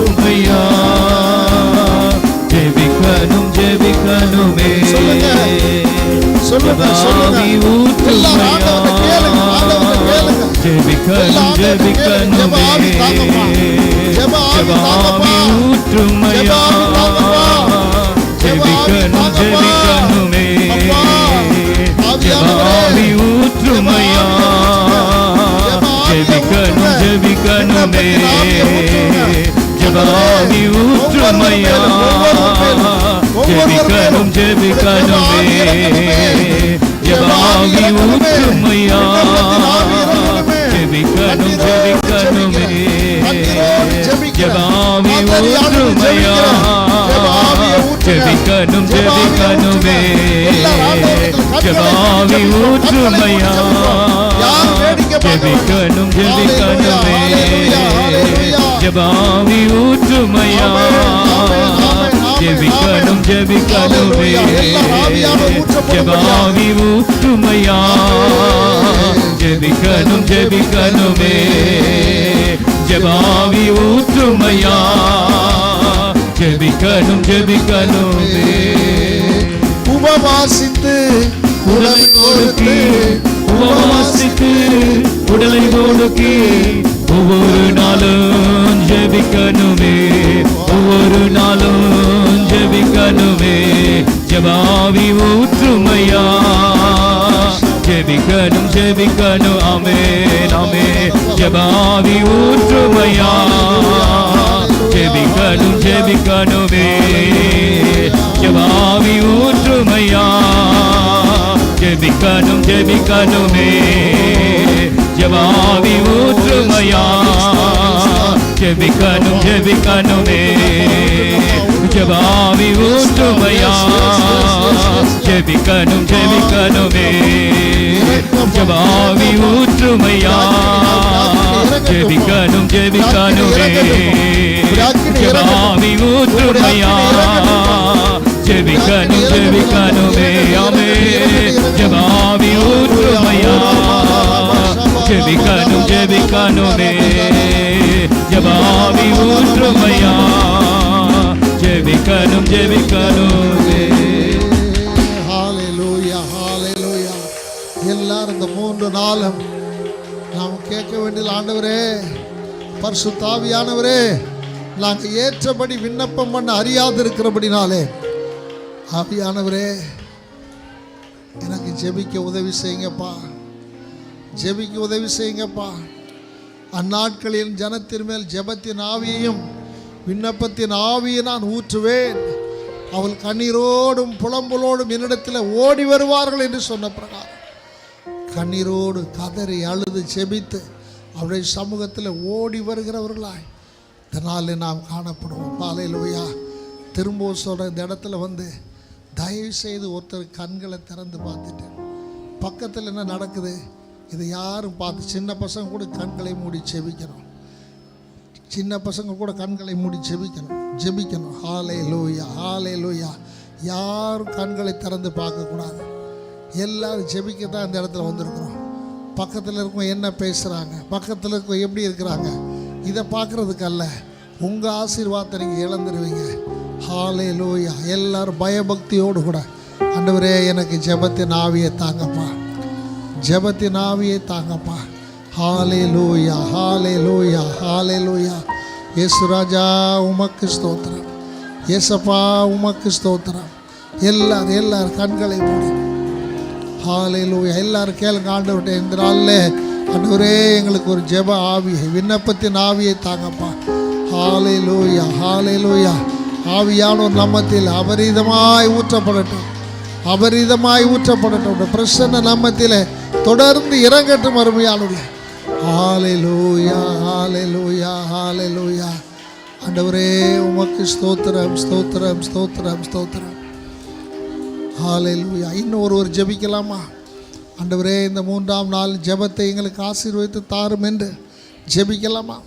ஊற்றுமையா, ஜெபிக்கணும் ஜெபிக்கணுமே, ஜெபாவி ஊற்றுமையா, ஜெபிக்கணும் ஜெபிக்கணுமே, ஜெபாவி ஊற்றுமையா, ஜெபிக்கணும் ஜெபிக்கணுமே, ஜெபாவி ஊற்றுமையா, ஜெபிக்கணும் ஜெபிக்கணுமே, ஜெபாவி ஊற்றுமையா, ஜெபிக்கணும் ஜெபிக்கணுமே, ஜெபாவி ஊற்றுமையா, ஜெபிக்கணும் ஜெபிக்கணுமே, ஜெபாவி ஊற்றுமையா, ஜெபிக்கணும் ஜெபிக்கணுமே, ஜெபாவி ஊற்றுமையா, ஜெபிக்கணும் ஜெபிக்கணுமே, ஜெபாவி ஊற்றுமையா, ஜெபிக்கணும் ஜெபிக்கணுமே, ஜெபாவி ஊற்றுமையா, ஜெபிக்கணும் ஜெபிக்கணுமே, ஜெபாவி ஊற்றுமையா, ஜெபிக்கணும் ஜெபிக்கணுமே. உபவாசித்து உடலை கொடுக்கி, உபவாசித்து உடலை கொடுக்கி, ஒவ்வொரு நாளும் ஜெபிக்கணுமே, ஒவ்வொரு நாளும் ஜெபிக்கணுமே, ஜெபாவி ஊற்றுமையா, ஜெபிக்கணும் ஜெபிக்கணும், ஆமென் ஆமென், ஜெபாவி ஊற்றுமையா, ஜெபிக்கணும் ஜெபிக்கணுமே, ஜெபாவி ஊற்றுமையா, ஜெபிக்கணும் ஜெபிக்கணுமே, ஜெபாவி ஊற்றுமையா, ஜெபிக்கணும் ஜெபிக்கணுமே, ஜெபாவி ஊற்றுமையா, ஜெபிக்கணும் ஜெபிக்கணுமே, ஜெபாவி ஊற்றுமையா, ஜெபிக்கணும் ஜெபிக்கணுமே, ஜெபாவி ஊற்றுமையா, ஜெபிக்கணும் ஜெபிக்கணுமே, ஆமென், ஜெபாவி ஊற்றுமையா, ஜெபிக்கணும் ஜெபிக்கணுமே, ஜெபாவி ஊற்றுமையா, ஜெபிக்கணும் ஜெபிக்கணுமே. ஹalleluya ஹalleluya. எல்லாரும் இந்த 3 நாளும் நாம் கேட்க வேண்டிய ஆண்டவரே, பரிசுத்த ஆவியானவரே, நாங்கள் ஏற்றபடி விண்ணப்பம் பண்ண அறியாது இருக்கிறபடினாலே ஆவியானவரே எனக்கு ஜெபிக்க உதவி செய்யுங்கப்பா, ஜெபிக்க உதவி செய்யுங்கப்பா. அந்நாட்களில் ஜனத்தின் மேல் ஜெபத்தின் ஆவியையும் விண்ணப்பத்தின் ஆவியை நான் ஊற்றுவேன், அவள் கண்ணீரோடும் புலம்பலோடும் என்னிடத்தில் ஓடி வருவார்கள் என்று சொன்ன பிரகாரம் கண்ணீரோடு கதறி அழுது ஜெபித்து அவருடைய சமூகத்தில் ஓடி வருகிறவர்களாய் இதனால் நாம் காணப்படுவோம். ஹல்லேலூயா. திரும்பவும் சொல்கிற இந்த இடத்துல வந்து தயவு செய்து ஒருத்தர் கண்களை திறந்து பார்த்துட்டு பக்கத்தில் என்ன நடக்குது இதை யாரும் பார்த்து, சின்ன பசங்க கூட கண்களை மூடி ஜெபிக்கணும், சின்ன பசங்க கூட கண்களை மூடி ஜெபிக்கணும். ஹல்லேலூயா ஹல்லேலூயா. யாரும் கண்களை திறந்து பார்க்கக்கூடாது, எல்லாரும் ஜெபிக்க தான் இந்த இடத்துல வந்திருக்கிறோம். பக்கத்தில் இருக்கவங்க என்ன பேசுகிறாங்க, பக்கத்தில் இருக்கவங்க எப்படி இருக்கிறாங்க, இதை பார்க்குறதுக்கு அல்ல. உங்கள் ஆசீர்வாதத்தை நீங்கள் இழந்துருவீங்க. ஹல்லேலூயா. எல்லாரும் பயபக்தியோடு கூட ஆண்டவரே எனக்கு ஜெபத்தின் ஆவியை தாங்கப்பா, ஜெபத்தின் ஆவியை தாங்கப்பா. ஹல்லேலூயா ஹல்லேலூயா ஹல்லேலூயா. இயேசு ராஜா உமக்கு ஸ்தோத்திரம், இயேசப்பா உமக்கு ஸ்தோத்திரம். எல்லாரும் கண்களை மூடி ஹல்லேலூயா. எல்லாரும் கேளுங்க ஆண்டவர்கிட்ட, இந்த நாளில் ஆண்டவரே எங்களுக்கு ஒரு ஜெப ஆவியை விண்ணப்பத்தின் ஆவியை தாங்கப்பா. ஹல்லேலூயா ஹல்லேலூயா. ஆவியானோர் நம்மத்தில் அபரிதமாய் ஊற்றப்படட்டும், அபரிதமாய் ஊற்றப்படட்டும். பிரசன்ன நம்மத்தில் தொடர்ந்து இறங்கட்டும் அருமையானுடைய. ஹல்லேலூயா ஹல்லேலூயா ஹல்லேலூயா. ஆண்டவரே உமக்கு ஸ்தோத்திரம் ஸ்தோத்திரம் ஸ்தோத்திரம் ஸ்தோத்திரம். ஹல்லேலூயா. இன்னும் ஒருவர் ஜெபிக்கலாமா? ஆண்டவரே இந்த 3ஆம் நாள் ஜெபத்தை எங்களுக்கு ஆசீர்வதித்து தாரும் என்று ஜெபிக்கலாமா?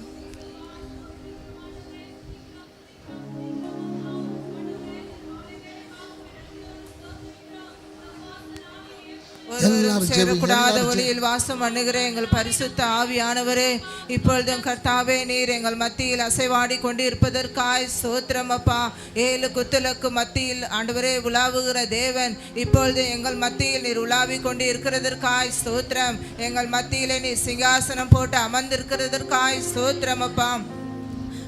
ஒருவரும் எல்லாரும் சேரக்கூடாத ஜெபி. ஒளியில் வாசம் பண்ணுகிற எங்கள் பரிசுத்த ஆவியானவரே, இப்பொழுதும் கர்த்தாவே நீர் எங்கள் மத்தியில் அசைவாடி கொண்டு இருப்பதற்காய் ஸ்தோத்திரம் அப்பா. 7 குத்துலுக்கு மத்தியில் ஆண்டவரே உலாவுகிற தேவன், இப்பொழுது எங்கள் மத்தியில் நீர் உலாவி கொண்டு இருக்கிறதற்காய் ஸ்தோத்திரம். எங்கள் மத்தியிலே நீர் சிங்காசனம் போட்டு அமர்ந்திருக்கிறதற்காய் ஸ்தோத்திரம் அப்பா.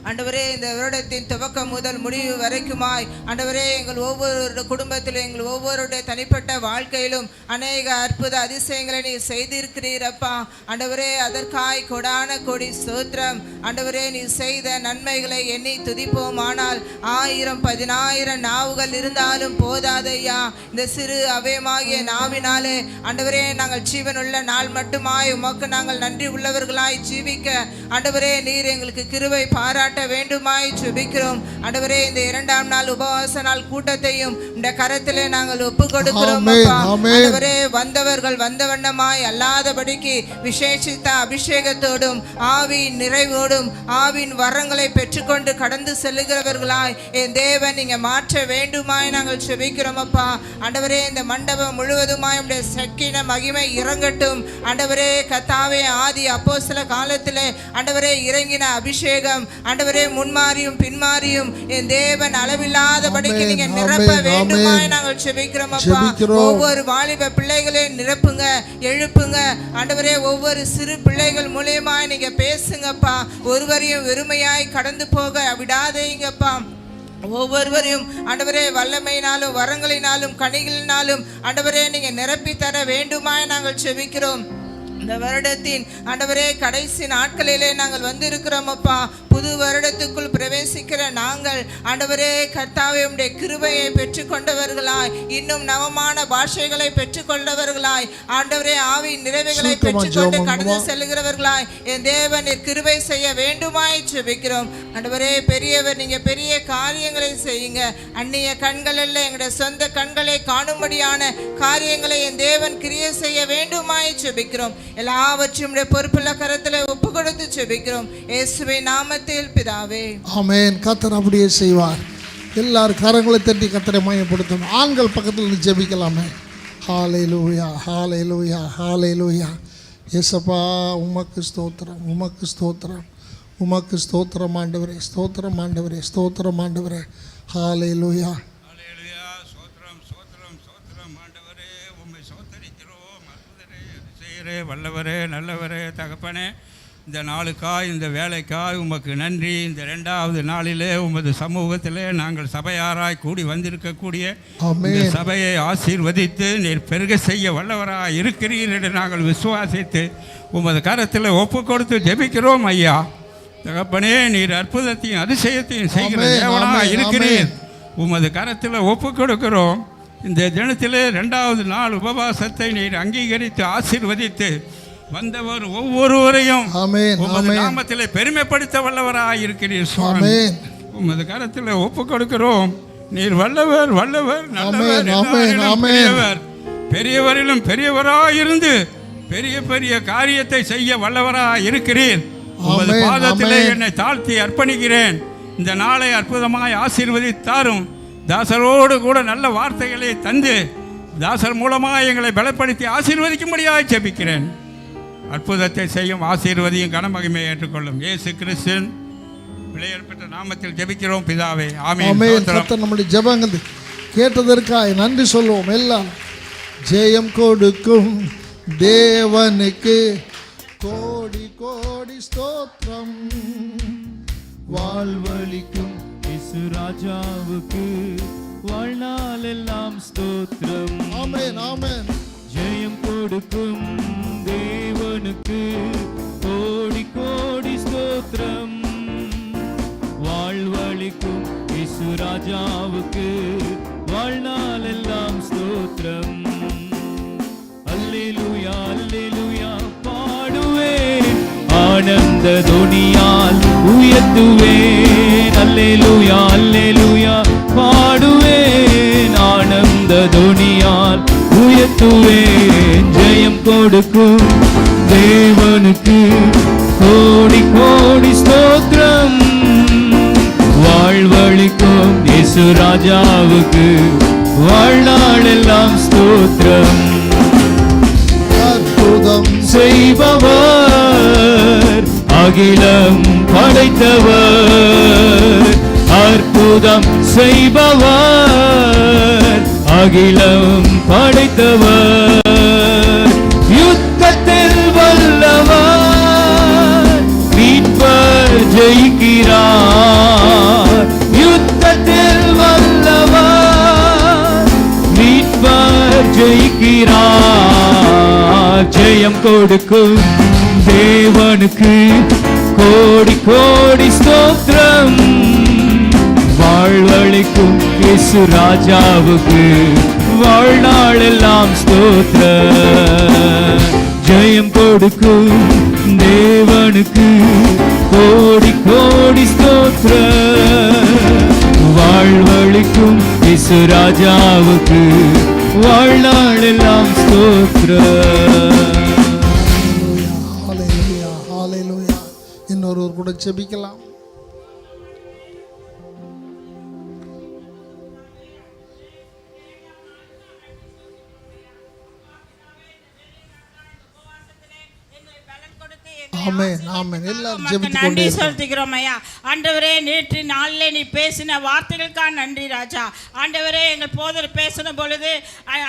ஆண்டவரே, இந்த வருடத்தின் துவக்கம் முதல் முடிவு வரைக்குமாய் ஆண்டவரே எங்கள் ஒவ்வொரு குடும்பத்திலும் எங்கள் ஒவ்வொருடைய தனிப்பட்ட வாழ்க்கையிலும் அநேக அற்புத அதிசயங்களை நீ செய்திருக்கிறீர் அப்பா. ஆண்டவரே, அதற்காய் கொடான கொடி ஸ்தோத்திரம். ஆண்டவரே, நீ செய்த நன்மைகளை எண்ணி துதிப்போம். ஆனால் 1000-10,000 நாவுகள் இருந்தாலும் போதாதையா. இந்த சிறு அவயமாகிய நாவினாலே ஆண்டவரே நாங்கள் ஜீவனுள்ள நாள் மட்டுமாய் உமக்கு நாங்கள் நன்றி உள்ளவர்களாய் ஜீவிக்க ஆண்டவரே நீர் எங்களுக்கு கிருபை பாராட்ட வேண்டுமாய் ஜெபிக்கிறோம். ஆண்டவரே, இந்த 2ஆம் நாள் உபவாச நாள் கூட்டத்தையும் இந்த கரத்திலே நாங்கள் ஒப்பு கொடுக்கிறோம் அப்பா. ஆண்டவரே, வந்தவர்கள் வந்த வண்ணமாய் அல்லாதபடிக்கு விசேஷித்த அபிஷேகத்தோடும் ஆவியின் நிறைவோடும் ஆவின் வரங்களை பெற்றுக்கொண்டு கடந்து செல்லுகிறவர்களாய் என் தேவன் நீங்க மாற்ற வேண்டுமாய் நாங்கள் ஜெபிக்கிறோம் அப்பா. ஆண்டவரே, இந்த மண்டபம் முழுவதுமாய் உடைய சக்கின மகிமை இறங்கட்டும். ஆண்டவரே, கர்த்தாவே, ஆதி அப்போஸ்தல காலத்திலே ஆண்டவரே இறங்கின அபிஷேகம் ஆண்டவரே முன்மாறியும் பின்மாறியும் என் தேவன் அளவில்லாதபடிக்கு நீங்க நிரப்ப வேண்டுமாய் நாங்கள் ஜெபிக்கிறோம் அப்பா. ஒவ்வொரு வாலிப பிள்ளைகளை நிரப்புங்க, எழுப்புங்க ஆண்டவரே. ஒவ்வொரு சிறு பிள்ளைகள் மூலியமாய் நீங்க பேசுங்கப்பா. ஒருவரையும் வெறுமையாய் கடந்து போக விடாதீங்கப்பா. ஒவ்வொருவரையும் ஆண்டவரே வல்லமையினாலும் வரங்களினாலும் கனிகளினாலும் ஆண்டவரே நீங்க நிரப்பி தர வேண்டுமாய் நாங்கள் ஜெபிக்கிறோம். இந்த வருடத்தின் ஆண்டவரே கடைசி நாட்களிலே நாங்கள் வந்திருக்கிறோம் அப்பா. புது வருடத்துக்குள் பிரவேசிக்கிற நாங்கள் ஆண்டவரே கர்த்தாவே உம்முடைய கிருபையை பெற்றுக்கொண்டவர்களாய், இன்னும் நவமான பாஷைகளை பெற்றுக்கொண்டவர்களாய், ஆண்டவரே ஆவி நிறைவுகளை பெற்றுக்கொண்டு கடந்து செல்கிறவர்களாய் என் தேவன் கிருபை செய்ய வேண்டுமாய் ஜெபிக்கிறோம். ஆண்டவரே, பெரியவர், நீங்க பெரிய காரியங்களை செய்யுங்க. அந்நிய கண்கள் அல்ல, எங்களுடைய சொந்த கண்களை காணும்படியான காரியங்களை என் தேவன் கிரியை செய்ய வேண்டுமாய் ஜெபிக்கிறோம். எல்லாவற்றையும் பொறுப்புள்ள கரத்தில் ஒப்பு கொடுத்து ஜெபிக்கிறோம் இயேசுவின் நாமத்தில் பிதாவே, ஆமென். கர்த்தர் அப்படியே செய்வார். எல்லாரும் கரங்களை தட்டி கர்த்தரை மையப்படுத்தும். ஆண்கள் பக்கத்தில் இருந்து ஜெபிக்கலாமே. ஹல்லேலூயா, ஹல்லேலூயா, ஹல்லேலூயா. இயேசப்பா, உமக்கு ஸ்தோத்திரம், உமக்கு ஸ்தோத்திரம், உமக்கு ஸ்தோத்திரம் ஆண்டவரே, ஸ்தோத்திரம் ஆண்டவரே, ஸ்தோத்திரம் ஆண்டவரே. ஹல்லேலூயா. வல்லவரே, நல்லவரே, தகப்பனே, இந்த நாளுக்காய் இந்த வேலைக்காய் உமக்கு நன்றி. இந்த 2வது நாளிலே உமது சமூகத்திலே நாங்கள் சபையாராய் கூடி வந்திருக்கக்கூடிய இந்த சபையை ஆசீர்வதித்து நீர் பெருக செய்ய வல்லவராய் இருக்கிறீர் என்று நாங்கள் விசுவாசித்து உமது கரத்தில் ஒப்பு கொடுத்து ஜெபிக்கிறோம் ஐயா. தகப்பனே, நீர் அற்புதத்தையும் அதிசயத்தையும் செய்கிற தேவனாய் இருக்கிறீர். உமது கரத்தில் ஒப்பு கொடுக்கிறோம். இந்த தினத்திலே 2வது நாள் உபவாசத்தை நீர் அங்கீகரித்து ஆசீர்வதித்து வந்தவர் ஒவ்வொருவரையும் உமது நாமத்திலே பெருமைப்படுத்த வல்லவராய் இருக்கிறீர் சுவாமி. உமது கரத்தில் ஒப்பு கொடுக்கிறோம். நீர் வல்லவர், வல்லவர், நல்லவர், பெரியவரிலும் பெரியவராயிருந்து பெரிய பெரிய காரியத்தை செய்ய வல்லவராய் இருக்கிறீர். உமது பாதத்திலே என்னை தாழ்த்தி அர்ப்பணிக்கிறேன். இந்த நாளை அற்புதமாய் ஆசீர்வதித்தாரும். தாசரோடு கூட நல்ல வார்த்தைகளை தந்து தாசர் மூலமாக எங்களை பலப்படுத்தி ஆசீர்வதிக்கும்படியாக ஜெபிக்கிறேன். அற்புதத்தை செய்யும் ஆசீர்வதியும் கனமகிமையை ஏற்றுக்கொள்ளும் இயேசு கிறிஸ்துவின் விலையேற்பட்ட நாமத்தில் ஜெபிக்கிறோம் பிதாவே, ஆமென். கர்த்தர் நம்முடைய ஜெபங்கள் கேட்டதற்காக நன்றி சொல்லுவோம். எல்லாம் ஜெயம் கொடுக்கும் தேவனுக்கு கோடி கோடி ஸ்தோத்திரம். வாழ்வளிக்கும் இயேசு ராஜாவுக்கு வாழ்நாள் எல்லாம் ஸ்தோத்திரம். ஆமென், ஆமென். ஜெயம் கொடுக்கும் தேவனுக்கு கோடி கோடி ஸ்தோத்திரம். வாழ்வளிக்கும் இயேசு ராஜாவுக்கு வாழ்நாள் எல்லாம் ஸ்தோத்திரம். அல்லேலூயா, அல்லேலூயா பாடுவேன், ஆனந்த துனியால் உயர்த்துவேன். அல்லேலூயா, அல்லேலூயா பாடுவேன், ஆனந்த துனியால் உயர்த்துவேன். ஜெயம் கொடுக்கும் தேவனுக்கு கோடி கோடி ஸ்தோத்திரம். வாழ்வளிக்கும் இயேசு ராஜாவுக்கு வாழ்நாள் எல்லாம் ஸ்தோத்திரம். செய்பவர், அகிலம் படைத்தவர். அற்புதம் செய்பவர், அகிலம் படைத்தவர். யுத்தத்தில் வல்லவர், மீட்பர் ஜெயிக்கிறார். யுத்தத்தில் வல்லவர், மீட்பர் ஜெயிக்கிறார். ஜெயம் கொடுக்கும் தேவனுக்கு கோடி கோடி ஸ்தோத்திரம். வாழ்வழிக்கும் இயேசு ராஜாவுக்கு வாழ்நாளெல்லாம் ஸ்தோத்திரம். ஜெயம் கொடுக்கும் தேவனுக்கு கோடி கோடி ஸ்தோத்திரம். வாழ்வழிக்கும் இயேசு ராஜாவுக்கு வாழ்நாளெல்லாம் ஸ்தோத்திரம். ஹல்லேலூயா, ஹல்லேலூயா. இன்னொருவர் கூட ஜெபிக்கலாம். ஆமென், ஆமென். எல்லாரும் ஜெபித்துக் கொண்டே நன்றி செலுத்துகிறோம் ஐயா. ஆண்டவரே, நேற்று நாளிலே நீ பேசின வார்த்தைகளுக்காக நன்றி ராஜா. ஆண்டவரே, எங்கள் போதர் பேசின பொழுது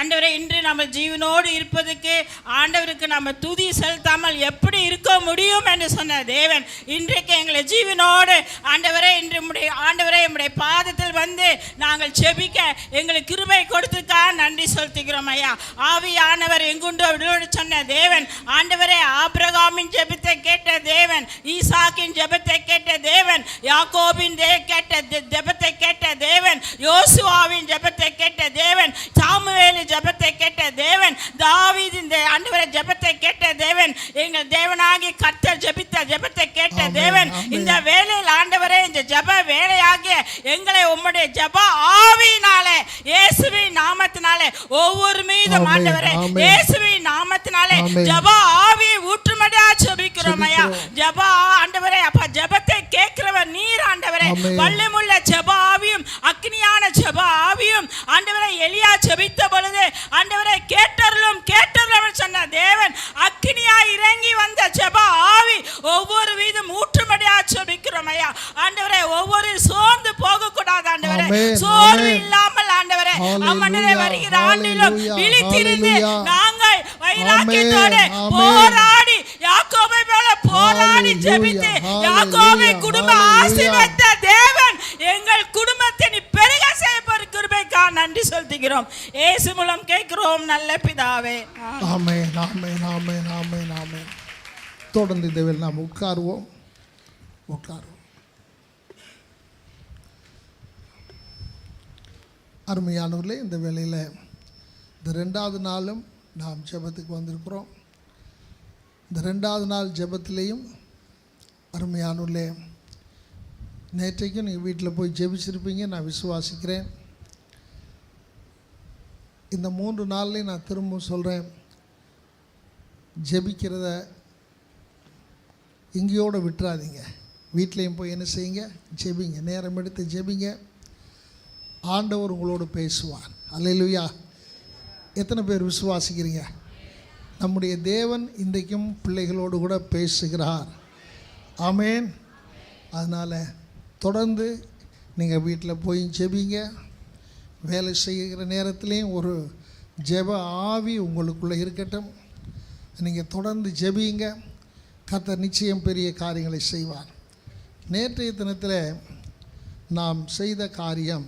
ஆண்டவரே, இன்று நம்ம ஜீவனோடு இருப்பதற்கு ஆண்டவருக்கு நம்ம துதி செலுத்தாமல் எப்படி இருக்க முடியும் என்று சொன்ன தேவன், இன்றைக்கு எங்களை ஜீவனோடு ஆண்டவரே, இன்று ஆண்டவரே நம்முடைய பாதத்தில் வந்து நாங்கள் செபிக்க எங்களுக்கு கிருபை கொடுத்ததுக்காக நன்றி செலுத்துகிறோம் ஐயா. ஆவியானவர் எங்குண்டோ விடுதலை சொன்ன தேவன், ஆண்டவரே, ஆபிரகாமின் ஜெபத்தை கேட்ட தேவன், ஈசாக்கின் ஜெபத்தை கேட்ட தேவன், யாக்கோபின் கேட்ட ஜெபத்தை கேட்ட தேவன், யோசுவாவின் ஜெபத்தை கேட்ட தேவன், சாமுவேலின் ஜெபத்தை கேட்ட தேவன், தாவீதின் ஆண்டவரே ஜெபத்தை கேட்ட தேவன், எங்கள் தேவனாகிய கர்த்தர் ஜெபித்த ஜெபத்தை கேட்ட தேவன். இந்த வேளையில் ஆண்டவரே, இந்த ஜெப வேளையாகிய எங்களை உம்முடைய ஜெப ஆவியினாலே, இயேசுவின் நாமத்தினாலே ஒவ்வொரு மீதும் ஆண்டவரே, இயேசுவின் நாமத்தினாலே ஜெப ஆவியை ஊற்றும்படியா ஜெபிக்கிறோம் ஐயா. ஜெப ஆண்டவரே, அப்ப ஜெபத்தை கேட்கிறவர் நீர் ஆண்டவரே. வல்லமுள்ள ஜெப ஆவியும் அக்னியான ஜெப ஆவியும் ஆண்டவரே, எலியா ஜெபித்த பொழுது ஆண்டவரே கேட்டருளும் கேட்டருளும் சொன்ன தேவன், அக்னியா இறங்கி வந்த ஜெப ஆவி ஒவ்வொரு வீதும் ஊற்றும்படியா ஜெபிக்கிறோம் ஐயா. ஆண்டவரே, ஒவ்வொரு சோர்ந்து போக கூடாது ஆண்டவரே, சோர்வு இல்லாமல் ஆண்டவரே, அம்மனே வருகிற ஆண்டிலும் விழித்திருந்து நாங்கள் வைராக்கியத்தோடு போராடி யாக்கோபை போல போராடி ஜெபித்து யாக்கோபை குடும்ப ஆசீர்வதித்த தேவன், எங்கள் குடும்பத்தை நீ பெருக செய்ய கிருபைக்காக நன்றி செலுத்துகிறோம். இயேசு மூலம் கேட்கிறோம் நல்ல பிதாவே. ஆமென், ஆமென், ஆமென், ஆமென், ஆமென். தொடர்ந்து இந்த வேளை நாம் உட்காருவோம். அருமையானவர்களே, இந்த வேளையில் இந்த 2வது நாளும் நாம் ஜெபத்துக்கு வந்திருக்கிறோம். இந்த 2வது நாள் ஜெபத்திலையும் அருமையானவர்களே, நேற்றைக்கும் நீங்கள் வீட்டில் போய் ஜெபிச்சிருப்பீங்க நான் விசுவாசிக்கிறேன். இந்த 3 நாள்லையும் நான் திரும்ப சொல்கிறேன், ஜெபிக்கிறத இங்கேயோடு விட்டுறாதீங்க. வீட்லேயும் போய் என்ன செய்யுங்க, ஜெபிங்க, நேரம் எடுத்து ஜெபிங்க. ஆண்டவர் உங்களோடு பேசுவார். அல்லேலூயா. எத்தனை பேர் விசுவாசிக்கிறீங்க? நம்முடைய தேவன் இன்றைக்கும் பிள்ளைகளோடு கூட பேசுகிறார். ஆமென். அதனால் தொடர்ந்து நீங்கள் வீட்டில் போய் ஜெபிங்க. வேலை செய்கிற நேரத்துலேயும் ஒரு ஜெப ஆவி உங்களுக்குள்ளே இருக்கட்டும். நீங்கள் தொடர்ந்து ஜெபிங்க. கர்த்தர் நிச்சயம் பெரிய காரியங்களை செய்வார். நேற்றைய தினத்தில் நாம் செய்த காரியம்,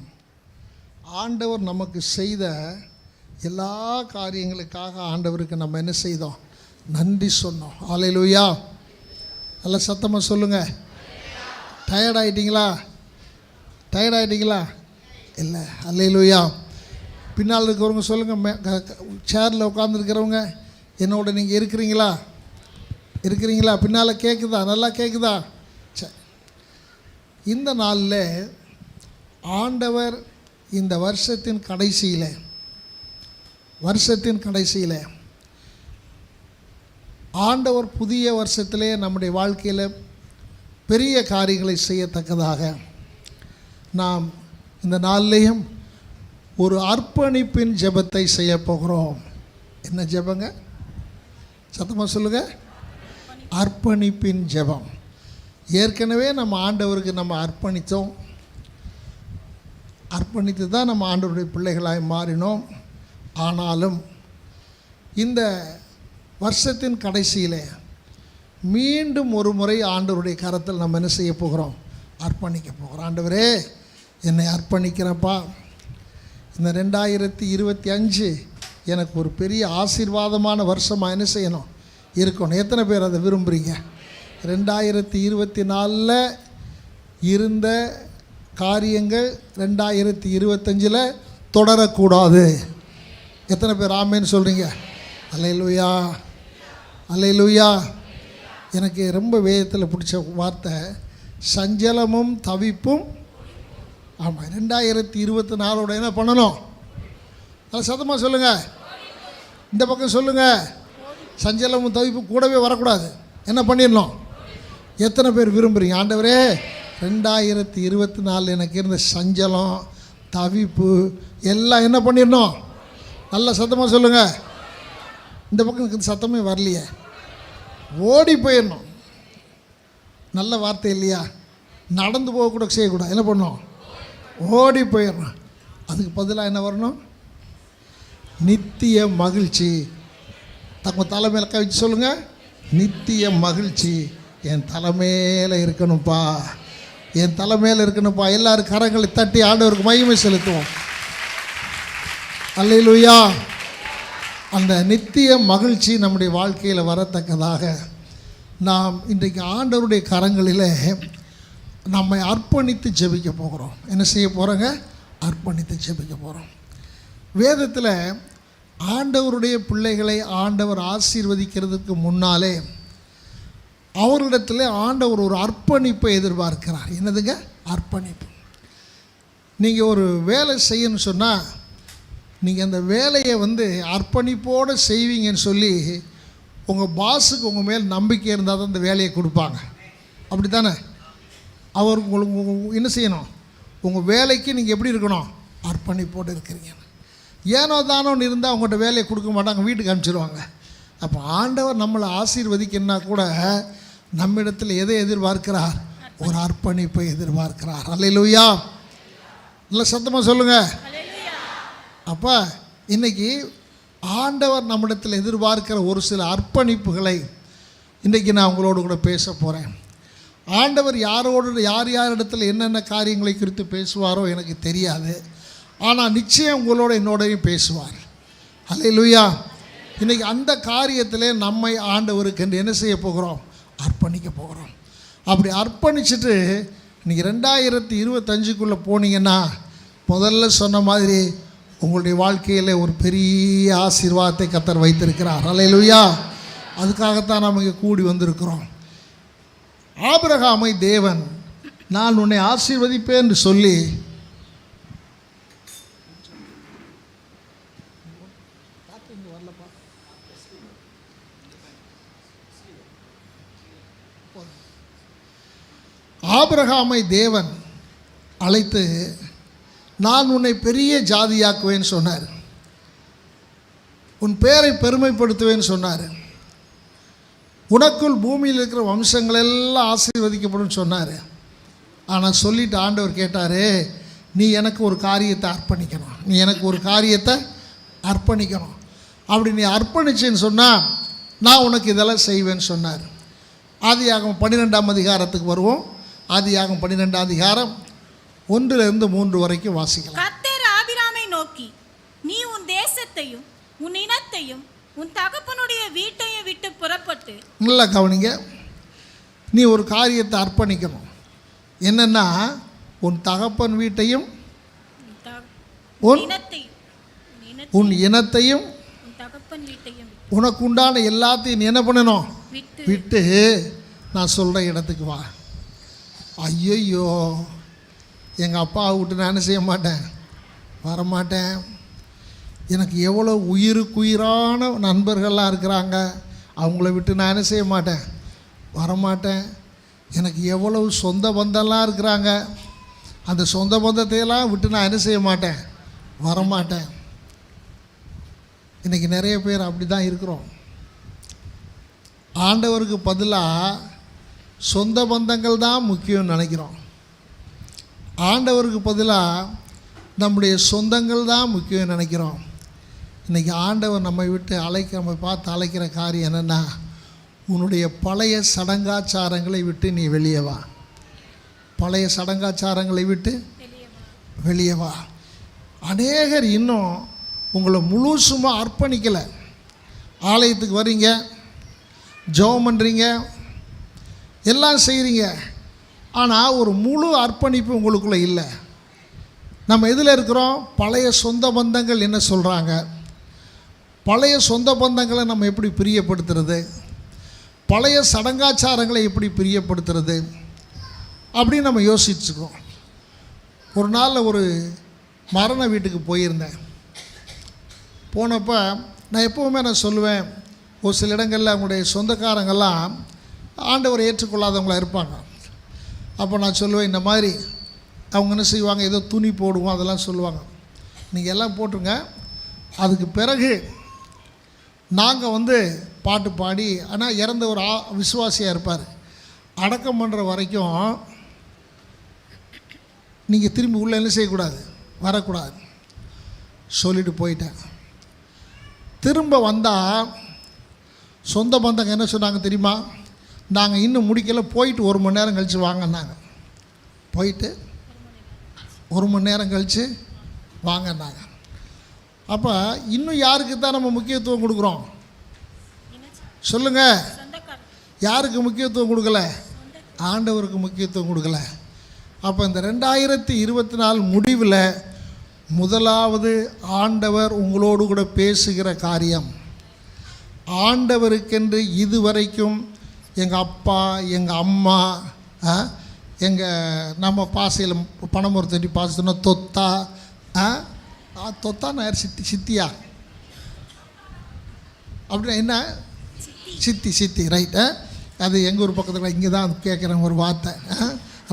ஆண்டவர் நமக்கு செய்த எல்லா காரியங்களுக்காக ஆண்டவருக்கு நம்ம என்ன செய்தோம், நன்றி சொன்னோம். அல்லேலூயா. நல்ல சத்தமாக சொல்லுங்கள். டயர்டாயிட்டீங்களா? இல்லை. அல்லேலூயா. பின்னால் இருக்கிறவங்க சொல்லுங்கள், சேரில் உட்காந்துருக்கிறவங்க என்னோட நீங்கள் இருக்கிறீங்களா? பின்னால் கேட்குதா? நல்லா கேட்குதா? சரி. இந்த நாளில் ஆண்டவர் இந்த வருஷத்தின் கடைசியில் ஆண்டவர் புதிய வருஷத்திலே நம்முடைய வாழ்க்கையில் பெரிய காரியங்களை செய்யத்தக்கதாக நாம் இந்த நாளிலேயும் ஒரு அர்ப்பணிப்பின் ஜெபத்தை செய்ய போகிறோம். என்ன ஜெபங்க? சத்தமாக சொல்லுங்கள். அர்ப்பணிப்பின் ஜெபம். ஏற்கனவே நம்ம ஆண்டவருக்கு நம்ம அர்ப்பணித்தோம். அர்ப்பணித்து தான் நம்ம ஆண்டவருடைய பிள்ளைகளாய் மாறினோம். ஆனாலும் இந்த வருஷத்தின் கடைசியில் மீண்டும் ஒரு முறை ஆண்டவருடைய கரத்தில் நம்ம என்ன செய்ய போகிறோம்? அர்ப்பணிக்க போகிறோம். ஆண்டவரே, என்னை அர்ப்பணிக்கிறப்பா. இந்த 2025 எனக்கு ஒரு பெரிய ஆசீர்வாதமான வருஷமாக என்ன செய்யணும்? இருக்கணும். எத்தனை பேர் அதை விரும்புகிறீங்க? 2024 இருந்த காரியங்கள் 2025 தொடரக்கூடாது. எத்தனை பேர் ஆமேன்னு சொல்கிறீங்க? அல்லேலூயா, அல்லேலூயா. எனக்கு ரொம்ப வேதத்தில் பிடிச்ச வார்த்தை சஞ்சலமும் தவிப்பும். ஆமாம், 2024 என்ன பண்ணணும்? அதை சத்தமாக சொல்லுங்கள். இந்த பக்கம் சொல்லுங்கள். சஞ்சலமும் தவிப்பும் கூடவே வரக்கூடாது. என்ன பண்ணிடணும்? எத்தனை பேர் விரும்புகிறீங்க? ஆண்டவரே, 2024 எனக்கு இருந்த சஞ்சலம் தவிப்பு எல்லாம் என்ன பண்ணிடணும்? நல்ல சத்தமாக சொல்லுங்கள். இந்த பக்கம் எனக்கு சத்தமே வரலையே. ஓடி போயிடணும். நல்ல வார்த்தை இல்லையா? நடந்து போகக்கூட செய்யக்கூடாது. என்ன பண்ணணும்? ஓடி போயிடணும். அதுக்கு பதிலாக என்ன வரணும்? நித்திய மகிழ்ச்சி. தங்க தலைமையில் கவிச்சு சொல்லுங்கள். நித்திய மகிழ்ச்சி என் தலைமையில் இருக்கணும்ப்பா, என் தலைமையில் இருக்கணும்ப்பா. எல்லாரும் கரங்களை தட்டி ஆண்டவருக்கு மகிமை செலுத்துவோம். அல்லேலூயா. அந்த நித்திய மகிழ்ச்சி நம்முடைய வாழ்க்கையில் வரத்தக்கதாக நாம் இன்றைக்கு ஆண்டவருடைய கரங்களில் நம்மை அர்ப்பணித்து ஜெபிக்க போகிறோம். என்ன செய்ய போகிறோங்க? அர்ப்பணித்து ஜெபிக்க போகிறோம். வேதத்தில் ஆண்டவருடைய பிள்ளைகளை ஆண்டவர் ஆசீர்வதிக்கிறதுக்கு முன்னாலே அவரிடத்தில் ஆண்டவர் ஒரு அர்ப்பணிப்பை எதிர்பார்க்கிறார். என்னதுங்க? அர்ப்பணிப்பு. நீங்கள் ஒரு வேலை செய்யணும்னு சொன்னால் நீங்கள் அந்த வேலையை அர்ப்பணிப்போடு செய்வீங்கன்னு சொல்லி உங்கள் பாஸுக்கு உங்கள் மேல் நம்பிக்கை இருந்தால் தான் அந்த வேலையை கொடுப்பாங்க. அப்படி தானே? அவருக்கு உங்களுக்கு என்ன செய்யணும்? உங்கள் வேலைக்கு நீங்கள் எப்படி இருக்கணும்? அர்ப்பணிப்போடு இருக்கிறீங்க. ஏனோ தானோன்னு இருந்தால் அவங்கள்ட்ட வேலையை கொடுக்க மாட்டாங்க, வீட்டுக்கு அனுப்பிச்சிடுவாங்க. அப்போ ஆண்டவர் நம்மளை ஆசீர்வதிக்கணுன்னா கூட நம்மிடத்தில் எதை எதிர்பார்க்கிறார்? ஒரு அர்ப்பணிப்பை எதிர்பார்க்கிறார். அல்லேலூயா. நல்ல சத்தமாக சொல்லுங்கள். அப்போ இன்றைக்கி ஆண்டவர் நம்மிடத்தில் எதிர்பார்க்கிற ஒரு சில அர்ப்பணிப்புகளை இன்றைக்கி நான் உங்களோடு கூட பேச போகிறேன். ஆண்டவர் யார் இடத்துல என்னென்ன காரியங்களை குறித்து பேசுவாரோ எனக்கு தெரியாது. ஆனால் நிச்சயம் உங்களோட என்னோடையும் பேசுவார். அல்லேலூயா. இன்றைக்கி அந்த காரியத்திலே நம்மை ஆண்டவருக்கு என்று என்ன செய்ய போகிறோம்? அர்ப்பணிக்க போகிறோம். அப்படி அர்ப்பணிச்சுட்டு இன்றைக்கி 2025 போனீங்கன்னா முதல்ல சொன்ன மாதிரி உங்களுடைய வாழ்க்கையில் ஒரு பெரிய ஆசீர்வாதத்தை கர்த்தர் வைத்திருக்கிறார். அல்லேலூயா. அதுக்காகத்தான் நாம் இங்கே கூடி வந்திருக்கிறோம். ஆபிரகாமை தேவன் நான் உன்னை ஆசீர்வதிப்பேன் என்று சொல்லி ஆபிரகாமை தேவன் அழைத்து நான் உன்னை பெரிய ஜாதியாக்குவேன்னு சொன்னார். உன் பேரை பெருமைப்படுத்துவேன்னு சொன்னார். உனக்குள் பூமியில் இருக்கிற வம்சங்கள் எல்லாம் ஆசீர்வதிக்கப்படும் சொன்னார். ஆனால் சொல்லிட்டு ஆண்டவர் கேட்டார், நீ எனக்கு ஒரு காரியத்தை அர்ப்பணிக்கணும், நீ எனக்கு ஒரு காரியத்தை அர்ப்பணிக்கணும். அப்படி நீ அர்ப்பணிச்சேன்னு சொன்னால் நான் உனக்கு இதெல்லாம் செய்வேன்னு சொன்னார். ஆதியாகமம் 12ஆம் அதிகாரத்துக்கு வருவோம். ஆதியாகமம் 12ஆம் அதிகாரம் 1-3 வரைக்கும் வாசிக்கலாம். கர்த்தர் ஆபிராமை நோக்கி, நீ உன் தேசத்தையும் உன் இனத்தையும் உன் தகப்பனுடைய வீட்டையும் விட்டு புறப்பட்டு. நல்லா கவனிங்க. நீ ஒரு காரியத்தை அர்ப்பணிக்கணும். என்னன்னா உன் தகப்பன் வீட்டையும் உன் இனத்தையும் தகப்பன் வீட்டையும் உனக்கு உண்டான எல்லாத்தையும் நீ என்ன பண்ணணும்? விட்டு நான் சொல்கிற இடத்துக்கு வா. ஐயோ, எங்கள் அப்பாவை விட்டு நான் என்ன செய்ய மாட்டேன், வரமாட்டேன். எனக்கு எவ்வளோ உயிருக்குயிரான நண்பர்கள்லாம் இருக்கிறாங்க, அவங்கள விட்டு நான் என்ன செய்ய மாட்டேன், வரமாட்டேன். எனக்கு எவ்வளவு சொந்த பந்தம்லாம் இருக்கிறாங்க, அந்த சொந்த பந்தத்தையெல்லாம் விட்டு நான் என்ன செய்ய மாட்டேன், வரமாட்டேன். இன்றைக்கி நிறைய பேர் அப்படி தான் இருக்கிறோம். ஆண்டவருக்கு பதிலாக சொந்த பந்தங்கள் தான் முக்கியம்னு நினைக்கிறோம். ஆண்டவருக்கு பதிலாக நம்முடைய சொந்தங்கள் தான் முக்கியம் நினைக்கிறோம். இன்றைக்கி ஆண்டவர் நம்மை விட்டு நம்ம பார்த்து அழைக்கிற காரியம் என்னென்னா, உன்னுடைய பழைய சடங்காச்சாரங்களை விட்டு நீ வெளியே வா. பழைய சடங்காச்சாரங்களை விட்டு வெளியே வா. அநேகர் இன்னும் உங்களை முழுசுமாக அர்ப்பணிக்கலை. ஆலயத்துக்கு வர்றீங்க, ஜெபம் பண்ணுறீங்க, எல்லாம் செய்கிறீங்க, ஆனால் ஒரு முழு அர்ப்பணிப்பு உங்களுக்குள்ளே இல்லை. நம்ம எதில் இருக்கிறோம்? பழைய சொந்த பந்தங்கள் என்ன சொல்கிறாங்க, பழைய சொந்த பந்தங்களை நம்ம எப்படி பிரியப்படுத்துறது, பழைய சடங்காச்சாரங்களை எப்படி பிரியப்படுத்துறது அப்படின்னு நம்ம யோசிச்சுக்கோம். ஒரு நாளில் ஒரு மரண வீட்டுக்கு போயிருந்தேன். போனப்போ நான் எப்போவுமே நான் சொல்லுவேன், ஒரு சில இடங்களில் அவங்களுடைய சொந்தக்காரங்கள்லாம் ஆண்டவரை ஏற்றுக்கொள்ளாதவங்களாக இருப்பாங்க. அப்போ நான் சொல்லுவேன், இந்த மாதிரி அவங்க என்ன செய்வாங்க, ஏதோ துணி போடுவோம் அதெல்லாம் சொல்லுவாங்க. நீங்கள் எல்லாம் போட்டுருங்க, அதுக்கு பிறகு நாங்கள் பாட்டு பாடி, ஆனால் இறந்த ஒரு விசுவாசியாக இருப்பார், அடக்கம் பண்ணுற வரைக்கும் நீங்கள் திரும்பி உள்ளே என்ன செய்யக்கூடாது, வரக்கூடாது சொல்லிட்டு போயிட்டேன். திரும்ப வந்தால் சொந்த பந்தங்க என்ன சொன்னாங்க தெரியுமா, நாங்கள் இன்னும் முடிக்கலை, போயிட்டு 1 மணி நேரம் கழித்து வாங்கினாங்க. போயிட்டு 1 மணி நேரம் கழித்து வாங்கினாங்க. அப்போ இன்னும் யாருக்கு தான் நம்ம முக்கியத்துவம் கொடுக்குறோம் சொல்லுங்கள்? யாருக்கு முக்கியத்துவம் கொடுக்கல? ஆண்டவருக்கு முக்கியத்துவம் கொடுக்கல. அப்போ இந்த 2024 முடிவில் முதலாவது ஆண்டவர் உங்களோடு கூட பேசுகிற காரியம், ஆண்டவருக்கென்று இதுவரைக்கும் எங்கள் அப்பா, எங்கள் அம்மா, எங்கள் நம்ம பாசையில் பணமுறை பாசத்துனா தொத்தா, தொத்தா நான் சித்தியா அப்படின்னா என்ன, சித்தி ரைட்டு. அது எங்கள் ஊர் பக்கத்தில் இங்கே தான் கேட்குறேன் ஒரு வார்த்தை,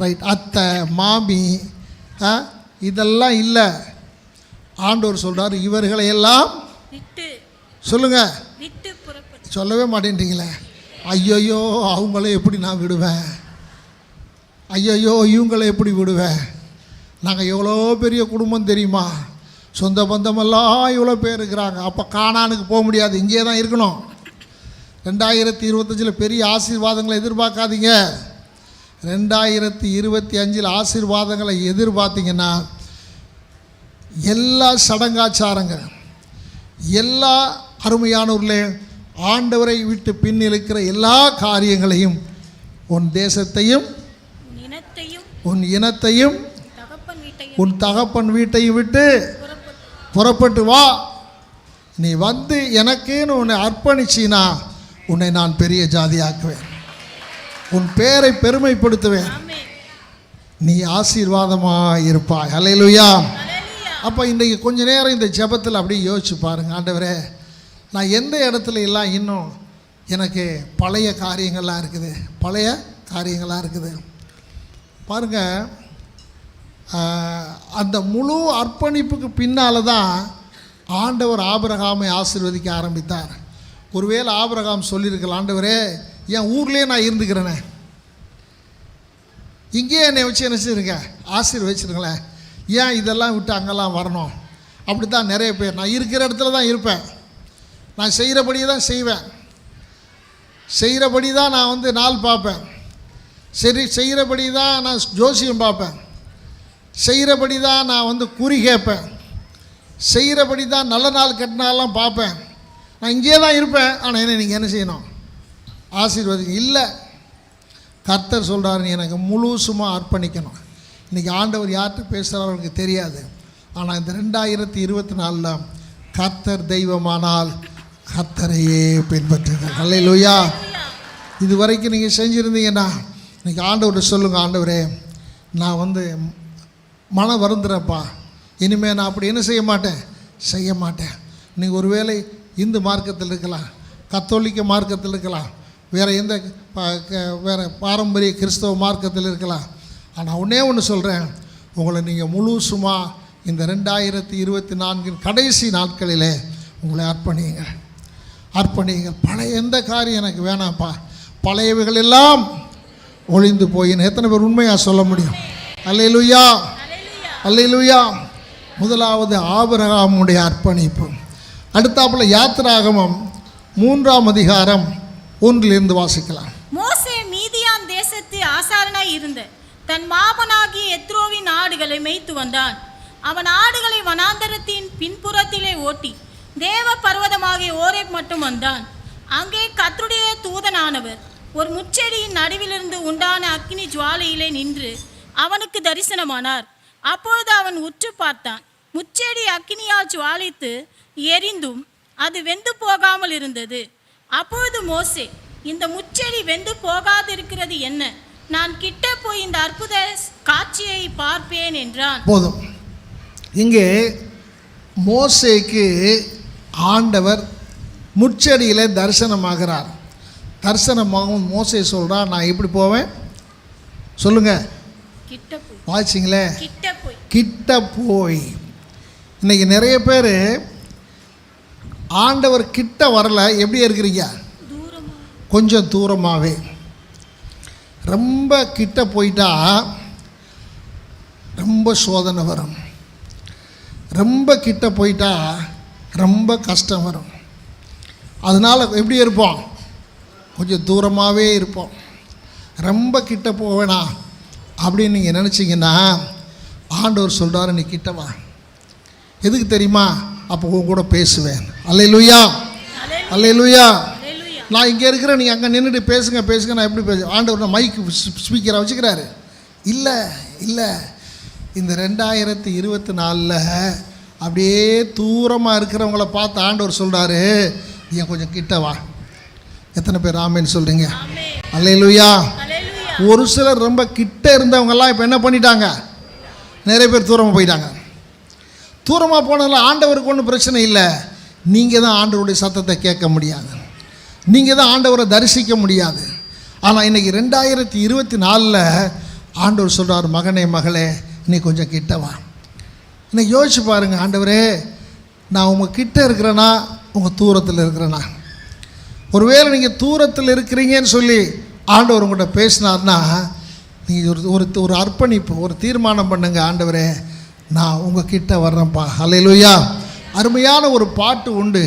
ரைட். அத்தை, மாமி, இதெல்லாம் இல்லை. ஆண்டவர் சொல்கிறார், இவர்களையெல்லாம் சொல்லுங்கள், சொல்லவே மாட்டேன்றீங்களே. ஐயோயோ அவங்கள எப்படி நான் விடுவேன், ஐயோயோ இவங்களை எப்படி விடுவேன். நாங்கள் எவ்வளோ பெரிய குடும்பம் தெரியுமா, சொந்த பந்தமெல்லாம் இவ்வளோ பேர் இருக்கிறாங்க. அப்போ கானானுக்கு போக முடியாது, இங்கே தான் இருக்கணும். 2025 பெரிய ஆசீர்வாதங்களை எதிர்பார்க்காதீங்க. 2025 ஆசீர்வாதங்களை எதிர்பார்த்தீங்கன்னா எல்லா சடங்காச்சாரங்கள், எல்லா அருமையானவர்களே, ஆண்டவரை விட்டு பின் இருக்கிற எல்லா காரியங்களையும், உன் தேசத்தையும் உன் இனத்தையும் உன் தகப்பன் வீட்டையும் விட்டு புறப்பட்டு வா. நீ எனக்குன்னு உன்னை அர்ப்பணிச்சினா உன்னை நான் பெரிய ஜாதியாக்குவேன், உன் பேரை பெருமைப்படுத்துவேன், நீ ஆசீர்வாதமாக இருப்பாய். அல்லேலூயா. அப்போ இன்றைக்கி கொஞ்ச நேரம் இந்த ஜெபத்தில் அப்படியே யோசிச்சு பாருங்கள், ஆண்டவரே நான் எந்த இடத்துல எல்லாம் இன்னும் எனக்கு பழைய காரியங்கள்லாம் இருக்குது, பழைய காரியங்களாக இருக்குது பாருங்கள். அந்த முழு அர்ப்பணிப்புக்கு பின்னால் தான் ஆண்டவர் ஆபிரகாமை ஆசீர்வதிக்க ஆரம்பித்தார். ஒருவேளை ஆபிரகாம் சொல்லியிருக்கலாம், ஆண்டவரே என் ஊர்லேயே நான் இருந்துக்கிறேனே, இங்கேயே என்னை வச்சு என்ன செய்யுங்க, ஆசீர்வதிச்சிருங்களேன், ஏன் இதெல்லாம் விட்டு அங்கெல்லாம் வரணும். அப்படி தான் நிறைய பேர், நான் இருக்கிற இடத்துல தான் இருப்பேன், நான் செய்கிறபடி தான் செய்வேன், செய்கிறபடி தான் நான் நாள் பார்ப்பேன், சரி செய்கிறபடி தான் நான் ஜோசியம் பார்ப்பேன், செய்கிறபடி தான் நான் குறி கேட்பேன், செய்கிறபடி தான் நல்ல நாள் கட்டினாலாம் பார்ப்பேன், நான் இங்கே தான் இருப்பேன். ஆனால் என்ன நீங்கள் என்ன செய்யணும், ஆசீர்வதிங்க. இல்லை, கர்த்தர் சொல்கிறார், நீ எனக்கு முழுசுமாக அர்ப்பணிக்கணும். இன்றைக்கி ஆண்டவர் யார்கிட்ட பேசுகிறாரோ எனக்கு தெரியாது. ஆனால் இந்த 2024 கர்த்தர் தெய்வமானால் கர்த்தரையே பின்பற்றுங்கள். அல்லேலூயா. இது வரைக்கும் நீங்கள் செஞ்சுருந்தீங்கன்னா இன்றைக்கி ஆண்டவர்கிட்ட சொல்லுங்கள், ஆண்டவரே நான் மனம் வருந்துறப்பா, இனிமேல் நான் அப்படி என்ன செய்ய மாட்டேன். நீங்கள் ஒருவேளை இந்து மார்க்கத்தில் இருக்கலாம், கத்தோலிக்க மார்க்கத்தில் இருக்கலாம், வேறு பாரம்பரிய கிறிஸ்தவ மார்க்கத்தில் இருக்கலாம். ஆனால் ஒன்றே ஒன்று சொல்கிறேன், உங்களை நீங்கள் முழுசுமாக இந்த 2024 கடைசி நாட்களிலே உங்களை அர்ப்பணியுங்க. அர்ப்பணிங்கள். பழைய எந்த காரியம் எனக்கு வேணாம்ப்பா, பழையவைகள் எல்லாம் ஒளிந்து போயின்னு எத்தனை பேர் உண்மையாக சொல்ல முடியும்? அல்லேலூயா, அல்லேலூயா. முதலாவது ஆபிரகாமுடைய அர்ப்பணிப்பு. அடுத்தாப்புல யாத்திராகமம் 3ஆம் அதிகாரம் 1 வாசிக்கலாம். மோசே மீதியான் தேசத்து ஆசாரனாய் இருந்த தன் மாமனாகிய எத்ரோவின் ஆடுகளை மேய்த்து வந்தான். அவன் ஆடுகளை வனாந்தரத்தின் பின்புறத்திலே ஓட்டி தேவ பர்வதமாகிய ஓரேப் மட்டும் வந்தான். அங்கே கர்த்தருடைய தூதனானவர் ஒரு முச்செடியின் நடுவிலிருந்து உண்டான அக்கினி ஜுவாலையிலே நின்று அவனுக்கு தரிசனமானார். அப்பொழுது அவன் உற்று பார்த்தான். முச்செடி அக்கினியால் ஜுவாலித்து எரிந்தும் அது வெந்து போகாமல் இருந்தது. அப்பொழுது மோசே, இந்த முச்செடி வெந்து போகாதிருக்கிறது என்ன? நான் கிட்ட போய் இந்த அற்புத காட்சியை பார்ப்பேன் என்றான். போதும். இங்கே மோசேக்கு ஆண்டவர் முச்செடியில் தரிசனமாகிறார். தரிசனமாகவும் மோசே சொல்கிறார், நான் எப்படி போவேன் சொல்லுங்க, கிட்ட போய். வாசிங்களே, கிட்ட போய். கிட்ட போய். இன்னைக்கு நிறைய பேர் ஆண்டவர் கிட்ட வரல. எப்படி இருக்கிறீங்க? கொஞ்சம் தூரமாகவே. ரொம்ப கிட்ட போயிட்டா ரொம்ப சோதனை வரும். ரொம்ப கிட்ட போயிட்டா ரொம்ப கஷ்டம் வரும். அதனால் எப்படி இருப்போம்? கொஞ்சம் தூரமாகவே இருப்போம். ரொம்ப கிட்ட போவேனா அப்படின்னு நீங்கள் நினச்சிங்கன்னா ஆண்டவர் சொல்கிறாரு, நீ கிட்ட வா. எதுக்கு தெரியுமா? அப்போ உன் கூட பேசுவேன். அல்லேலூயா, அல்லேலூயா. நான் இங்கே இருக்கிறேன், நீங்கள் அங்கே நின்றுட்டு பேசுங்க பேசுங்க. நான் எப்படி பேச? ஆண்டவர் மைக்கு ஸ்பீக்கரை வச்சுக்கிறாரு. இல்லை இல்லை, இந்த 2024 அப்படியே தூரமாக இருக்கிறவங்கள பார்த்து ஆண்டவர் சொல்கிறாரு, நீ கொஞ்சம் கிட்ட வா. எத்தனை பேர் ஆமேன்னு சொல்கிறீங்க? அல்லேலூயா. ஒரு சிலர் ரொம்ப கிட்ட இருந்தவங்கெல்லாம் இப்போ என்ன பண்ணிட்டாங்க? நிறைய பேர் தூரமாக போயிட்டாங்க. தூரமாக போனதில் ஆண்டவருக்கு ஒன்றும் பிரச்சனை இல்லை. நீங்கள் தான் ஆண்டவருடைய சத்தத்தை கேட்க முடியாது, நீங்கள் தான் ஆண்டவரை தரிசிக்க முடியாது. ஆனால் இன்றைக்கி 2024 ஆண்டவர் சொல்கிறார், மகனே மகளே நீ கொஞ்சம் கிட்ட வா. இன்னைக்கு யோசிச்சு பாருங்கள், ஆண்டவரே நான் உங்கள் கிட்ட இருக்கிறேன்னா உங்கள் தூரத்தில் இருக்கிறேன்னா? ஒருவேளை நீங்கள் தூரத்தில் இருக்கிறீங்கன்னு சொல்லி ஆண்டவர் உங்கள்கிட்ட பேசினார்னா நீங்கள் ஒரு அர்ப்பணிப்பு, ஒரு தீர்மானம் பண்ணுங்க. ஆண்டவரே நான் உங்கள் கிட்ட வர்றேன்ப்பா. அல்லேலூயா. அருமையான ஒரு பாட்டு உண்டு,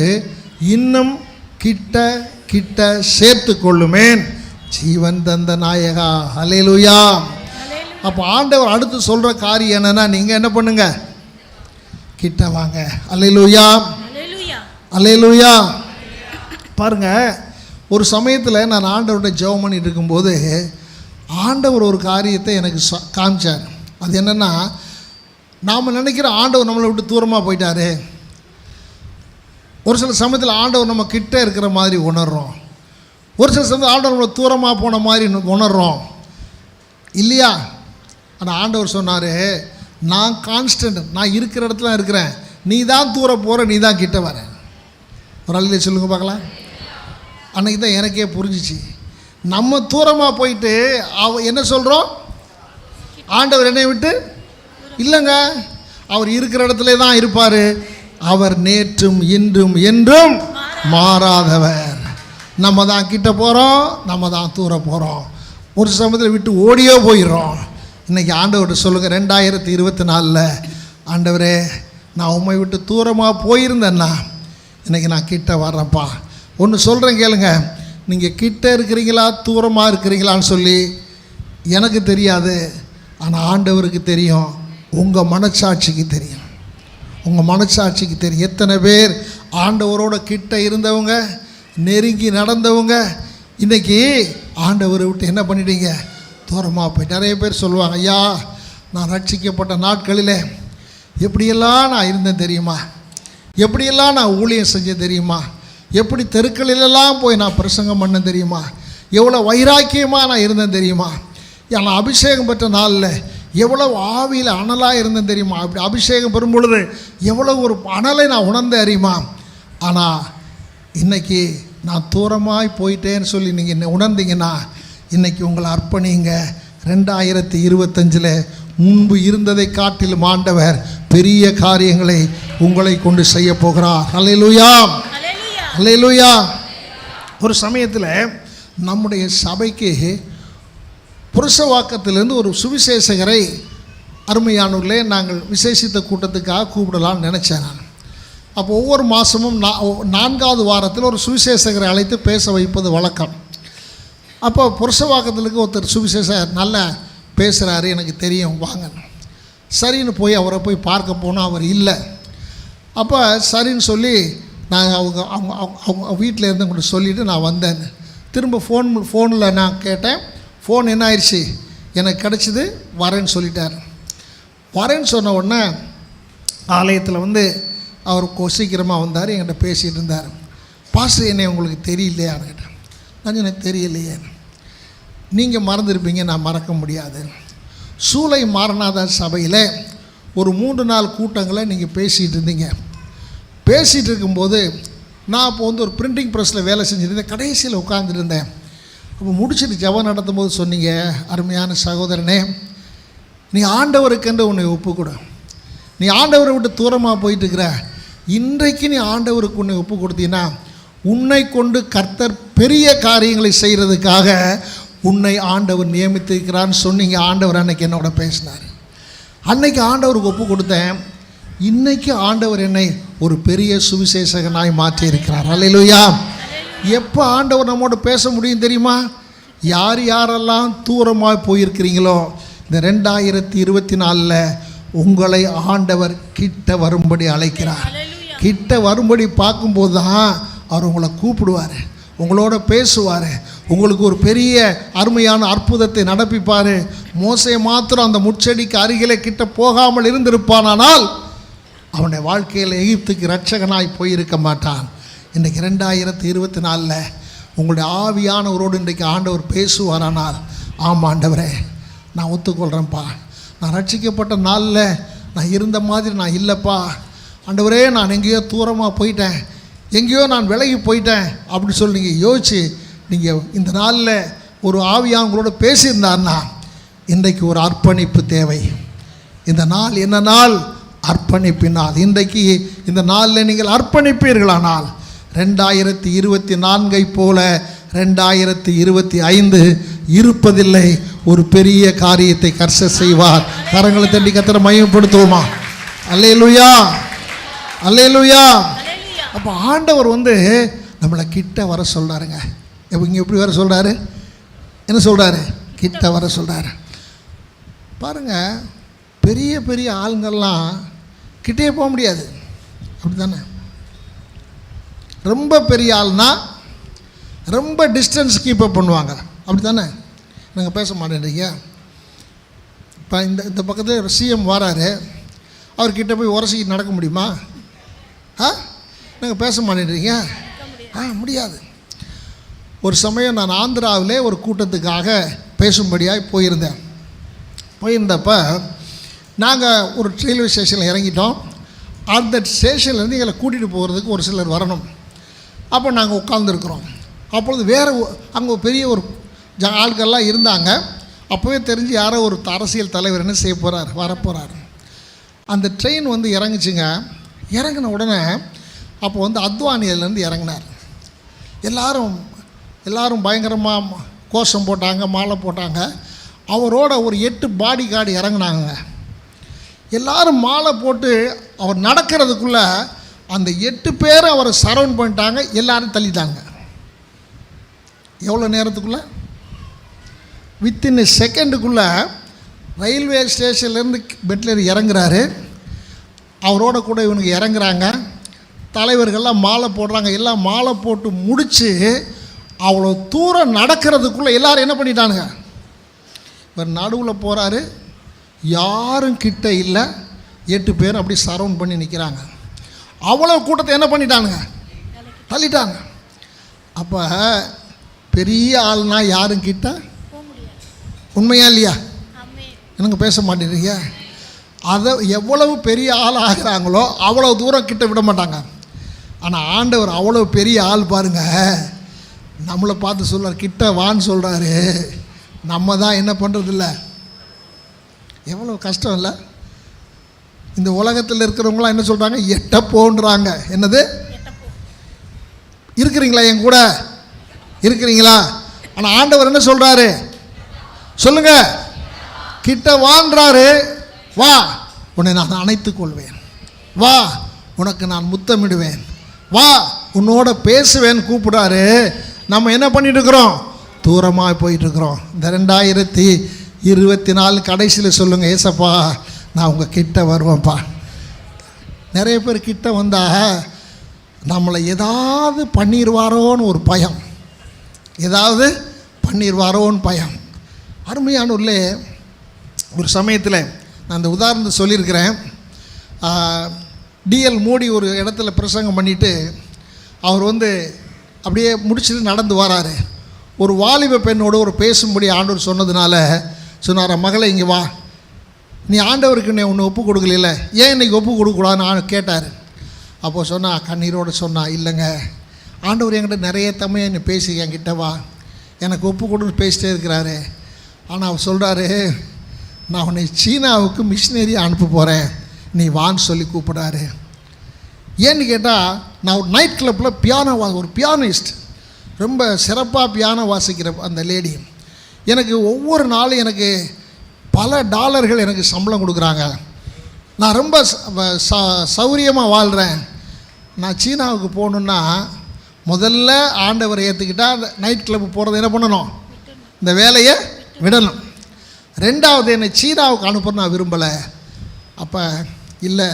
இன்னும் கிட்ட கிட்ட சேர்த்து கொள்ளுமேன் ஜீவன் தந்த நாயகா. அல்லேலூயா. அப்போ ஆண்டவர் அடுத்து சொல்கிற காரியம் என்னன்னா, நீங்கள் என்ன பண்ணுங்க? கிட்ட வாங்க. அல்லேலூயா, அல்லேலூயா. பாருங்க, ஒரு சமயத்தில் நான் ஆண்டவருடைய ஜெபம் பண்ணிட்டு இருக்கும்போது ஆண்டவர் ஒரு காரியத்தை எனக்கு காமிச்சார். அது என்னென்னா, நாம் நினைக்கிற ஆண்டவர் நம்மளை விட்டு தூரமாக போயிட்டாரு. ஒரு சில சமயத்தில் ஆண்டவர் நம்ம கிட்ட இருக்கிற மாதிரி உணர்றோம். ஒரு சில சமயத்தில் ஆண்டவர் நம்மளை தூரமாக போன மாதிரி உணர்றோம் இல்லையா? ஆனால் ஆண்டவர் சொன்னார், நான் கான்ஸ்டன்ட், நான் இருக்கிற இடத்துல இருக்கிறேன், நீ தான் தூரம் போகிற, நீ தான் கிட்ட வர. ஒரு அள்ளிலே சொல்லுங்க பார்க்கலாம். அன்றைக்கி தான் எனக்கே புரிஞ்சிச்சு, நம்ம தூரமாக போயிட்டு என்ன சொல்கிறோம்? ஆண்டவர் என்னை விட்டு இல்லைங்க, அவர் இருக்கிற இடத்துல தான் இருப்பார். அவர் நேற்றும் இன்றும் என்றும் மாறாதவர். நம்ம தான் கிட்ட போகிறோம், நம்ம தான் தூரம் போகிறோம். ஒரு சமயத்தில் விட்டு ஓடியோ போயிடுறோம். இன்றைக்கி ஆண்டவர்கிட்ட சொல்லுங்கள், 2024 ஆண்டவரே நான் உண்மை விட்டு தூரமாக போயிருந்தேன்னா இன்றைக்கி நான் கிட்ட வர்றேன்ப்பா. ஒன்று சொல்கிறேன் கேளுங்க, நீங்கள் கிட்ட இருக்கிறீங்களா தூரமாக இருக்கிறீங்களான்னு சொல்லி எனக்கு தெரியாது, ஆனால் ஆண்டவருக்கு தெரியும். உங்கள் மனசாட்சிக்கு தெரியும், உங்கள் மனசாட்சிக்கு தெரியும். எத்தனை பேர் ஆண்டவரோட கிட்ட இருந்தவங்க, நெருங்கி நடந்தவங்க, இன்றைக்கி ஆண்டவரை விட்டு என்ன பண்ணிட்டீங்க? தூரமாக போய். நிறைய பேர் சொல்லுவாங்க, ஐயா நான் ரட்சிக்கப்பட்ட நாட்களில் எப்படியெல்லாம் நான் இருந்தேன் தெரியுமா, எப்படியெல்லாம் நான் ஊழியம் செஞ்சேன் தெரியுமா, எப்படி தெருக்களிலெல்லாம் போய் நான் பிரசங்கம் பண்ணேன் தெரியுமா, எவ்வளோ வைராக்கியமாக நான் இருந்தேன் தெரியுமா, நான் அபிஷேகம் பெற்ற நாளில் எவ்வளோ ஆவியில் அனலாக இருந்தேன் தெரியுமா, அப்படி அபிஷேகம் பெறும் பொழுது எவ்வளோ ஒரு அனலை நான் உணர்ந்தேன் அறியுமா. ஆனால் இன்றைக்கி நான் தூரமாய் போயிட்டேன்னு சொல்லி நீங்கள் உணர்ந்தீங்கன்னா இன்றைக்கி உங்களை அர்ப்பணிங்க. 2025 முன்பு இருந்ததை காட்டிலும் ஆண்டவர் பெரிய காரியங்களை உங்களை கொண்டு செய்ய போகிறார். அல்லேலூயா, அல்லேலூயா. ஒரு சமயத்தில் நம்முடைய சபைக்கு புருஷவாக்கத்திலிருந்து ஒரு சுவிசேஷகரை அருமையானவர்களே நாங்கள் விசேஷித்த கூட்டத்துக்காக கூப்பிடலான்னு நினச்சேன் நான். அப்போ ஒவ்வொரு மாதமும் 4வது வாரத்தில் ஒரு சுவிசேஷகரை அழைத்து பேச வைப்பது வழக்கம். அப்போ புருஷவாக்கத்திலுக்கு ஒருத்தர் சுவிசேஷகர் நல்லா பேசுகிறாரு, எனக்கு தெரியும், வாங்க. சரின்னு போய் அவரை போய் பார்க்க போனால் அவர் இல்லை. அப்போ சரின்னு சொல்லி நான் அவங்க வீட்டில் இருந்து கூட சொல்லிவிட்டு நான் வந்தேன். திரும்ப ஃபோனில் நான் கேட்டேன், ஃபோன் என்ன ஆயிடுச்சு, எனக்கு கிடச்சிது, வரேன்னு சொல்லிட்டார். வரேன்னு சொன்ன உடனே ஆலயத்தில் வந்து அவர் சீக்கிரமாக வந்தார், என்கிட்ட பேசிகிட்டு இருந்தார். பாஸ்டர் என்னை உங்களுக்கு தெரியலையான்னு கேட்டேன். நான் எனக்கு தெரியலையே. நீங்கள் மறந்துருப்பீங்க, நான் மறக்க முடியாது. சூலை மாரநாதர் சபையில் ஒரு 3-4 கூட்டங்களை நீங்கள் பேசிகிட்டு இருந்தீங்க. பேசிகிட்டு இருக்கும்போது நான் அப்போ வந்து ஒரு பிரிண்டிங் ப்ரெஸ்ஸில் வேலை செஞ்சுருந்தேன். கடைசியில் உட்காந்துட்டு இருந்தேன். அப்போ முடிச்சுட்டு ஜெபம் நடத்தும் போது சொன்னீங்க, அருமையான சகோதரனே, நீ ஆண்டவருக்கென்று உன்னை ஒப்புக்கொடு. நீ ஆண்டவரை விட்டு தூரமாக போயிட்டுருக்கிற, இன்றைக்கு நீ ஆண்டவருக்கு உன்னை ஒப்பு கொடுத்தீங்கன்னா உன்னை கொண்டு கர்த்தர் பெரிய காரியங்களை செய்கிறதுக்காக உன்னை ஆண்டவர் நியமித்திருக்கிறான்னு சொன்னீங்க. ஆண்டவர் அன்னைக்கு என்னோட பேசினார். அன்னைக்கு ஆண்டவருக்கு ஒப்பு கொடுத்தேன். இன்னைக்கு ஆண்டவர் என்னை ஒரு பெரிய சுவிசேஷகனாய் மாற்றி இருக்கிறார். அல்லேலூயா. எப்போ ஆண்டவர் நம்மோட பேச முடியும் தெரியுமா? யார் யாரெல்லாம் தூரமாக போயிருக்கிறீங்களோ இந்த 2024 உங்களை ஆண்டவர் கிட்ட வரும்படி அழைக்கிறார். கிட்ட வரும்படி பார்க்கும்போது தான் அவர் உங்களை கூப்பிடுவார், உங்களோட பேசுவார், உங்களுக்கு ஒரு பெரிய அருமையான அற்புதத்தை நடப்பிப்பார். மோசே மாத்திரம் அந்த முச்செடிக்கு அருகிலே கிட்ட போகாமல் இருந்திருப்பானால் அவனுடைய வாழ்க்கையில் எகிப்துக்கு இரட்சகனாய் போயிருக்க மாட்டான். இன்றைக்கு 2024 உங்களுடைய ஆவியானவரோடு இன்றைக்கு ஆண்டவர் பேசுவாரானால், ஆமாம் ஆண்டவரே நான் ஒத்துக்கொள்கிறேன்ப்பா, நான் ரட்சிக்கப்பட்ட நாளில் நான் இருந்த மாதிரி நான் இல்லைப்பா ஆண்டவரே, நான் எங்கேயோ தூரமாக போயிட்டேன், எங்கேயோ நான் விலகி போயிட்டேன் அப்படி சொல்லி நீங்கள் யோசிச்சு நீங்கள் இந்த நாளில் ஒரு ஆவியானவங்களோட பேசியிருந்தார்னா இன்றைக்கு ஒரு அர்ப்பணிப்பு தேவை. இந்த நாள் என்ன நாள்? அர்ப்பணிப்பினால். இன்றைக்கு இந்த நாளில் நீங்கள் அர்ப்பணிப்பீர்களானால் 2024 போல 2025 இருப்பதில்லை. ஒரு பெரிய காரியத்தை கர்த்தர் செய்வார். கரங்களை தட்டி கர்த்தரை மகிமைப்படுத்துவோமா? அல்லேலூயா, அல்லேலூயா. அப்போ ஆண்டவர் வந்து நம்மளை கிட்ட வர சொல்கிறாருங்க. இங்கே எப்படி வர சொல்கிறாரு? என்ன சொல்கிறாரு? கிட்ட வர சொல்கிறாரு. பாருங்கள், பெரிய பெரிய ஆளுங்கள்லாம் கிட்டே போக முடியாது, அப்படி தானே? ரொம்ப பெரிய ஆள்னா ரொம்ப டிஸ்டன்ஸ் கீப்பப் பண்ணுவாங்க, அப்படி தானே? நாங்கள் பேச மாட்டேன்றீங்க. இப்போ இந்த பக்கத்தில் சிஎம் வராரு, அவர்கிட்ட போய் உரசிக்கிட்டு நடக்க முடியுமா? நாங்கள் பேச மாட்டேன்றீங்க. முடியாது. ஒரு சமயம் நான் ஆந்திராவிலே ஒரு கூட்டத்துக்காக பேசும்படியாக போயிருந்தப்ப நாங்கள் ஒரு ரயில்வே ஸ்டேஷனில் இறங்கிட்டோம். அந்த ஸ்டேஷன்லேருந்து எங்களை கூட்டிகிட்டு போகிறதுக்கு ஒரு சிலர் வரணும். அப்போ நாங்கள் உட்காந்துருக்குறோம். அப்பொழுது வேறு அங்கே பெரிய ஒரு ஆட்கள்லாம் இருந்தாங்க. அப்போவே தெரிஞ்சு யாரோ ஒரு அரசியல் தலைவர் என்ன செய்ய போகிறார், வரப்போகிறார். அந்த ட்ரெயின் வந்து இறங்குச்சுங்க. இறங்கின உடனே அப்போ வந்து அத்வானியிலேருந்து இறங்கினார். எல்லாரும் பயங்கரமாக கோஷம் போட்டாங்க, மாலை போட்டாங்க. அவரோட ஒரு 8 பாடி கார்டு இறங்கினாங்க. எல்லாரும் மாலை போட்டு அவர் நடக்கிறதுக்குள்ளே அந்த 8 பேரை அவரை சரவுண்ட் பண்ணிட்டாங்க. எல்லாரும் தள்ளிட்டாங்க. எவ்வளோ நேரத்துக்குள்ளே? வித்தின் செகண்டுக்குள்ளே ரயில்வே ஸ்டேஷன்லேருந்து பெட்லர் இறங்குறாரு. அவரோட கூட இவனுக்கு இறங்குறாங்க. தலைவர்கள்லாம் மாலை போடுறாங்க. எல்லாம் மாலை போட்டு முடித்து அவ்வளோ தூரம் நடக்கிறதுக்குள்ளே எல்லோரும் என்ன பண்ணிட்டானுங்க? இவர் நடுவில் போகிறாரு, யாரும் கிட்ட இல்லை. 8 பேர் அப்படி சரவுண்ட் பண்ணி நிற்கிறாங்க. அவ்வளோ கூட்டத்தை என்ன பண்ணிட்டானுங்க? தள்ளிட்டாங்க. அப்போ பெரிய ஆள்னா யாரும் கிட்ட உண்மையா இல்லையா? எனக்கு பேச மாட்டேங்கிறீங்க. அதை எவ்வளவு பெரிய ஆள் ஆகிறாங்களோ அவ்வளோ தூரம் கிட்ட விட மாட்டாங்க. ஆனால் ஆண்டவர் அவ்வளோ பெரிய ஆள் பாருங்கள், நம்மளை பார்த்து சொல்கிறார், கிட்ட வான்னு சொல்கிறாரு. நம்ம தான் என்ன பண்ணுறதில்ல. எவ்வளோ கஷ்டம் இல்லை? இந்த உலகத்தில் இருக்கிறவங்களாம் என்ன சொல்கிறாங்க? எட்டப்போன்றாங்க. என்னது? இருக்கிறீங்களா? என் கூட இருக்கிறீங்களா? ஆனால் ஆண்டவர் என்ன சொல்கிறாரு சொல்லுங்க? கிட்ட வான்றாரு. வா, உன்னை நான் அணைத்துக் கொள்வேன். வா, உனக்கு நான் முத்தமிடுவேன். வா, உன்னோட பேசுவேன் கூப்பிடாரு. நம்ம என்ன பண்ணிட்டு இருக்கிறோம்? தூரமாக போயிட்டு இருக்கிறோம். இந்த 2024 கடைசியில் சொல்லுங்க, ஏசப்பா நான் உங்கள் கிட்ட வருவேன்ப்பா. நிறைய பேர் கிட்ட வந்தா நம்மளை ஏதாவது பண்ணிடுவாரோன்னு ஒரு பயம், ஏதாவது பண்ணிடுவாரோன்னு பயம். அருமையான உள்ளே ஒரு சமயத்தில் நான் அந்த உதாரணத்தை சொல்லியிருக்கிறேன். டிஎல் மோடி ஒரு இடத்துல பிரசங்கம் பண்ணிவிட்டு அவர் அப்படியே முடிச்சுட்டு நடந்து வராரு. ஒரு வாலிப பெண்ணோடு ஒரு பேசும்படி ஆண்டவர் சொன்னதுனால சொன்னார், மகளை இங்கே வா, நீ ஆண்டவருக்கு நீ ஒன்று ஒப்பு கொடுக்கல, ஏன் இன்றைக்கி ஒப்பு கொடுக்கூடாதுன்னு கேட்டார். அப்போது சொன்னா, கண்ணீரோடு சொன்னா, இல்லைங்க ஆண்டவர் என்கிட்ட நிறைய தமையை நீ பேசி என்கிட்ட வா, எனக்கு ஒப்பு கொடுன்னு பேசிட்டே இருக்கிறாரு. ஆனால் அவர் சொல்கிறாரு, நான் உன்னை சீனாவுக்கு மிஷினரி அனுப்ப போகிறேன், நீ வான்னு சொல்லி கூப்பிடாரு. ஏன்னு கேட்டால், நான் ஒரு நைட் கிளப்பில் ஒரு பியானிஸ்ட், ரொம்ப சிறப்பாக பியானோ வாசிக்கிற அந்த லேடி, எனக்கு ஒவ்வொரு நாளும் எனக்கு பல டாலர்கள் எனக்கு சம்பளம் கொடுக்குறாங்க. நான் ரொம்ப சௌரியமாக வாழ்கிறேன். நான் சீனாவுக்கு போகணுன்னா முதல்ல ஆண்டவரை ஏற்றுக்கிட்டால் நைட் கிளப்பு போகிறது என்ன பண்ணணும்? இந்த வேலையை விடணும். ரெண்டாவது, என்னை சீனாவுக்கு அனுப்ப நான் விரும்பலை. அப்போ இல்லை,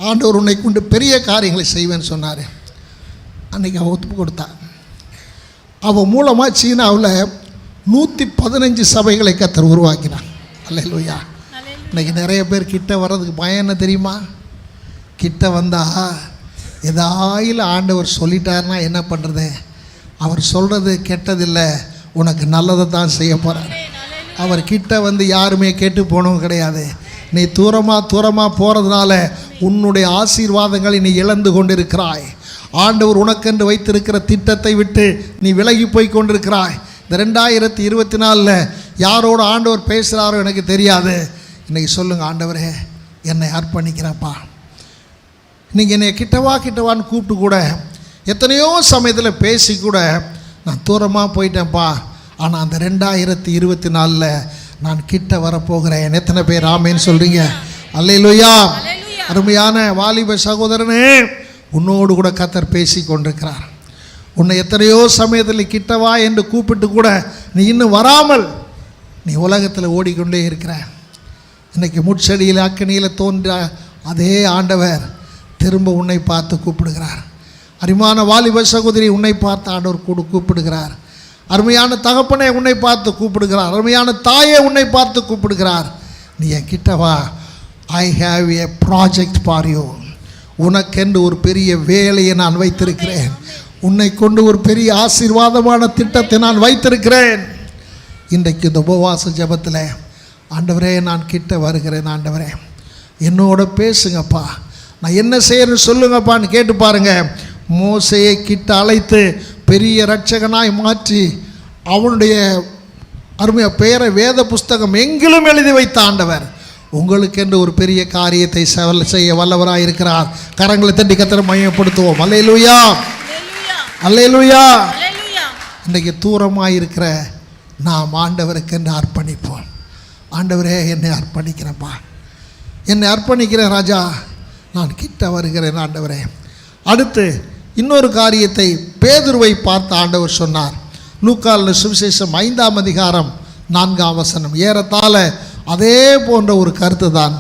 ஆண்டவர் உன்னை கொண்டு பெரிய காரியங்களை செய்வேன்னு சொன்னார். அன்றைக்கி அவள் ஒத்துப்பு கொடுத்தா. அவள் மூலமாக சீனாவில் 115 சபைகளை கர்த்தர் உருவாக்கினான். அல்லேலூயா. இன்றைக்கி நிறைய பேர் கிட்ட வர்றதுக்கு பயம் என்ன தெரியுமா? கிட்ட வந்தால் ஏதாயில் ஆண்டவர் சொல்லிட்டாருன்னா என்ன பண்ணுறது? அவர் சொல்கிறது கெட்டதில்லை, உனக்கு நல்லதை தான் செய்ய போகிறார். அவர் கிட்ட யாருமே கெட்டு போனவும் கிடையாது. நீ தூரமாக போகிறதுனால உன்னுடைய ஆசீர்வாதங்களை நீ இழந்து கொண்டிருக்கிறாய். ஆண்டவர் உனக்கென்று வைத்திருக்கிற திட்டத்தை விட்டு நீ விலகி போய் கொண்டிருக்கிறாய். இந்த 2024 யாரோட ஆண்டவர் பேசுகிறாரோ எனக்கு தெரியாது. இன்றைக்கி சொல்லுங்கள், ஆண்டவரே என்னை அர்ப்பணிக்கிறப்பா. நீங்கள் என்னை கிட்டவான்னு கூப்பிட்டு கூட எத்தனையோ சமயத்தில் பேசி கூட நான் தூரமாக போயிட்டேன்ப்பா. ஆனால் அந்த 2024 நான் கிட்ட வரப்போகிறேன். எத்தனை பேர் ஆமேன்னு சொல்கிறீங்க? அல்லேலூயா. அருமையான வாலிப சகோதரனே, உன்னோடு கூட கர்த்தர் பேசி கொண்டிருக்கிறார். உன்னை எத்தனையோ சமயத்தில் கிட்டவா என்று கூப்பிட்டு கூட நீ இன்னும் வராமல் நீ உலகத்தில் ஓடிக்கொண்டே இருக்கிற. இன்றைக்கி முட்செடியில் அக்கனியில் தோன்ற அதே ஆண்டவர் திரும்ப உன்னை பார்த்து கூப்பிடுகிறார். அருமையான வாலிப சகோதரி, உன்னை பார்த்து ஆண்டவர் கூப்பிடுகிறார். அருமையான தகப்பனை உன்னை பார்த்து கூப்பிடுகிறார். அருமையான தாயை உன்னை பார்த்து கூப்பிடுகிறார். நீ என் கிட்டவா, I have a project for you. உனக்கென்று ஒரு பெரிய வேலையை நான் வைத்திருக்கிறேன். உன்னை கொண்டு ஒரு பெரிய ஆசீர்வாதமான திட்டத்தை நான் வைத்திருக்கிறேன். இன்றைக்கு இந்த உபவாச ஜெபத்தில், ஆண்டவரே நான் கிட்ட வருகிறேன், ஆண்டவரே என்னோட பேசுங்கப்பா, நான் என்ன செய்யணும்னு சொல்லுங்கப்பான்னு கேட்டு பாருங்க. மோசேயை கிட்ட அழைத்து பெரிய இரட்சகனாய் மாற்றி அவனுடைய அருமைய பெயரை வேத புஸ்தகம் எங்கிலும் எழுதி வைத்த ஆண்டவர் உங்களுக்கென்று ஒரு பெரிய காரியத்தை செய்ய வல்லவராக இருக்கிறார். கரங்களை தட்டி கர்த்தரை மகிமைப்படுத்துவோம். அல்லேலூயா, அல்லேலூயா. இன்றைக்கு தூரமாக இருக்கிற நாம் ஆண்டவருக்கென்று அர்ப்பணிப்போம். ஆண்டவரே என்னை அர்ப்பணிக்கிறேன்ப்பா, என்னை அர்ப்பணிக்கிறேன் ராஜா, நான் கிட்ட வருகிறேன் ஆண்டவரே. அடுத்து இன்னொரு காரியத்தை பேதுருவை பார்த்து ஆண்டவர் சொன்னார். லூக்கால் சுவிசேஷம் 5ஆம் அதிகாரம் 4ஆம் வசனம். ஏறத்தாழ அதே போன்ற ஒரு கருத்து தான்.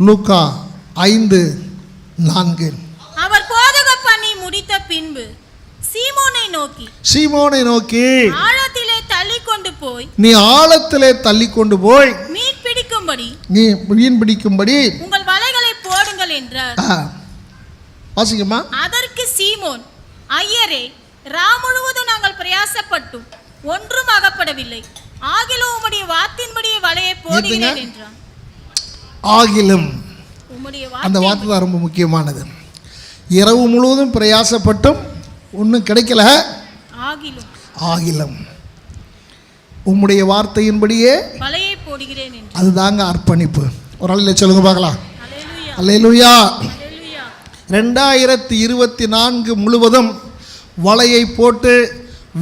லூக்கா 5:4. அவர் போதக பண்ணி முடித்த பின்பு சீமோனை நோக்கி ஆழத்திலே தள்ளி கொண்டு போய் மீன் பிடிக்கும்படி உங்கள் வலைகளை போடுங்கள் என்றார். வாசிக்கமா. அதற்கு சீமோன், ஐயரே, ராம் முழுவதும் நாங்கள் பிரயாசப்பட்டும் ஒன்றும் அகப்படவில்லை, ஆகிலும் உம்முடைய வார்த்தையின்படியே வலையை போடுகிறேன் என்றான். ஆகிலும் அந்த வார்த்தை தான் ரொம்ப முக்கியமானது. இரவு முழுவதும் பிரயாசப்பட்டும் ஒன்றும் கிடைக்கல, ஆகிலும் உம்முடைய வார்த்தையின்படியே வலையை போடுகிறேன் என்று. அதுதாங்க அர்ப்பணிப்பு. ஒரு ஆளில் சொல்லுங்க பார்க்கலாம். அல்லேலூயா. 2024 முழுவதும் வலையை போட்டு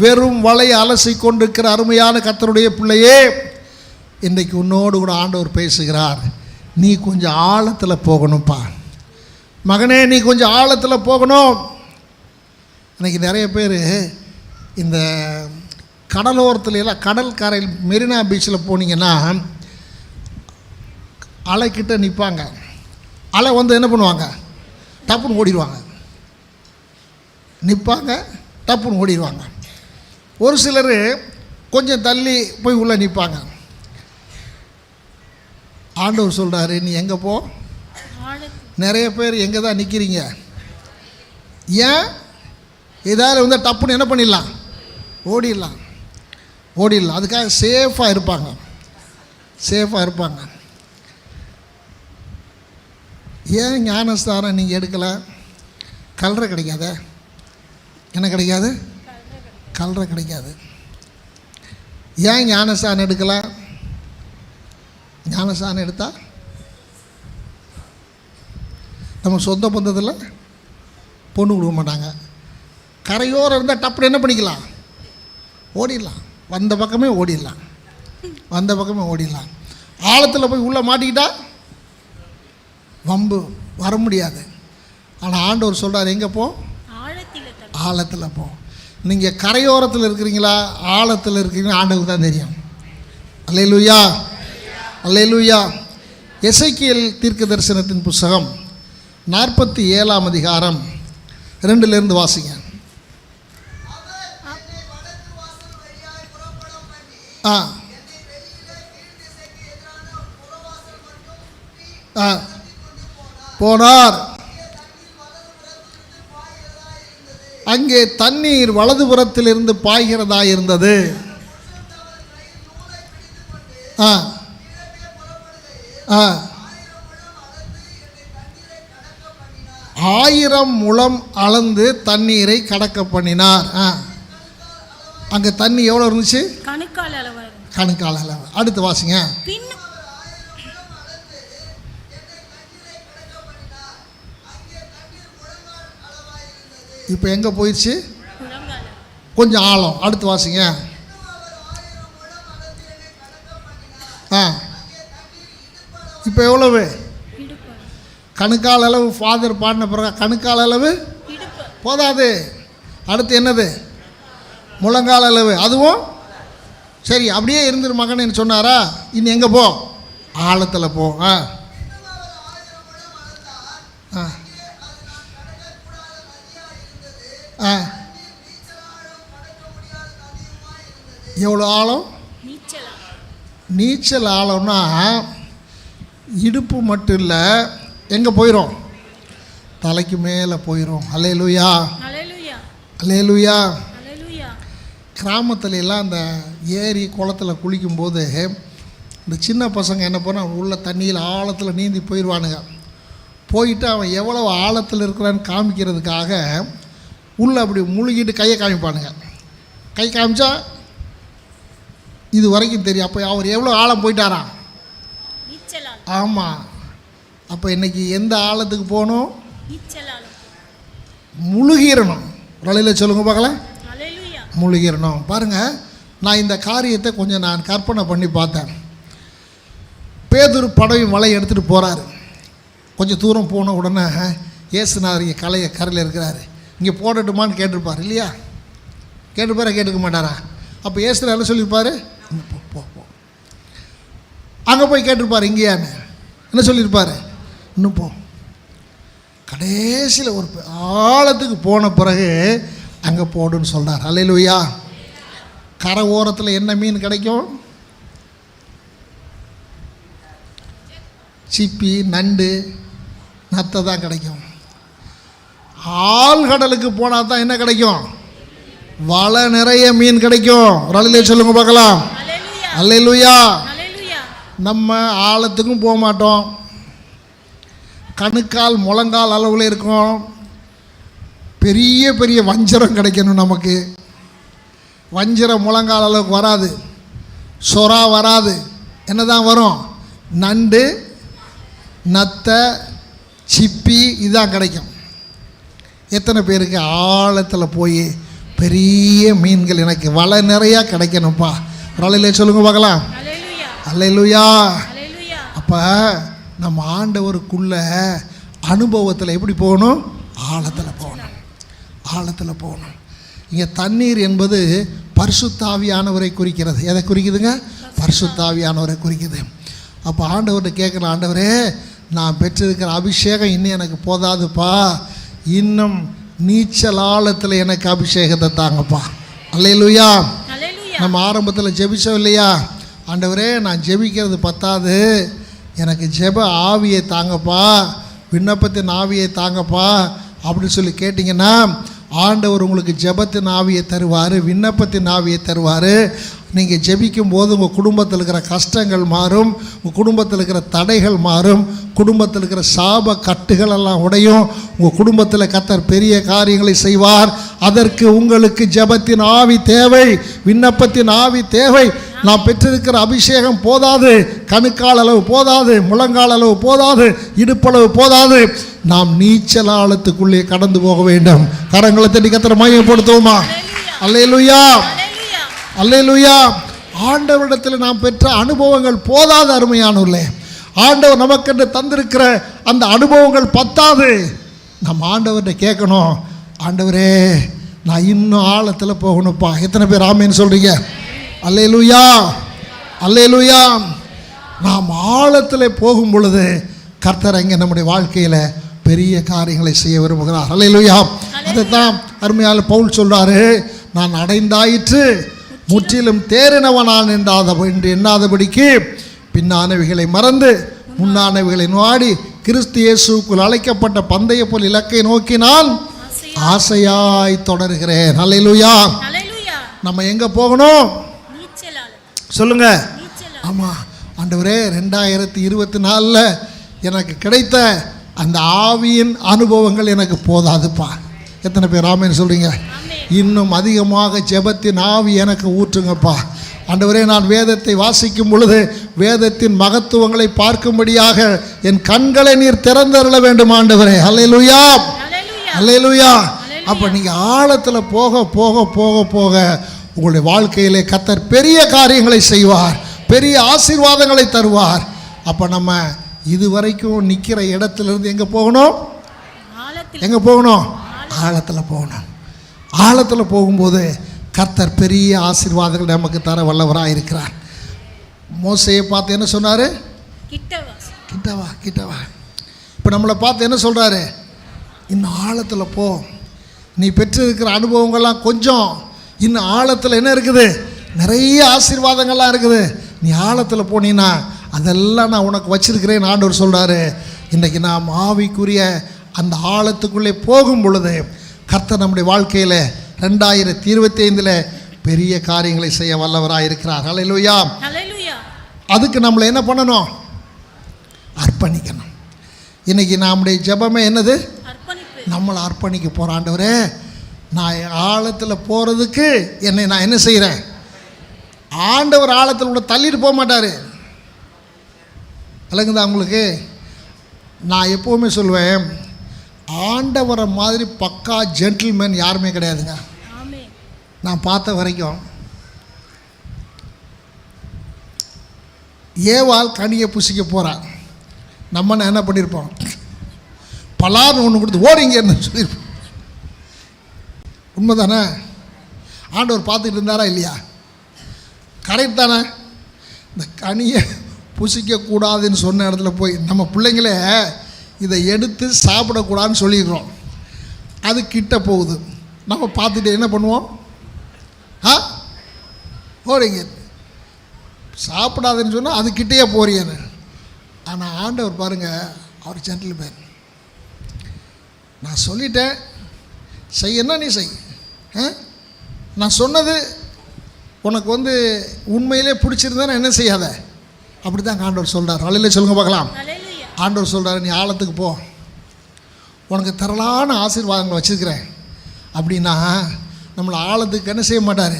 வெறும் வலையை அலசி கொண்டிருக்கிற அருமையான கர்த்தருடைய பிள்ளையே, இன்றைக்கு உன்னோடு கூட ஆண்டவர் பேசுகிறார். நீ கொஞ்சம் ஆழத்தில் போகணும்ப்பா மகனே, நீ கொஞ்சம் ஆழத்தில் போகணும். இன்றைக்கி நிறைய பேர் இந்த கடலோரத்துல எல்லாம் கடல் கரையில் மெரினா பீச்சில் போனீங்கன்னா அலைக்கிட்ட நிற்பாங்க. அலை வந்து என்ன பண்ணுவாங்க, டப்புன்னு ஓடிடுவாங்க. நிற்பாங்க, டப்புன்னு ஓடிடுவாங்க. ஒரு சிலர் கொஞ்சம் தள்ளி போய் உள்ளே நிற்பாங்க. ஆண்டவர் சொல்கிறாரு, நீ எங்கே போ. நிறைய பேர் எங்கே தான் நிற்கிறீங்க. ஏன்? ஏதாவது வந்து டப்புன்னு என்ன பண்ணிடலாம், ஓடிடலாம். அதுக்காக சேஃபாக இருப்பாங்க. ஏன் ஞானஸ்தானம் நீங்கள் எடுக்கலை? கல்றை கிடைக்காத. என்ன கிடைக்காது? கல்றை கிடைக்காது. ஏன் ஞானஸ்தானம் எடுக்கலை? ஞானஸ்தானம் எடுத்தால் நம்ம சொந்த பந்தத்தில் பொண்ணு கொடுக்க மாட்டாங்க. கரையோரம் இருந்தால் டப்புன்னு என்ன பண்ணிக்கலாம், ஓடிடலாம். வந்த பக்கமே ஓடிடலாம். ஆழத்தில் போய் உள்ளே மாட்டிக்கிட்டா வம்பு, வர முடியாது. ஆனால் ஆண்டவர் சொல்கிறார், எங்கே போ, ஆழத்தில் போ. நீங்கள் கரையோரத்தில் இருக்கிறீங்களா, ஆழத்தில் இருக்கிறீங்களா, ஆண்டவருக்கு தான் தெரியும். அல்லேலூயா, அல்லேலூயா. எசேக்கியேல் தீர்க்க தரிசனத்தின் புஸ்தகம் 47ஆம் அதிகாரம் 2 வாசிங்க. போனார். அங்கே தண்ணீர் வலதுபுறத்திலிருந்து பாய்கிறதா இருந்தது. 1000 முழம் அளந்து தண்ணீரை கடக்க பண்ணினார். அங்கே தண்ணி எவ்வளோ இருந்துச்சு? கணுக்கால் அளவு. அடுத்து வாசிங்க. இப்போ எங்கே போயிடுச்சு? கொஞ்சம் ஆழம். அடுத்து வாசிங்க. இப்போ எவ்வளவு? கணுக்கால் அளவு. ஃபாதர் பாடின பிறகு கணுக்கால் அளவு போதாது. அடுத்து என்னது? முழங்கால் அளவு. அதுவும் சரி, அப்படியே இருந்துரு மகன்னு சொன்னாரா? இன்னும் எங்கே போ? ஆழத்தில் போ. எவ்வளோ ஆழம்? நீச்சல் ஆழம்னா இடுப்பு மட்டும் இல்லை, எங்கே போயிடும்? தலைக்கு மேலே போயிடும். அல்லேலூயா, அல்லேலூயா. கிராமத்துல எல்லாம் அந்த ஏரி குளத்தில் குளிக்கும்போது இந்த சின்ன பசங்க என்ன பண்ணால் உள்ள தண்ணியில் ஆழத்தில் நீந்தி போயிடுவானுங்க. போயிட்டு அவன் எவ்வளோ ஆழத்தில் இருக்கிறான்னு காமிக்கிறதுக்காக உள்ளே அப்படி முழுகிட்டு கையை காமிப்பானுங்க. கை காமிச்சா இது வரைக்கும் தெரியும். அப்போ அவர் எவ்வளோ ஆழம் போயிட்டாராம். ஆமாம். அப்போ இன்றைக்கி எந்த ஆழத்துக்கு போகணும்? முழுகிடணும். வழியில் சொல்லுங்க பார்க்கலாம். முழுகிடணும். பாருங்கள், நான் இந்த காரியத்தை கொஞ்சம் நான் கற்பனை பண்ணி பார்த்தேன். பேதுரு படவையும் வலையை எடுத்துகிட்டு போகிறாரு. கொஞ்சம் தூரம் போன உடனே இயேசுநாதர் இங்கே கரையில் இருக்கிறாரு, இங்கே போடட்டுமான்னு கேட்டிருப்பார் இல்லையா? கேட்டுப்பாரா? கேட்டுக்க மாட்டாரா? அப்போ இயேசுநாதர் என்ன சொல்லியிருப்பார்? போ போ. அங்கே போய் கேட்டிருப்பார், இங்கேயான்னு என்ன சொல்லியிருப்பார்? இன்னும் போ. கடைசியில் ஒரு ஆழத்துக்கு போன பிறகு அங்கே போடுன்னு சொல்கிறார். அல்லேலூயா. கரை ஓரத்தில் என்ன மீன் கிடைக்கும்? சிப்பி, நண்டு, நத்தை தான் கிடைக்கும். ஆழ்கடலுக்கு போனால் தான் என்ன கிடைக்கும்? வலை நிறைய மீன் கிடைக்கும். ஒரு அலையிலே சொல்லுங்க பார்க்கலாம். அல்லேலூயா. நம்ம ஆழத்துக்கும் போக மாட்டோம். கணுக்கால் முழங்கால் அளவில் இருக்கும். பெரிய பெரிய வஞ்சரம் கிடைக்கணும் நமக்கு. வஞ்சரம் முழங்கால் அளவுக்கு வராது, சொரா வராது. என்ன தான் வரும்? நண்டு, நத்தை, சிப்பி, இதுதான் கிடைக்கும். எத்தனை பேருக்கு ஆழத்தில் போய் பெரிய மீன்கள் எனக்கு வலை நிறையா கிடைக்கணும்ப்பா. ஒரு அலையிலே சொல்லுங்க பார்க்கலாம். அல்லேலூயா அல்லேலூயா. அல்லேலூயா. அப்போ நம்ம ஆண்டவருக்குள்ள அனுபவத்தில் எப்படி போகணும்? ஆழத்தில் போகணும். ஆழத்தில் போகணும். இங்கே தண்ணீர் என்பது பரிசுத்தாவியானவரை குறிக்கிறது. எதை குறிக்குதுங்க? பரிசுத்தாவியானவரை குறிக்குது. அப்போ ஆண்டவர்கிட்ட கேட்குற, ஆண்டவரே நான் பெற்றிருக்கிற அபிஷேகம் இன்னும் எனக்கு போதாதுப்பா, இன்னும் நீச்சல் ஆழத்தில் எனக்கு அபிஷேகத்தை தாங்கப்பா. அல்லேலூயா. அல்லேலூயா. நம்ம ஆரம்பத்தில் ஜெபிச்சோம் இல்லையா? ஆண்டவரே நான் ஜெபிக்கிறது பத்தாது, எனக்கு ஜெப ஆவியை தாங்கப்பா, விண்ணப்பத்தின் ஆவியை தாங்கப்பா அப்படின்னு சொல்லி கேட்டிங்கன்னா ஆண்டவர் உங்களுக்கு ஜெபத்தின் ஆவியை தருவார், விண்ணப்பத்தின் ஆவியை தருவார். நீங்கள் ஜெபிக்கும் போது உங்கள் குடும்பத்தில் இருக்கிற கஷ்டங்கள் மாறும், உங்கள் குடும்பத்தில் இருக்கிற தடைகள் மாறும், குடும்பத்தில் இருக்கிற சாப கட்டுகள் எல்லாம் உடையும். உங்கள் குடும்பத்தில் கர்த்தர் பெரிய காரியங்களை செய்வார். அதற்கு உங்களுக்கு ஜெபத்தின் ஆவி தேவை, விண்ணப்பத்தின் ஆவி தேவை. நான் பெற்றிருக்கிற அபிஷேகம் போதாது, கணுக்கால் அளவு போதாது, முழங்கால் அளவு போதாது, இடுப்பளவு போதாது. நாம் நீச்சல் ஆழத்துக்குள்ளே கடந்து போக வேண்டும். கரங்களை தட்டி கர்த்தரை மகிமைப்படுத்துவோமா? அல்லேலூயா. அல்லேலூயா. ஆண்டவரிடத்தில் நாம் பெற்ற அனுபவங்கள் போதாது அருமையானவர்களே. ஆண்டவர் நமக்கென்று தந்திருக்கிற அந்த அனுபவங்கள் பத்தாது. நம்ம ஆண்டவர்கிட்ட கேட்கணும், ஆண்டவரே நான் இன்னும் ஆழத்தில் போகணும்ப்பா. எத்தனை பேர் ஆமேன்னு சொல்கிறீங்க? அல்லேலூயா. அல்லேலூயா. நாம் ஆழத்தில் போகும் பொழுது கர்த்தர் இங்கே நம்முடைய வாழ்க்கையில் பெரிய காரியங்களை செய்ய விரும்புகிறார். அல்லேலூயா. அதைத்தான் அருமையான பவுல் சொல்கிறாரு, நான் அடைந்தாயிற்று முற்றிலும் தேறினவனான் என்று எண்ணாதபடிக்கு பின்னானவைகளை மறந்து முன்னானவைகளை நாடி கிறிஸ்து இயேசுக்குள் அழைக்கப்பட்ட பந்தய போல் இலக்கை நோக்கி நான் ஆசையாய் தொடர்கிறேன். அல்லேலூயா. நம்ம எங்கே போகணும் சொல்லுங்க? ஆமாம் ஆண்டவரே, 2024 எனக்கு கிடைத்த அந்த ஆவியின் அனுபவங்கள் எனக்கு போதாதுப்பா. எத்தனை பேர் ஆமேன்னு சொல்கிறீங்க? இன்னும் அதிகமாக ஜெபத்தின் ஆவி எனக்கு ஊற்றுங்கப்பா. ஆண்டவரே, நான் வேதத்தை வாசிக்கும் பொழுது வேதத்தின் மகத்துவங்களை பார்க்கும்படியாக என் கண்களை நீர் திறந்தருள வேண்டும் ஆண்டவரே. அல்லேலூயா. அல்லேலூயா. அப்போ நீங்கள் ஆழத்தில் போக போக போக போக உங்களுடைய வாழ்க்கையிலே கர்த்தர் பெரிய காரியங்களை செய்வார், பெரிய ஆசீர்வாதங்களை தருவார். அப்போ நம்ம இதுவரைக்கும் நிற்கிற இடத்துலேருந்து எங்கே போகணும்? எங்கே போகணும்? ஆழத்தில் போகணும். ஆழத்தில் போகும்போது கர்த்தர் பெரிய ஆசீர்வாதங்கள் நமக்கு தர வல்லவராக இருக்கிறார். மோசையை பார்த்து என்ன சொன்னார்? கிட்டவா கிட்டவா. இப்போ நம்மளை பார்த்து என்ன சொல்கிறாரு? இன்னும் ஆழத்தில் போ, நீ பெற்றிருக்கிற அனுபவங்கள்லாம் கொஞ்சம், இன்னும் ஆழத்தில் என்ன இருக்குது? நிறைய ஆசீர்வாதங்கள்லாம் இருக்குது. நீ ஆழத்தில் போனீன்னா அதெல்லாம் நான் உனக்கு வச்சிருக்கிறேன்னு ஆண்டவர் சொல்கிறாரு. இன்றைக்கி நாம் ஆவிக்குரிய அந்த ஆழத்துக்குள்ளே போகும் பொழுது கர்த்தர் நம்முடைய வாழ்க்கையில் 2025 பெரிய காரியங்களை செய்ய வல்லவராக இருக்கிறார். அல்லேலூயா. அதுக்கு நம்மளை என்ன பண்ணணும்? அர்ப்பணிக்கணும். இன்றைக்கி நம்முடைய ஜெபமே என்னது? நம்மளை அர்ப்பணிக்க போகிற ஆண்டவரே, நான் ஆழத்தில் போகிறதுக்கு என்னை நான் என்ன செய்கிறேன்? ஆண்டவர் ஆழத்தில் உள்ள தள்ளிட்டு போக மாட்டார். விளங்குதா உங்களுக்கு? நான் எப்போவுமே சொல்லுவேன், ஆண்டவரை மாதிரி பக்கா ஜென்டில்மேன் யாருமே கிடையாதுங்க. நான் பார்த்த வரைக்கும் ஏவாள் கனியை புசிக்க போகிறான். நம்ம என்ன பண்ணியிருப்போம்? பலார்னு ஒன்று கொடுத்து ஓடிங்கன்னு சொல்லியிருப்போம். உண்மை தானே? ஆண்டவர் பார்த்துக்கிட்டு இருந்தாரா இல்லையா? கரெக்ட் தானே? இந்த கனியை புசிக்கக்கூடாதுன்னு சொன்ன இடத்துல போய் நம்ம பிள்ளைங்களே இதை எடுத்து சாப்பிடக்கூடாதுன்னு சொல்லிடுறோம். அது கிட்ட போகுது. நம்ம பார்த்துட்டு என்ன பண்ணுவோம்? ஓடிங்க, சாப்பிடாதுன்னு சொன்னால் அது கிட்டேயே போறீங்கன்னு. ஆனால் ஆண்டவர் பாருங்கள், அவர் ஜென்டில்மேன். நான் சொல்லிட்டேன், செய்யன்னா நீ செய். நான் சொன்னது உனக்கு உண்மையிலே பிடிச்சிருந்தா என்ன செய்யாத. அப்படி தான் ஆண்டவர் சொல்கிறார். அல்லேலூயா சொல்லுங்க பார்க்கலாம். ஆண்டவர் சொல்கிறார், நீ ஆழத்துக்கு போ, உனக்கு திரளான ஆசீர்வாதங்களை வச்சுருக்கிறேன் அப்படின்னா நம்மளை ஆழத்துக்கு என்ன செய்ய மாட்டார்?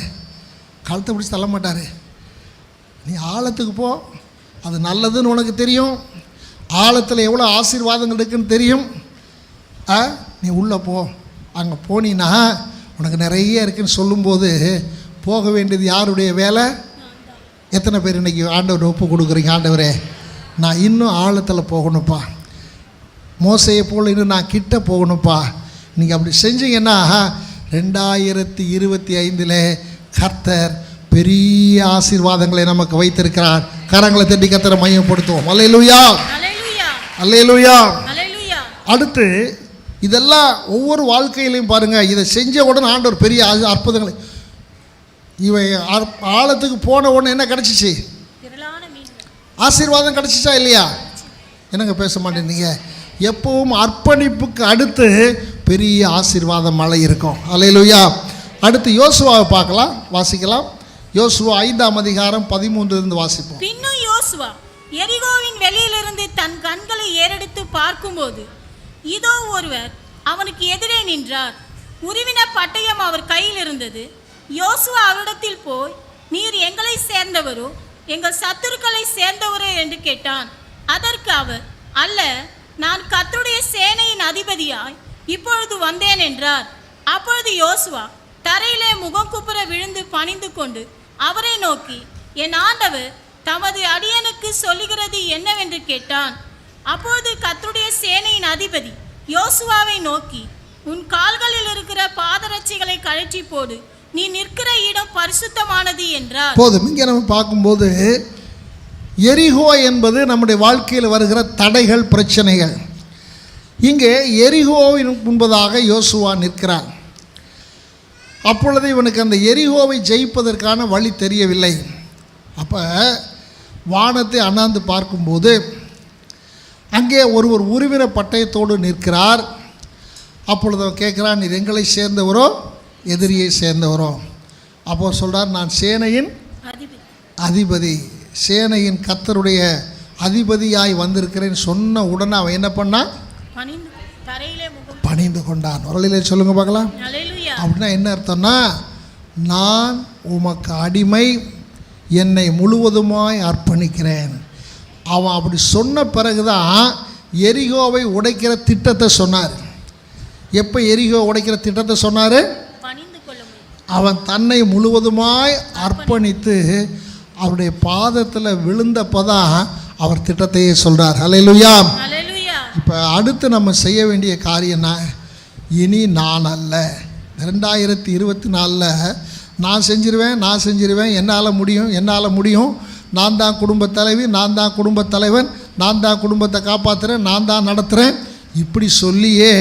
கழுத்தை பிடிச்சி தள்ள மாட்டார். நீ ஆழத்துக்கு போ, அது நல்லதுன்னு உனக்கு தெரியும். ஆழத்தில் எவ்வளோ ஆசீர்வாதங்கள் இருக்குன்னு தெரியும். நீ உள்ளே போ. அங்கே போனீன்னா உனக்கு நிறைய இருக்குன்னு சொல்லும்போது போக வேண்டியது யாருடைய வேலை? எத்தனை பேர் இன்றைக்கி ஆண்டவர் ஒப்பு கொடுக்குறீங்க? ஆண்டவரே, நான் இன்னும் ஆழத்தில் போகணும்ப்பா, மோசையை போல் இன்னும் நான் கிட்ட போகணும்ப்பா. நீங்கள் அப்படி செஞ்சீங்கன்னா 2025 கர்த்தர் பெரிய ஆசீர்வாதங்களை நமக்கு வைத்திருக்கிறார். கரங்களை தட்டி கர்த்தரை மையப்படுத்துவோம். அல்லேலூயா, அல்லேலூயா, அல்லேலூயா. அல்லேலூயா. அடுத்து இதெல்லாம் ஒவ்வொரு வாழ்க்கையிலையும் பாருங்கள், இதை செஞ்ச உடனே ஆண்டவர் பெரிய அற்புதங்களை. இவன் ஆழத்துக்கு போன உடனே என்ன கிடச்சிச்சு? திரளான மீன்கள். ஆசீர்வாதம் கிடச்சிச்சா இல்லையா? என்னங்க பேச மாட்டேங்க? எப்பவும் அர்ப்பணிப்புக்கு அடுத்து பெரிய ஆசீர்வாதம் மழை இருக்கும். அல்லேலூயா. அடுத்து யோசுவாவை பார்க்கலாம், வாசிக்கலாம். யோசுவா 5ஆம் அதிகாரம் 13 வாசிப்போம். பின்னும் யோசுவா எரிகோவின் வெளியிலிருந்து தன் கண்களை ஏறெடுத்து பார்க்கும்போது இதோ ஒருவர் அவனுக்கு எதிரே நின்றார். உருவின பட்டயம் அவர் கையில் இருந்தது. யோசுவா அவரிடத்தில் போய், நீர் எங்களை சேர்ந்தவரோ எங்கள் சத்துருக்களை சேர்ந்தவரோ என்று கேட்டான். அதற்கு அவர், அல்ல, நான் கர்த்தருடைய சேனையின் அதிபதியாய் இப்பொழுது வந்தேன் என்றார். அப்பொழுது யோசுவா தரையிலே முகங்குப்புற விழுந்து பணிந்து கொண்டு அவரை நோக்கி, என் ஆண்டவர் தமது அடியனுக்கு சொல்லுகிறது என்னவென்று கேட்டான். அப்பொழுது கர்த்தருடைய சேனையின் அதிபதி யோசுவாவை நோக்கி, உன் கால்களில் இருக்கிற பாதரட்சைகளை கழற்றி போடு, நீ நிற்கிற இடம் பரிசுத்தமானது என்றார். போதும். இங்கே நம்ம பார்க்கும்போது எரிகோ என்பது நம்முடைய வாழ்க்கையில் வருகிற தடைகள், பிரச்சனைகள். இங்கே எரிகோவின் முன்பதாக யோசுவா நிற்கிறான். அப்பொழுது இவனுக்கு அந்த எரிகோவை ஜெயிப்பதற்கான வழி தெரியவில்லை. அப்போ வானத்தை அண்ணாந்து பார்க்கும்போது அங்கே ஒருவர் உருவின பட்டயத்தோடு நிற்கிறார். அப்பொழுது அவன் கேட்குறான், நீர் எங்களை சேர்ந்தவரோ எதிரியை சேர்ந்தவரோ? அப்போ சொல்கிறார், நான் சேனையின் அதிபதி, சேனையின் கர்த்தருடைய அதிபதியாய் வந்திருக்கிறேன்னு சொன்ன உடனே அவன் என்ன பண்ணான்? பணிந்து கொண்டான். வரலிலே சொல்லுங்க பார்க்கலாம். அப்படின்னா என்ன அர்த்தம்னா, நான் உமக்கு அடிமை, என்னை முழுவதுமாய் அர்ப்பணிக்கிறேன். அவன் அப்படி சொன்ன பிறகுதான் எரிகோவை உடைக்கிற திட்டத்தை சொன்னார். எப்போ எரிகோ உடைக்கிற திட்டத்தை சொன்னார்? அவன் தன்னை முழுவதுமாய் அர்ப்பணித்து அவருடைய பாதத்தில் விழுந்தப்பதான் அவர் திட்டத்தையே சொல்கிறார். அல்லேலூயா. இப்போ அடுத்து நம்ம செய்ய வேண்டிய காரியம்னா, இனி நான் அல்ல, 2024 நான் செஞ்சிருவேன், என்னால் முடியும், நான் தான் குடும்ப தலைவி, நான் தான் குடும்ப தலைவன், நான் தான் குடும்பத்தை காப்பாற்றுறேன், நான் தான் நடத்துகிறேன், இப்படி சொல்லியே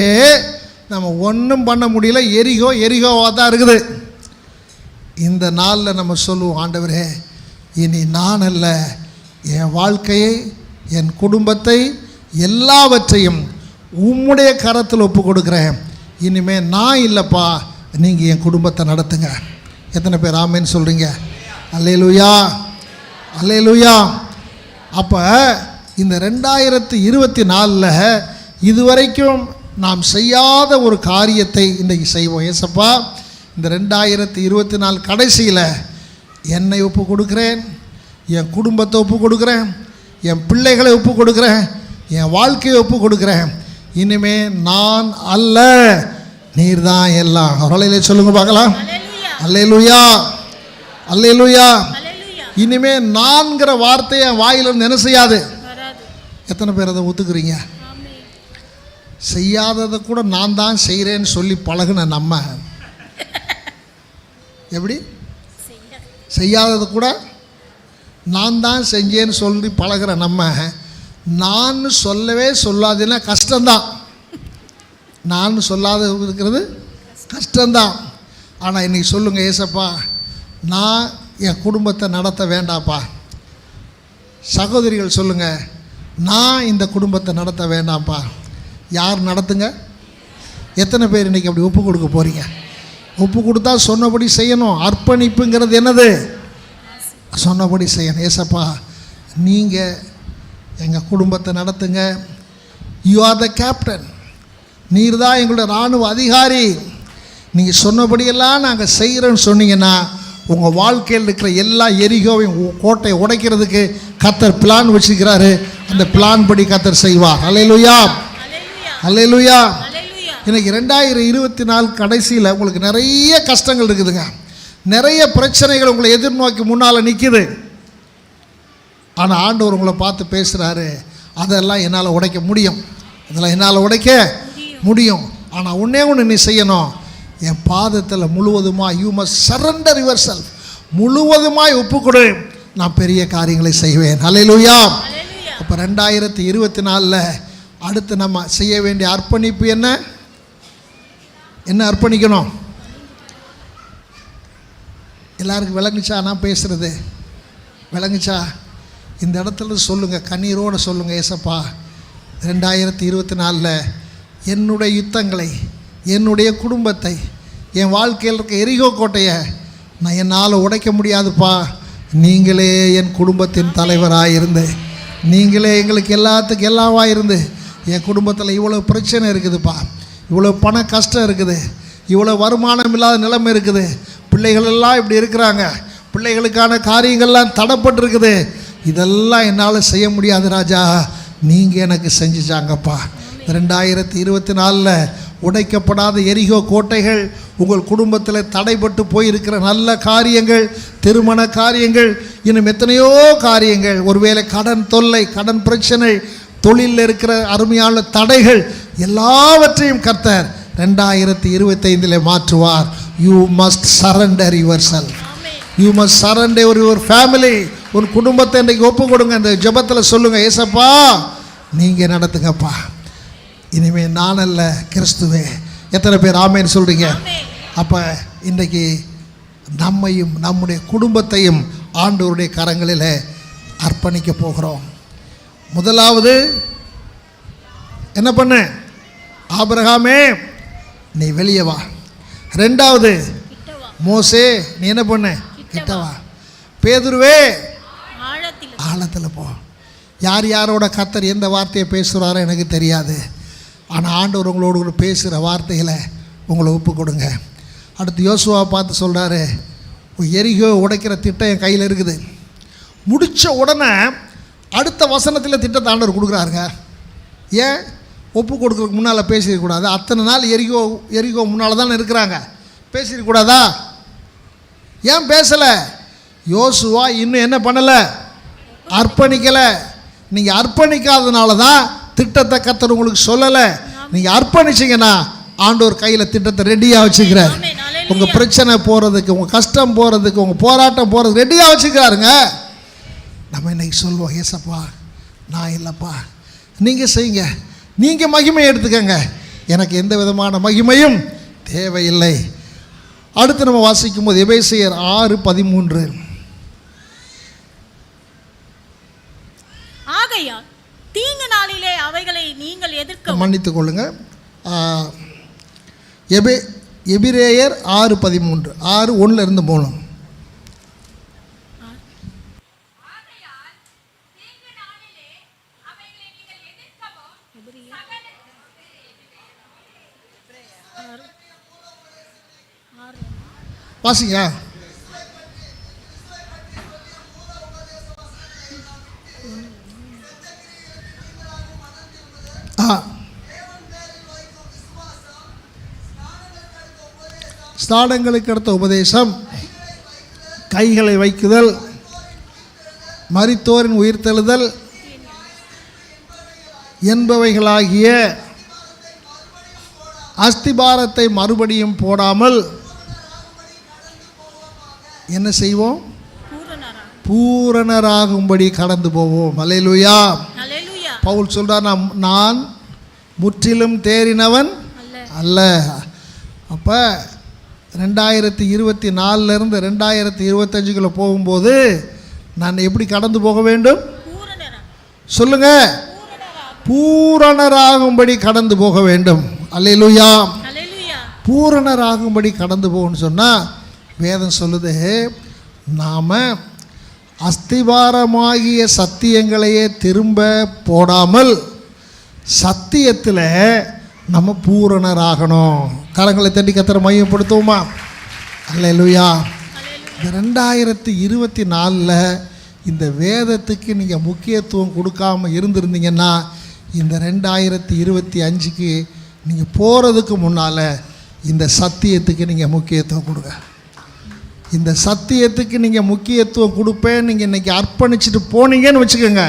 நம்ம ஒன்றும் பண்ண முடியல. எரிகோவாக தான் இருக்குது. இந்த நாளில் நம்ம சொல்லுவோம், ஆண்டவரே, இனி நான் அல்ல, என் வாழ்க்கையை, என் குடும்பத்தை, எல்லாவற்றையும் உம்முடைய கரத்தில் ஒப்பு கொடுக்குறேன். இனிமேல் நான் இல்லைப்பா, நீங்கள் என் குடும்பத்தை நடத்துங்க. எத்தனை பேர் ஆமேன்னு சொல்கிறீங்க? அல்லேலூயா, அல்லேலூயா. அப்போ இந்த 2024 இதுவரைக்கும் நாம் செய்யாத ஒரு காரியத்தை இன்றைக்கி செய்வோம். ஏசப்பா, இந்த 2024 கடைசியில் என்னை ஒப்பு கொடுக்குறேன், என் குடும்பத்தை ஒப்பு கொடுக்குறேன், என் பிள்ளைகளை ஒப்பு கொடுக்குறேன், என் வாழ்க்கையை ஒப்பு கொடுக்குறேன். இனிமே நான் அல்ல, நீர் தான் எல்லாம். அவர்களே சொல்லுங்க பார்க்கலாம். அல்லேலூயா, அல்லேலூயா. இனிமே நான்கிற வார்த்தையை வாயிலிருந்து என்ன செய்யாது? எத்தனை பேர் அதை ஒத்துக்கிறீங்க? செய்யாததை கூட நான் தான் செய்கிறேன்னு சொல்லி பழகுன நம்ம, எப்படி செய்யாததை கூட நான் தான் செஞ்சேன்னு சொல்லி பழகிற நம்ம, நான் சொல்லவே சொல்லாதுன்னா கஷ்டம்தான். நான் சொல்லாத இருக்கிறது கஷ்டம்தான். ஆனால் இன்றைக்கி சொல்லுங்கள், ஏசப்பா, நான் என் குடும்பத்தை நடத்த வேண்டாப்பா. சகோதரிகள் சொல்லுங்கள், நான் இந்த குடும்பத்தை நடத்த வேண்டாம்ப்பா. யார் நடத்துங்க? எத்தனை பேர் இன்றைக்கி அப்படி ஒப்பு கொடுக்க போகிறீங்க? ஒப்பு கொடுத்தா சொன்னபடி செய்யணும். அர்ப்பணிப்புங்கிறது என்னது? சொன்னபடி செய்யணும். ஏசப்பா, நீங்கள் எங்கள் குடும்பத்தை நடத்துங்க. யூ ஆர் த கேப்டன், நீர் தான் எங்களுடைய இராணுவ அதிகாரி. நீங்கள் சொன்னபடியெல்லாம் நாங்கள் செய்கிறோன்னு சொன்னீங்கன்னா உங்கள் வாழ்க்கையில் இருக்கிற எல்லா எரிகோவையும் கோட்டையை உடைக்கிறதுக்கு கர்த்தர் பிளான் வச்சுக்கிறாரு. அந்த பிளான் படி கர்த்தர் செய்வார். அல்லேலூயா, அல்லேலூயா. இன்றைக்கி 2024 கடைசியில் உங்களுக்கு நிறைய கஷ்டங்கள் இருக்குதுங்க, நிறைய பிரச்சனைகள் உங்களை எதிர்நோக்கி முன்னால் நிற்கிது. ஆனால் ஆண்டவர் உங்களை பார்த்து பேசுகிறாரு, அதெல்லாம் என்னால் உடைக்க முடியும், அதெல்லாம் என்னால் உடைக்க முடியும். ஆனால் ஒன்றே ஒன்று நீ செய்யணும், என் பாதத்தில் முழுவதுமாக you must surrender your self, முழுவதுமாய் ஒப்புக்கொடு, நான் பெரிய காரியங்களை செய்வேன். ஹல்லேலூயா. அப்போ 2024 அடுத்து நம்ம செய்ய வேண்டிய அர்ப்பணிப்பு என்ன அர்ப்பணிக்கணும்? எல்லாருக்கும் விளங்குச்சா நான் பேசுகிறது? விளங்குச்சா? இந்த இடத்துல சொல்லுங்கள், கண்ணீரோடு சொல்லுங்கள், ஏசப்பா 2024 என்னுடைய யுத்தங்களை, என்னுடைய குடும்பத்தை, என் வாழ்க்கையில் இருக்க எரிகோ கோட்டையை நான் என்னால் உடைக்க முடியாதுப்பா. நீங்களே என் குடும்பத்தின் தலைவராக இருந்து, நீங்களே எங்களுக்கு எல்லாத்துக்கும் எல்லாவாக இருந்து, என் குடும்பத்தில் இவ்வளோ பிரச்சனை இருக்குதுப்பா, இவ்வளோ பண கஷ்டம் இருக்குது, இவ்வளோ வருமானம் இல்லாத நிலைமை இருக்குது, பிள்ளைகள் எல்லாம் இப்படி இருக்கிறாங்க, பிள்ளைகளுக்கான காரியங்கள்லாம் தடைப்பட்டிருக்குது, இதெல்லாம் என்னால் செய்ய முடியாது ராஜா, நீங்கள் எனக்கு செஞ்சுச்சாங்கப்பா. 2024 உடைக்கப்படாத எரிகோ கோட்டைகள், உங்கள் குடும்பத்தில் தடைப்பட்டு போயிருக்கிற நல்ல காரியங்கள், திருமண காரியங்கள், இன்னும் எத்தனையோ காரியங்கள், ஒருவேளை கடன் தொல்லை, கடன் பிரச்சனை, தொழிலில் இருக்கிற அருமையான தடைகள் எல்லாவற்றையும் கர்த்தர் 2025 மாற்றுவார். You must surrender your self, you must surrender your family. ஒரு குடும்பத்தை இன்றைக்கு ஒப்பு கொடுங்க, இந்த ஜெபத்தில் சொல்லுங்கள், ஏசப்பா நீங்கள் நடத்துங்கப்பா, இனிமேல் நான் அல்ல கிறிஸ்துவே. எத்தனை பேர் ஆமேன்னு சொல்கிறீங்க? அப்போ இன்றைக்கு நம்மையும் நம்முடைய குடும்பத்தையும் ஆண்டவருடைய கரங்களில் அர்ப்பணிக்க போகிறோம். முதலாவது என்ன பண்ண? ஆபிரகாமே நீ வெளியே வா. ரெண்டாவது மோசே நீ என்ன பண்ண? கிட்ட வா. பேதுருவே ஆழத்தில் போ. யார் யாரோட கர்த்தர் எந்த வார்த்தையை பேசுகிறாரோ எனக்கு தெரியாது, ஆனால் ஆண்டவர் உங்களோடு பேசுகிற வார்த்தைகளை உங்களை ஒப்பு கொடுங்க. அடுத்து யோசுவா பார்த்து சொல்கிறாரு, எரிகோ உடைக்கிற திட்டம் என் கையில் இருக்குது. முடித்த உடனே அடுத்த வசனத்தில் திட்டத்தை ஆண்டவர் கொடுக்குறாருங்க. ஏன் ஒப்பு கொடுக்குறதுக்கு முன்னால் பேசிடக்கூடாது? அத்தனை நாள் எரிகோ முன்னால் தானே இருக்கிறாங்க, பேசிடக்கூடாதா? ஏன் பேசலை? யோசுவா இன்னும் என்ன பண்ணலை? அர்ப்பணிக்கலை. நீங்கள் அர்ப்பணிக்காதனால தான் திட்டத்தை கர்த்தர் உங்களுக்கு சொல்லலை. நீங்கள் அர்ப்பணிச்சிங்கன்னா ஆண்டவர் கையில் திட்டத்தை ரெடியாக வச்சுக்கிறார். உங்கள் பிரச்சனை போகிறதுக்கு, உங்கள் கஷ்டம் போகிறதுக்கு, உங்கள் போராட்டம் போகிறதுக்கு ரெடியாக வச்சுக்கிறாருங்க. நம்ம இன்னைக்கு சொல்லுவோம், ஏசப்பா நான் இல்லைப்பா, நீங்கள் செய்யுங்க, நீங்கள் மகிமை எடுத்துக்கங்க, எனக்கு எந்த விதமான மகிமையும் தேவையில்லை. அடுத்து நம்ம வாசிக்கும் போது எபேசியர் 6:13, ஆகையால் தீங்கு நாளிலே அவைகளை நீங்கள் எதிர்க்க மன்னித்துக் கொள்ளுங்க. எபிரேயர் 6:13, 6:1-3. வாசிங்க. ஸ்நானங்களுக்கு அடுத்த உபதேசம், கைகளை வைக்குதல், மரித்தோரின் உயிர்த்தெழுதல் என்பவைகளாகிய அஸ்திபாரத்தை மறுபடியும் போடாமல் என்ன செய்வோம்? பூரணராகும்படி கடந்து போவோம். அல்லேலூயா. பவுல் சொல்றார், நான் முற்றிலும் தேறினவன் அல்ல. அப்போ 2024 2025 போகும்போது நான் எப்படி கடந்து போக வேண்டும்? சொல்லுங்க, பூரணராகும்படி கடந்து போக வேண்டும். அல்லேலூயா. பூரணராகும்படி கடந்து போகணும்னு சொன்னால் வேதம் சொல்லுது, நாம் அஸ்திபாரமாகிய சத்தியங்களையே திரும்ப போடாமல் சத்தியத்தில் நம்ம பூரணராகணும். கரங்களை தட்டி கர்த்தரை மையப்படுத்துவோமா? அல்லேலூயா. இந்த 2024 இந்த வேதத்துக்கு நீங்கள் முக்கியத்துவம் கொடுக்காமல் இருந்திருந்தீங்கன்னா இந்த 2025 நீங்கள் போகிறதுக்கு முன்னால் இந்த சத்தியத்துக்கு நீங்கள் முக்கியத்துவம் கொடுங்க. இந்த சத்தியத்துக்கு நீங்கள் முக்கியத்துவம் கொடுப்பேன் நீங்கள் இன்றைக்கி அர்ப்பணிச்சுட்டு போனீங்கன்னு வச்சுக்கோங்க,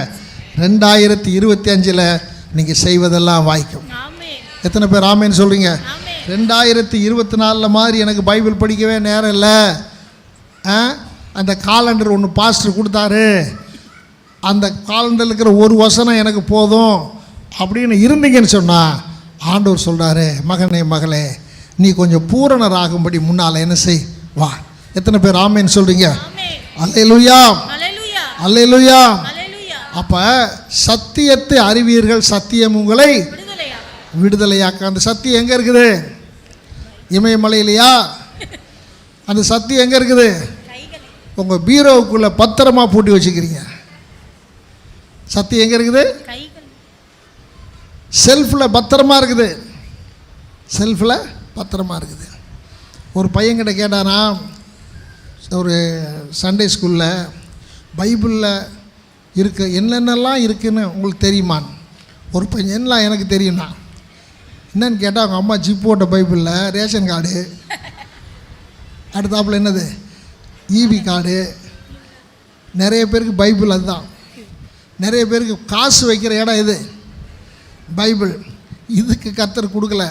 2025 நீங்கள் செய்வதெல்லாம் வாய்க்கும். எத்தனை பேர் ஆமேன்னு சொல்கிறீங்க? 2024 மாதிரி எனக்கு பைபிள் படிக்கவே நேரம் இல்லை, அந்த காலண்டர் ஒன்று பாஸ்டர் கொடுத்தாரு, அந்த காலண்டரில் இருக்கிற ஒரு வசனம் எனக்கு போதும் அப்படின்னு இருந்தீங்கன்னு சொன்னால் ஆண்டவர் சொல்கிறாரு, மகனே மகளே நீ கொஞ்சம் பூரணராகும்படி முன்னால் என்ன செய் வா. எத்தனை பேர் ஆமேன்னு சொல்கிறீங்க? அல்லேலூயா, அல்லேலூயா. அப்போ சத்தியத்தை அறிவீர்கள், சத்தியம் உங்களை விடுதலையாக்க. அந்த சத்தியம் எங்கே இருக்குது? இமயமலையிலையா? அந்த சத்தியம் எங்கே இருக்குது? உங்கள் பீரோவுக்குள்ளே பத்திரமா பூட்டி வச்சுக்கிறீங்க. சத்தியம் எங்கே இருக்குது? செல்ஃபில் பத்திரமா இருக்குது, செல்ஃபில் பத்திரமா இருக்குது. ஒரு பையன்கிட்ட கேட்டானா, ஒரு சண்டே ஸ்கூலில் பைபிளில் என்னென்னலாம் இருக்குதுன்னு உங்களுக்கு தெரியுமான்னு. ஒரு பையன் என்னலாம் எனக்கு தெரியும்னா என்னன்னு கேட்டால் அவங்க அம்மா ஜிப் போட்ட பைபிளில் ரேஷன் கார்டு, அடுத்தாப்புல என்னது ஈபி கார்டு. நிறைய பேருக்கு பைபிள் அதுதான். நிறைய பேருக்கு காசு வைக்கிற இடம் இது பைபிள். இதுக்கு கர்த்தர் கொடுக்கல.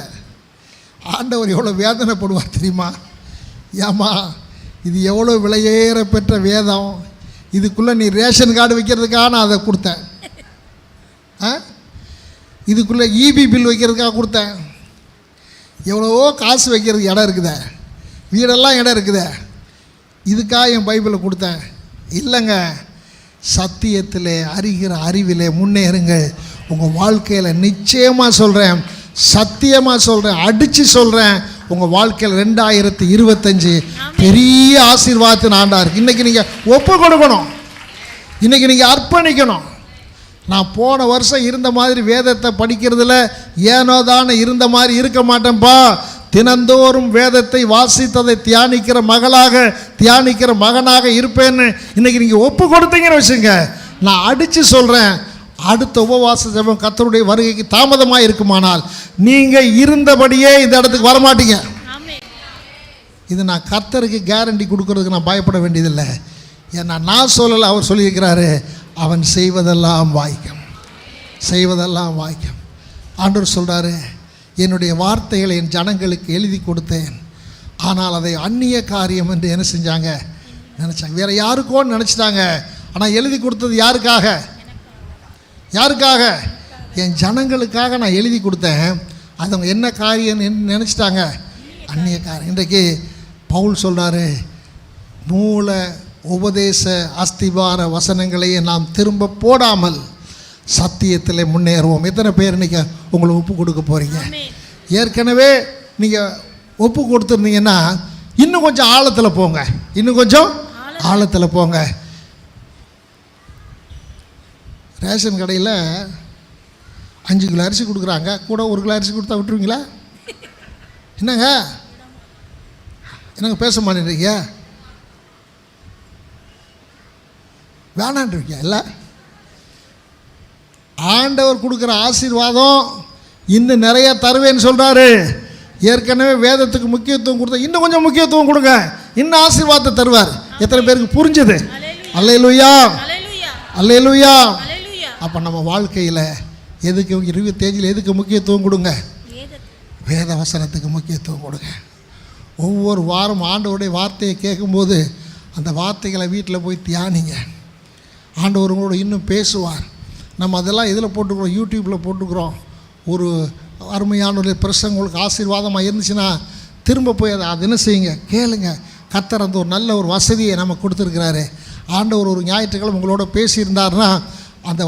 ஆண்டவர் எவ்வளோ வேதனைப்படுவார் தெரியுமா? ஏமா இது எவ்வளோ விலையேற பெற்ற வேதம், இதுக்குள்ளே நீ ரேஷன் கார்டு வைக்கிறதுக்காக நான் அதை கொடுத்தேன், இதுக்குள்ளே இபி பில் வைக்கிறதுக்காக கொடுத்தேன், எவ்வளவோ காசு வைக்கிறதுக்கு இடம் இருக்குதே, வீடெல்லாம் இடம் இருக்குதே, இதுக்காக என் பைபிளை கொடுத்தேன். இல்லைங்க, சத்தியத்தில் அறிகிற அறிவிலே முன்னேறுங்கள். உங்கள் வாழ்க்கையில் நிச்சயமாக சொல்கிறேன், சத்தியமாக சொல்கிறேன், அடித்து சொல்கிறேன், உங்கள் வாழ்க்கையில் 2025 பெரிய ஆசீர்வாதத்தின் ஆண்டாக இருக்குது. இன்றைக்கி நீங்கள் ஒப்பு கொடுக்கணும், இன்றைக்கி நீங்கள் அர்ப்பணிக்கணும். நான் போன வருஷம் இருந்த மாதிரி வேதத்தை படிக்கிறதுல ஏனோ தானே இருந்த மாதிரி இருக்க மாட்டேன்ப்பா. தினந்தோறும் வேதத்தை வாசித்ததை தியானிக்கிற மகளாக தியானிக்கிற மகனாக இருப்பேன்னு இன்றைக்கி நீங்கள் ஒப்பு கொடுத்தீங்கன்னு வச்சுங்க, நான் அடித்து சொல்கிறேன், அடுத்த உபவாச ஜெபம் கர்த்தருடைய வருகைக்கு தாமதமாக இருக்குமானால் நீங்கள் இருந்தபடியே இந்த இடத்துக்கு வரமாட்டீங்க. இது நான் கர்த்தருக்கு கேரண்டி கொடுக்கறதுக்கு நான் பயப்பட வேண்டியதில்லை. ஏன்னா நான் சொல்லலை, அவர் சொல்லியிருக்கிறாரு, அவன் செய்வதெல்லாம் வாய்க்கும், செய்வதெல்லாம் வாய்க்கும். ஆண்டவர் சொல்கிறாரு, என்னுடைய வார்த்தைகளை என் ஜனங்களுக்கு எழுதி கொடுத்தேன், ஆனால் அதை அந்நிய காரியம் என்று என்ன செஞ்சாங்க நினச்சாங்க, வேறு யாருக்கோன்னு நினச்சிட்டாங்க. ஆனால் எழுதி கொடுத்தது யாருக்காக? யாருக்காக? என் ஜனங்களுக்காக நான் எழுதி கொடுத்தேன். அது அவங்க என்ன காரியம் நினச்சிட்டாங்க? அந்நிய காரியம். இன்றைக்கு பவுல் சொல்கிறாரு, மூல உபதேச அஸ்திபார வசனங்களையே நாம் திரும்ப போடாமல் சத்தியத்தில் முன்னேறுவோம். எத்தனை பேர் இன்றைக்கி உங்களை ஒப்பு கொடுக்க போகிறீங்க? ஏற்கனவே நீங்கள் ஒப்பு கொடுத்துருந்தீங்கன்னா இன்னும் கொஞ்சம் ஆழத்தில் போங்க, இன்னும் கொஞ்சம் ஆழத்தில் போங்க. ரேஷன் கடையில் 5 கிலோ அரிசி கொடுக்குறாங்க, கூட 1 கிலோ அரிசி கொடுத்தா விட்டுருவீங்களா? என்னங்க என்னங்க பேச மாட்டேன்றீங்க? வேணான்றீங்க இல்லை? ஆண்டவர் கொடுக்குற ஆசீர்வாதம் இன்னும் நிறைய தருவேன்னு சொல்கிறாரு. ஏற்கனவே வேதத்துக்கு முக்கியத்துவம் கொடுத்தா இன்னும் கொஞ்சம் முக்கியத்துவம் கொடுங்க, இன்னும் ஆசீர்வாதத்தை தருவார். எத்தனை பேருக்கு புரிஞ்சுது? அல்லேலூயா, அல்லேலூயா. அப்போ நம்ம வாழ்க்கையில் எதுக்கு 25 எதுக்கு முக்கியத்துவம் கொடுங்க? வேத வசனத்துக்கு முக்கியத்துவம் கொடுங்க. ஒவ்வொரு வாரம் ஆண்டவருடைய வார்த்தையை கேட்கும்போது அந்த வார்த்தைகளை வீட்டில் போய் தியானிங்க. ஆண்டவர் உங்களோட இன்னும் பேசுவார். நம்ம அதெல்லாம் இதில் போட்டுக்கிறோம், யூடியூப்பில் போட்டுக்கிறோம். ஒரு அருமையான ஒரு பிரசங்கம் உங்களுக்கு ஆசீர்வாதமாக இருந்துச்சுன்னா திரும்ப போய் அதை என்ன செய்யுங்க, கேளுங்க. கர்த்தர் அந்த ஒரு நல்ல ஒரு வசதியை நம்ம கொடுத்துருக்கிறாரு. ஆண்டவர் ஒரு ஞாயிற்றுக்கிழமை உங்களோட பேசியிருந்தாருன்னா அந்த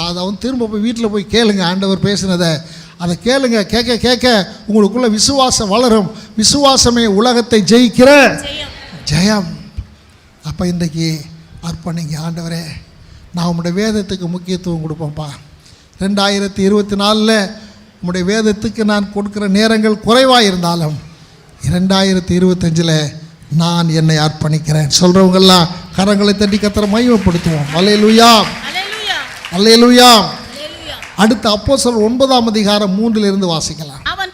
அதை வந்து திரும்ப போய் வீட்டில் போய் கேளுங்க. ஆண்டவர் பேசினதை அதை கேளுங்க. கேட்க கேட்க உங்களுக்குள்ள விசுவாசம் வளரும். விசுவாசமே உலகத்தை ஜெயிக்கிற ஜெயம். அப்போ இன்றைக்கி அர்ப்பணிங்க. ஆண்டவரே, நான் உம்முடைய வேதத்துக்கு முக்கியத்துவம் கொடுப்பேன்ப்பா. 2024 உம்முடைய வேதத்துக்கு நான் கொடுக்குற நேரங்கள் குறைவாக இருந்தாலும் 2025 நான் என்னை அர்ப்பணிக்கிறேன். சொல்கிறவங்கெல்லாம் கரங்களை தட்டி கர்த்தரை மகிமைப்படுத்துவோம். அல்லேலூயா, அல்லேலூயா. அடுத்த அப்போஸ்தலர் 9 அதிகாரம் 3 வாசிக்கலாம். அவன்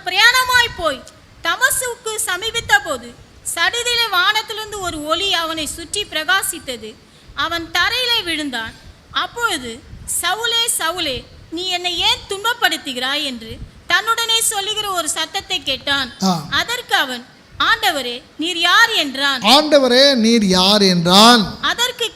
போய் தமசுக்கு சமீபித்த போது சடிதிலே வானத்திலிருந்து ஒரு ஒளி அவனை சுற்றி பிரகாசித்தது. அவன் தரையிலே விழுந்தான். அப்பொழுது, சவுலே சவுலே, நீ என்னை ஏன் துன்பப்படுத்துகிறாய் என்று தன்னுடனே சொல்லுகிற ஒரு சத்தத்தை கேட்டான். அதற்கு அவன், ஆண்டவரே நீர் யார் என்றான். ஆண்டவரே நீர் யார் என்றான். அதற்கு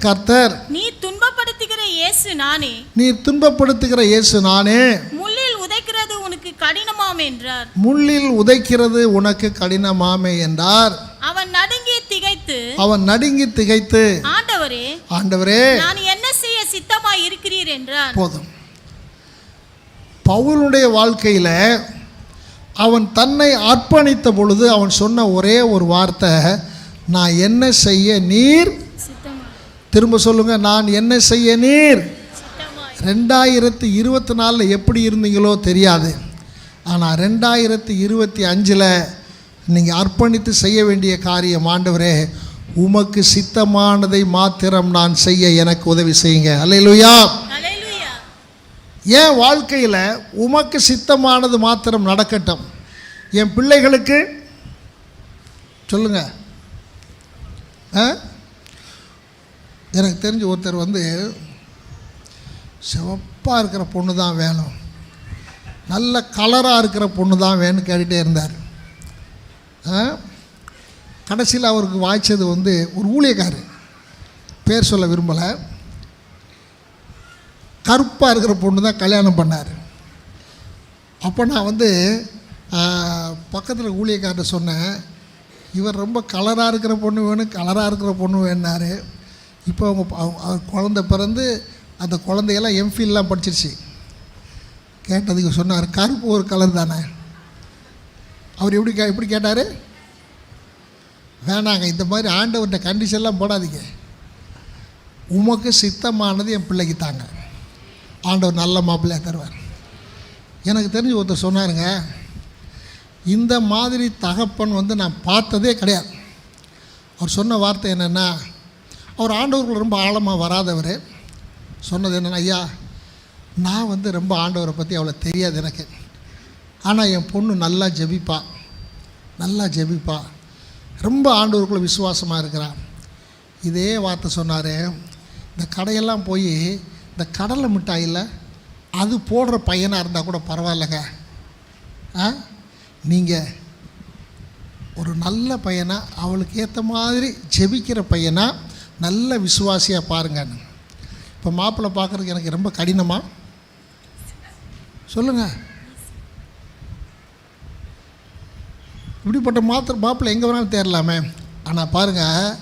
கர்த்தர், நீ துன்பப்படுத்துகிற இயேசு நானே. நீர் துன்பப்படுத்துகிற இயேசு நானே. முள்ளில் உதைக்கிறது உனக்கு கடினமாமே என்றார். முள்ளில் உதைக்கிறது உனக்கு கடினமாமே என்றார். அவன் நடுங்கி திகைத்து ஆண்டவரே, ஆண்டவரே நான் என்ன செய்ய சித்தமாய் இருக்கிறீர் என்றான். போதும். பவுலுடைய வாழ்க்கையில அவன் தன்னை அர்ப்பணித்த பொழுது அவன் சொன்ன ஒரே ஒரு வார்த்தை, நான் என்ன செய்ய நீர். திரும்ப சொல்லுங்க, நான் என்ன செய்ய நீர். 2024 எப்படி இருந்தீங்களோ தெரியாது, ஆனால் 2025 நீங்கள் அர்ப்பணித்து செய்ய வேண்டிய காரியம், ஆண்டவரே உமக்கு சித்தமானதை மாத்திரம் நான் செய்ய எனக்கு உதவி செய்யுங்க. அல்லேலூயா. என் வாழ்க்கையில் உமக்கு சித்தமானது மாத்திரம் நடக்கட்டும். என் பிள்ளைகளுக்கு சொல்லுங்க. எனக்கு தெரிஞ்ச ஒருத்தர் சிவப்பாக இருக்கிற பொண்ணு தான் வேணும், நல்ல கலராக இருக்கிற பொண்ணு தான் வேணும்னு கேட்டுகிட்டே இருந்தார். கடைசியில் அவருக்கு வாய்ச்சது ஒரு ஊழியக்காரர், பேர் சொல்ல விரும்பலை, கருப்பாக இருக்கிற பொண்ணு தான் கல்யாணம் பண்ணார். அப்போ நான் பக்கத்தில் ஊழியக்கார்ட்ட சொன்னேன், இவர் ரொம்ப கலராக இருக்கிற பொண்ணு வேணும், கலராக இருக்கிற பொண்ணு வேணுனார். இப்போ அவங்க குழந்தை பிறந்து அந்த குழந்தையெல்லாம் எம்ஃபில்லாம் படிச்சிருச்சு. கேட்டதுக்கு சொன்னார், கருப்பு ஒரு கலர் தானே. அவர் எப்படி கேட்டார், வேணாங்க இந்த மாதிரி ஆண்டவர்கிட்ட கண்டிஷன்லாம் போடாதீங்க, உமக்கு சித்தமானது என் பிள்ளைக்கு தாங்க, ஆண்டவர் நல்ல மாப்பிள்ளையாக தருவார். எனக்கு தெரிஞ்சு ஒருத்தர் சொன்னாருங்க, இந்த மாதிரி தகப்பன் நான் பார்த்ததே கிடையாது. அவர் சொன்ன வார்த்தை என்னென்னா, அவர் ஆண்டவர்கள் ரொம்ப ஆழமாக வராதவர். சொன்னது என்னென்னா, ஐயா நான் ரொம்ப ஆண்டவரை பற்றி அவ்வளோ தெரியாது எனக்கு, ஆனால் என் பொண்ணு நல்லா ஜெபிப்பா, ரொம்ப ஆண்டவருக்குள்ள விசுவாசமாக இருக்கிறான். இதே வார்த்தை சொன்னார். இந்த கடையெல்லாம் போய் இந்த கடலை மிட்டாயில் அது போடுற பையனாக இருந்தால் கூட பரவாயில்லைங்க, நீங்கள் ஒரு நல்ல பையனாக அவளுக்கு ஏற்ற மாதிரி ஜெபிக்கிற பையனாக நல்ல விசுவாசியாக பாருங்கன்னு. இப்போ மாப்பிள்ளை பார்க்குறதுக்கு எனக்கு ரொம்ப கடினமா சொல்லுங்கள். இப்படிப்பட்ட மாப்பிள்ளை எங்கே வேணாலும் தேரலாமே. ஆனால் பாருங்கள்,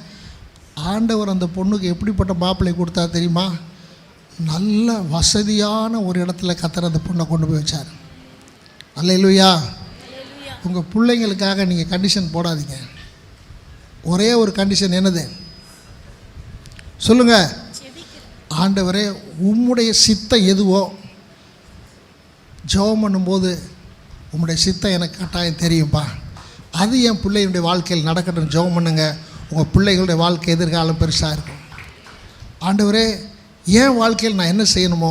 ஆண்டவர் அந்த பொண்ணுக்கு எப்படிப்பட்ட மாப்பிள்ளை கொடுத்தா தெரியுமா, நல்ல வசதியான ஒரு இடத்துல கர்த்தர் அந்த பொண்ணை கொண்டு போய் வச்சார். அல்லேலூயா. உங்கள் பிள்ளைங்களுக்காக நீங்கள் கண்டிஷன் போடாதீங்க. ஒரே ஒரு கண்டிஷன் என்னது சொல்லுங்கள், ஆண்டவரே உம்முடைய சித்தம் எதுவோ ஜெபம் பண்ணும்போது உம்முடைய சித்தம் எனக்கு கட்டாயம் தெரியும்ப்பா, அது என் பிள்ளைகளுடைய வாழ்க்கையில் நடக்கட்டும், ஜெபம் பண்ணுங்க. உங்கள் பிள்ளைகளுடைய வாழ்க்கை எதிர்காலம் பெருசாக இருக்கும். ஆண்டவரே என் வாழ்க்கையில் நான் என்ன செய்யணுமோ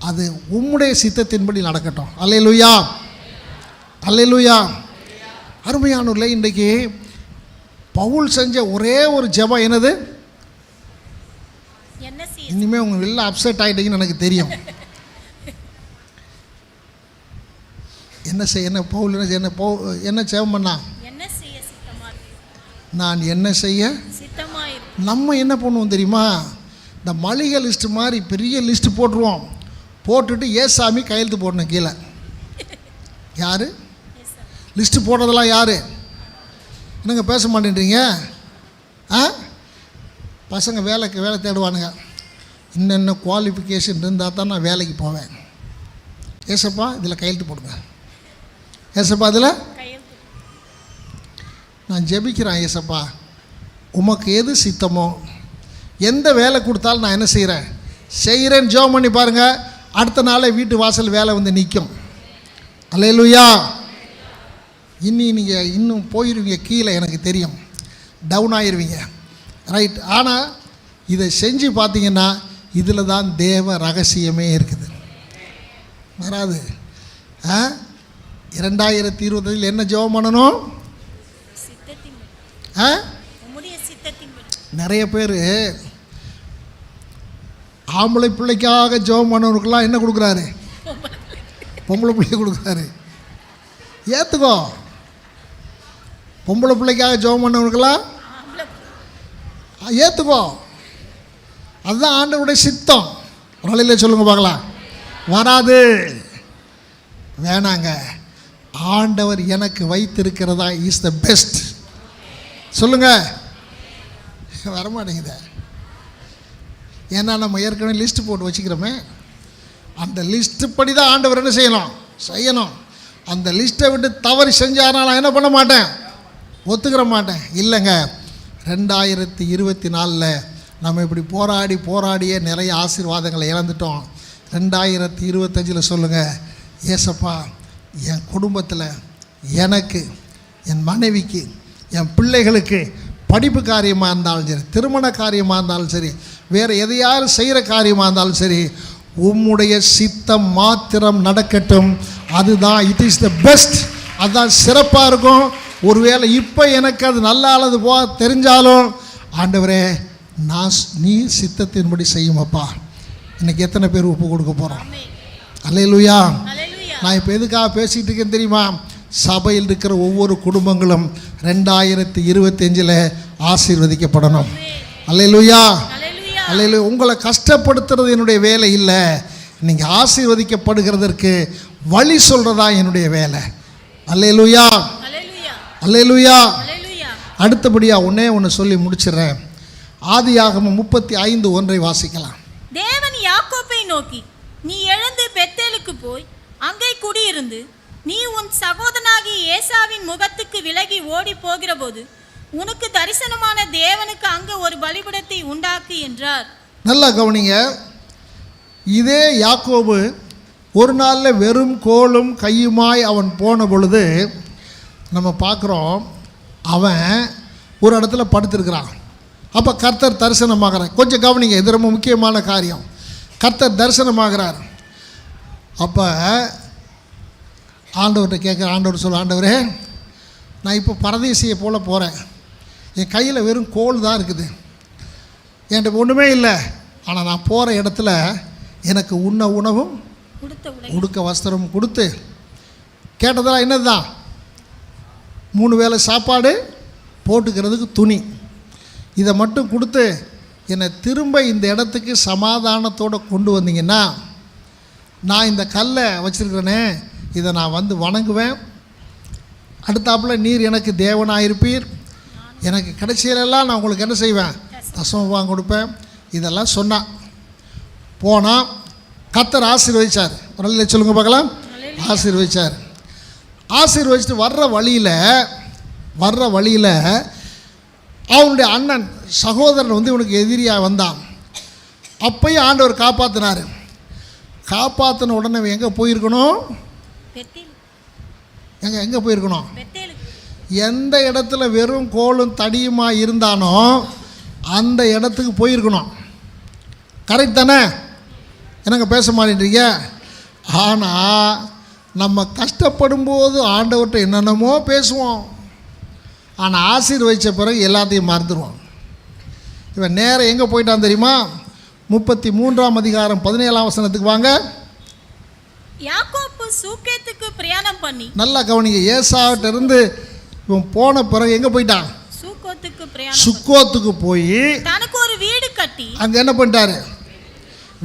அது உம்முடைய சித்தத்தின்படி நடக்கட்டும். அல்லேலூயா, அல்லேலூயா. அருமையானவர்களே, இன்றைக்கு பவுல் செஞ்ச ஒரே ஒரு ஜெபம் என்னது, இனிமேல் உங்கள் எல்லாம் அப்செட் ஆகிட்டீங்கன்னு எனக்கு தெரியும். என்ன பவுல் என்ன ஜெபம் பண்ணா, நான் என்ன செய்ய. நம்ம என்ன பண்ணுவோம் தெரியுமா, இந்த மளிகை லிஸ்ட்டு மாதிரி பெரிய லிஸ்ட்டு போட்டுருவோம், போட்டுட்டு ஏசாமி கையெழுத்து போடணும் கீழே. யார் லிஸ்ட்டு போடுறதெல்லாம் யார்? என்னங்க பேச மாட்டேன்றீங்க? பசங்க வேலை தேடுவானுங்க, இன்னென்ன குவாலிஃபிகேஷன் இருந்தால் தான் நான் வேலைக்கு போவேன். ஏசப்பா இதில் கையெழுத்து போடுங்க, ஏசப்பா இதில் நான் ஜெபிக்கிறேன், ஏசப்பா உமக்கு எது சித்தமோ எந்த வேலை கொடுத்தாலும் நான் என்ன செய்கிறேன்னு ஜெபம் பண்ணி பாருங்கள். அடுத்த நாளே வீட்டு வாசல் வேலை நிற்கும். அல்லேலூயா. நீங்கள் இன்னும் போயிடுவீங்க கீழே, எனக்கு தெரியும், டவுன் ஆயிடுவீங்க, ரைட். ஆனால் இதை செஞ்சு பார்த்தீங்கன்னா இதில் தான் தேவ ரகசியமே இருக்குது. வராது. 2025 என்ன ஜெபம் பண்ணணும்? நிறைய பேர் ஆம்பளை பிள்ளைக்காக ஜெபம் பண்ணவனுக்கெல்லாம் என்ன கொடுக்குறாரு? பொம்பளை பிள்ளைக்கு கொடுக்குறாரு. ஏற்றுக்கோ. பொம்பளை பிள்ளைக்காக ஜெபம் பண்ணவனுக்கெல்லாம் ஏற்றுக்கோ. அதுதான் ஆண்டவருடைய சித்தம். வழியில் சொல்லுங்க பார்க்கலாம். வராது, வேணாங்க. ஆண்டவர் எனக்கு வைத்திருக்கிறதா இஸ் த பெஸ்ட். சொல்லுங்க. வரமாட்டேங்குத. ஏன்னா நம்ம ஏற்கனவே லிஸ்ட்டு போட்டு வச்சுக்கிறோமே. அந்த லிஸ்ட்டு படி தான் ஆண்டவர் என்ன செய்யணும். அந்த லிஸ்ட்டை விட்டு தவறி செஞ்சாரா நான் என்ன பண்ண மாட்டேன், ஒத்துக்கிற மாட்டேன். இல்லைங்க, 2024 நம்ம இப்படி போராடியே நிறைய ஆசீர்வாதங்களை இழந்துட்டோம். 2025 சொல்லுங்கள், ஏசப்பா என் குடும்பத்தில் எனக்கு, என் மனைவிக்கு, என் பிள்ளைகளுக்கு படிப்பு காரியமாக இருந்தாலும் சரி, திருமண காரியமாக இருந்தாலும் சரி, வேறு எதையாவது செய்கிற காரியமாக இருந்தாலும் சரி, உம்முடைய சித்தம் மாத்திரம் நடக்கட்டும். அதுதான் இட் இஸ் த பெஸ்ட். அதுதான் சிறப்பாக இருக்கும். ஒருவேளை இப்போ எனக்கு அது நல்லா அல்லது தெரிஞ்சாலும் ஆண்டவரே நீ சித்தத்தின்படி செய்யுமப்பா. இன்னைக்கு எத்தனை பேர் ஒப்பு கொடுக்க போகிறோம்? அல்லேலூயா. நான் இப்போ எதுக்காக பேசிகிட்டு இருக்கேன் தெரியுமா? சபையில் இருக்கிற ஒவ்வொரு குடும்பங்களும் 2025 ஆசீர்வதிக்கப்படணும். அல்லேலூயா. அல்லேலூயா. உங்களை கஷ்டப்படுத்துறது என்னுடைய வேலை இல்லை. நீங்கள் ஆசீர்வதிக்கப்படுகிறதற்கு வழி சொல்கிறதா என்னுடைய வேலை. அல்லேலூயா. அல்லேலூயா. அடுத்தபடியாக ஒன்று சொல்லி முடிச்சிடுறேன். ஆதியாகமம் 35:1 வாசிக்கலாம். தேவன் யாக்கோபை நோக்கி, நீ எழுந்து பெத்தேலுக்கு போய் அங்கே குடியிருந்து நீ உன் சகோதரனாகிய ஏசாவின் முகத்துக்கு விலகி ஓடி போகிற போது உனக்கு தரிசனமான தேவனுக்கு அங்கே ஒரு பலிபீடத்தை உண்டாக்கு என்றார். நல்லா கவனிங்க. இதே யாக்கோபு ஒரு நாளில் வெறும் கோலும் கையுமாய் அவன் போன பொழுது நம்ம பார்க்குறோம், அவன் ஒரு இடத்துல படுத்திருக்கிறான். அப்போ கர்த்தர் தரிசனமாகிறார். கொஞ்சம் கவனிங்க, இது ரொம்ப முக்கியமான காரியம். கர்த்தர் தரிசனமாகிறார். அப்போ ஆண்டவர்கிட்ட கேட்குற, ஆண்டவர் சொல்ல, ஆண்டவரே நான் இப்போ பரதேசியை போல் போகிறேன், என் கையில் வெறும் கோல் தான் இருக்குது, என்கிட்ட ஒன்றுமே இல்லை. ஆனால் நான் போகிற இடத்துல எனக்கு உண்ண உணவும் உடுக்க வஸ்திரமும் கொடுத்து, கேட்டதெல்லாம் என்னது தான், 3 வேளை சாப்பாடு, போட்டுக்கிறதுக்கு துணி, இதை மட்டும் கொடுத்து என்னை திரும்ப இந்த இடத்துக்கு சமாதானத்தோடு கொண்டு வந்தீங்கன்னா நான் இந்த கல்லை வச்சுருக்கிறேனே இதை நான் வந்து வணங்குவேன். அடுத்தாப்புல நீர் எனக்கு தேவனாயிருப்பீர், எனக்கு கடைசியிலெல்லாம் நான் உங்களுக்கு என்ன செய்வேன், தசமபாகம் கொடுப்பேன். இதெல்லாம் சொன்னான். போனால் கர்த்தர் ஆசீர்வதிச்சார். ஒரு நாள் சொல்லுங்க பார்க்கலாம். ஆசீர்வதிச்சார். ஆசீர்வதிச்சுட்டு வர்ற வழியில் அவனுடைய அண்ணன் சகோதரன் வந்து இவனுக்கு எதிரியாக வந்தான். அப்பையும் ஆண்டவர் காப்பாற்றினார். காப்பாற்றின உடனே எங்கே போயிருக்கணும், எங்கே போயிருக்கணும், எந்த இடத்துல வெறும் கோலும் தடியுமா இருந்தானோ அந்த இடத்துக்கு போயிருக்கணும். கரெக்ட் தானே? என்னங்க பேச மாட்டேன்றீங்க? ஆனால் நம்ம கஷ்டப்படும் போது ஆண்டவர்கிட்ட என்னென்னமோ பேசுவோம். ஆனால் ஆசீர்வதித்த பிறகு எல்லாத்தையும் மறந்துடுவோம். இவன் நேரம் எங்கே போயிட்டான் தெரியுமா? 33ஆம் அதிகாரம் 17ஆம் வசனத்துக்கு வாங்க. யாக்கோபு சூக்கேத்துக்கு பிரயாணம் பண்ணி, நல்லா கவனிங்க, ஏசாவிட்ட இருந்து இவன் போன பிறகு எங்கே போயிட்டான்? சுக்கோத்துக்கு போய் தனக்கு ஒரு வீடு கட்டி அங்கே என்ன பண்ணிட்டாரு?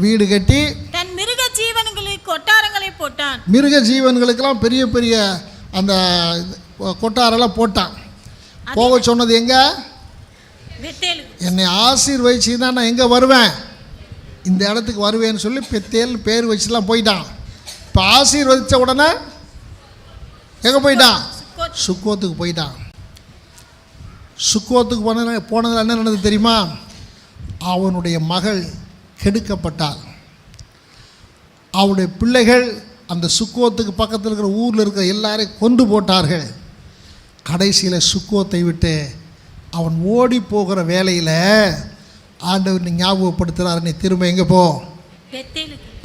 வீடு கட்டி தன் மிருக ஜீவன்களுக்கு கொட்டாரங்களை போட்டான். மிருக ஜீவன்களுக்கெல்லாம் பெரிய பெரிய அந்த கொட்டாரெல்லாம் போட்டான். போக சொன்னது எங்க? என்னை ஆசீர்வதிச்சுன்னா நான் எங்கே வருவேன், இந்த இடத்துக்கு வருவேன்னு சொல்லி பெத்தேல் பேர் வச்சுலாம் போயிட்டான். இப்போ ஆசீர்வதித்த உடனே எங்கே போயிட்டான்? சுக்கோத்துக்கு போயிட்டான். சுக்கோத்துக்கு போனதில் என்ன நடந்தது தெரியுமா? அவனுடைய மகள் கெடுக்கப்பட்டாள். அவனுடைய பிள்ளைகள் அந்த சுக்கோத்துக்கு பக்கத்தில் இருக்கிற ஊரில் இருக்கிற எல்லாரையும் கொண்டு போட்டார்கள். கடைசியில் சுக்கோத்தை விட்டு அவன் ஓடி போகிற வேலையில் ஆண்டவர் நீ ஞாபகப்படுத்துகிறார், நீ திரும்ப எங்கே போ?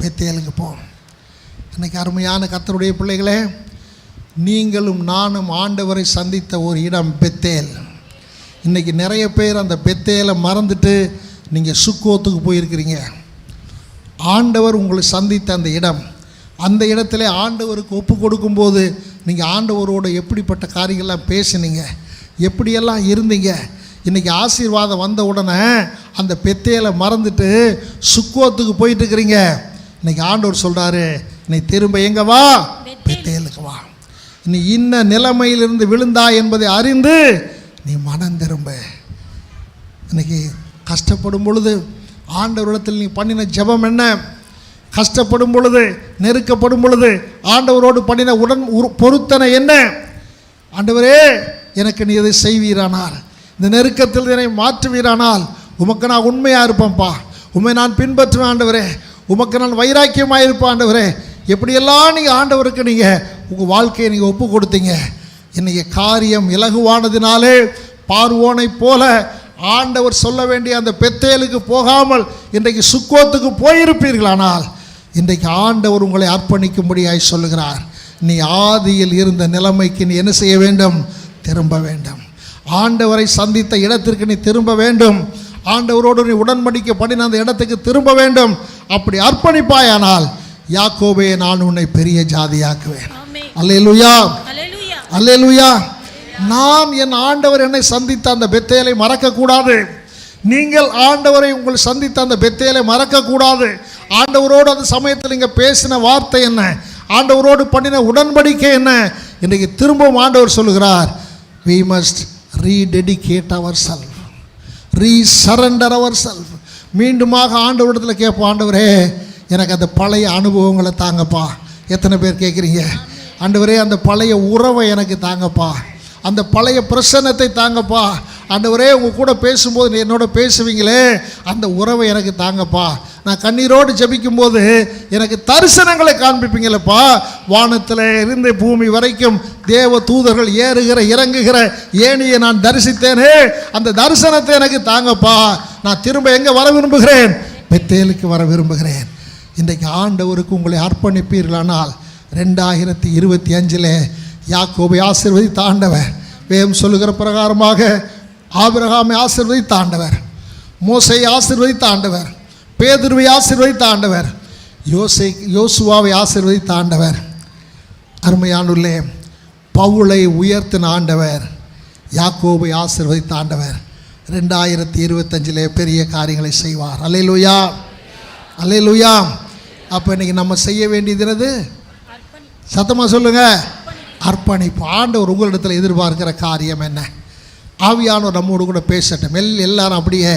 பெத்தேலுக்கு போ. இன்றைக்கி அருமையான கர்த்தருடைய பிள்ளைகளே, நீங்களும் நானும் ஆண்டவரை சந்தித்த ஒரு இடம் பெத்தேல். இன்றைக்கி நிறைய பேர் அந்த பெத்தேலை மறந்துட்டு நீங்கள் சுக்கோத்துக்கு போயிருக்கிறீங்க. ஆண்டவர் உங்களை சந்தித்த அந்த இடம், அந்த இடத்துல ஆண்டவருக்கு ஒப்பு கொடுக்கும்போது நீங்கள் ஆண்டவரோட எப்படிப்பட்ட காரியங்கள்லாம் பேசுனீங்க, எப்படியெல்லாம் இருந்தீங்க. இன்றைக்கி ஆசீர்வாதம் வந்த உடனே அந்த பெத்தேலை மறந்துட்டு சுக்கோத்துக்கு போயிட்டு இருக்கிறீங்க. இன்றைக்கி ஆண்டவர் சொல்கிறாரு, நீ திரும்ப எங்கே வா, பெத்தேலுக்கு வா. நீ இன்ன நிலைமையிலிருந்து விழுந்தா என்பதை அறிந்து நீ மனம் திரும்ப. இன்றைக்கி கஷ்டப்படும் பொழுது ஆண்டவரிடத்தில் நீ பண்ணின ஜெபம் என்ன? கஷ்டப்படும் பொழுது, நெருக்கப்படும் பொழுது ஆண்டவரோடு பண்ணின பொருத்தனை என்ன? ஆண்டவரே, எனக்கு நீ இதை செய்வீரானால், இந்த நெருக்கத்தில் என்னை மாற்றுவீரானால் உமக்கு நான் உண்மையாக இருப்பேன்ப்பா, உண்மை நான் பின்பற்றுவேன் ஆண்டவரே, உமக்கு நான் வைராக்கியமாக இருப்பேன் ஆண்டவரே. எப்படியெல்லாம் நீங்கள் ஆண்டவருக்கு நீங்கள் உங்கள் வாழ்க்கையை நீங்கள் ஒப்பு கொடுத்தீங்க. இன்றைக்கி காரியம் இலகுவானதினாலே பார்வோனை போல ஆண்டவர் சொல்ல வேண்டிய அந்த பெத்தேலுக்கு போகாமல் இன்றைக்கு சுக்கோத்துக்கு போயிருப்பீர்களானால் இன்றைக்கு ஆண்டவர் உங்களை அர்ப்பணிக்கும்படியாய் சொல்லுகிறார். நீ ஆதியில் இருந்த நிலைமைக்கு நீ என்ன செய்ய வேண்டும்? திரும்ப வேண்டும். ஆண்டவரை சந்தித்த இடத்திற்கு நீ திரும்ப வேண்டும். ஆண்டவரோடு நீ உடன்படிக்கை பண்ணின அந்த இடத்துக்கு திரும்ப வேண்டும். அப்படி அர்ப்பணிப்பாயானால் யாக்கோபே, நான் உன்னை பெரிய ஜாதியாக்குவேன். அல்லேலூயா, அல்லேலூயா. நான் என் ஆண்டவர் என்னை சந்தித்த அந்த பெத்தேலை மறக்கக்கூடாது. நீங்கள் ஆண்டவரை உங்களை சந்தித்த அந்த பெத்தேலை மறக்கக்கூடாது. ஆண்டவரோடு அந்த சமயத்தில் நீங்கள் பேசின வார்த்தை என்ன, ஆண்டவரோடு பண்ணின உடன்படிக்கை என்ன? இன்றைக்கு திரும்பவும் ஆண்டவர் சொல்லுகிறார், we must rededicate ourselves, re-surrender ourselves. மீண்டுமாக ஆண்டவரிடத்தில் கேட்போம், ஆண்டவரே எனக்கு அந்த பழைய அனுபவங்களை தாங்கப்பா. எத்தனை பேர் கேட்குறீங்க? ஆண்டவரே அந்த பழைய உறவை எனக்கு தாங்கப்பா, அந்த பழைய பிரசன்னத்தை தாங்கப்பா. ஆண்டவரே உங்கள் கூட பேசும்போது என்னோட பேசுவீங்களே, அந்த உறவை எனக்கு தாங்கப்பா. நான் கண்ணீரோடு ஜெபிக்கும்போது எனக்கு தரிசனங்களை காண்பிப்பீங்களப்பா. வானத்தில் இருந்து பூமி வரைக்கும் தேவ தூதர்கள் ஏறுகிற இறங்குகிற ஏணியை நான் தரிசித்தேனே, அந்த தரிசனத்தை எனக்கு தாங்கப்பா. நான் திரும்ப எங்கே வர விரும்புகிறேன்? பெத்தேலுக்கு வர விரும்புகிறேன். இன்றைக்கு ஆண்டவருக்கு உங்களை அர்ப்பணிப்பீர்களானால் 2025 யாக்கோபை ஆசீர்வதித்த ஆண்டவர், வேதம் சொல்லுகிற பிரகாரமாக ஆபிரகாமை ஆசீர்வதித்த ஆண்டவர், மோசையை ஆசீர்வதித்த ஆண்டவர், பேதுருவை ஆசீர்வதித்த ஆண்டவர், யோசுவாவை ஆசீர்வதித்த ஆண்டவர், அருமையானுள்ளே பவுலை உயர்த்தின ஆண்டவர், யாக்கோபை ஆசீர்வதித்த ஆண்டவர் 2025 பெரிய காரியங்களை செய்வார். அல்லேலூயா, அல்லேலூயா. அப்போ இன்றைக்கி நம்ம செய்ய வேண்டியது என்னது? சத்தமாக சொல்லுங்கள், அர்ப்பணிப்பு. ஆண்டவர் உங்களிடத்தில் எதிர்பார்க்கிற காரியம் என்ன? ஆவியானவர் நம்மோடு கூட பேசட்டும். எல்லாரும் அப்படியே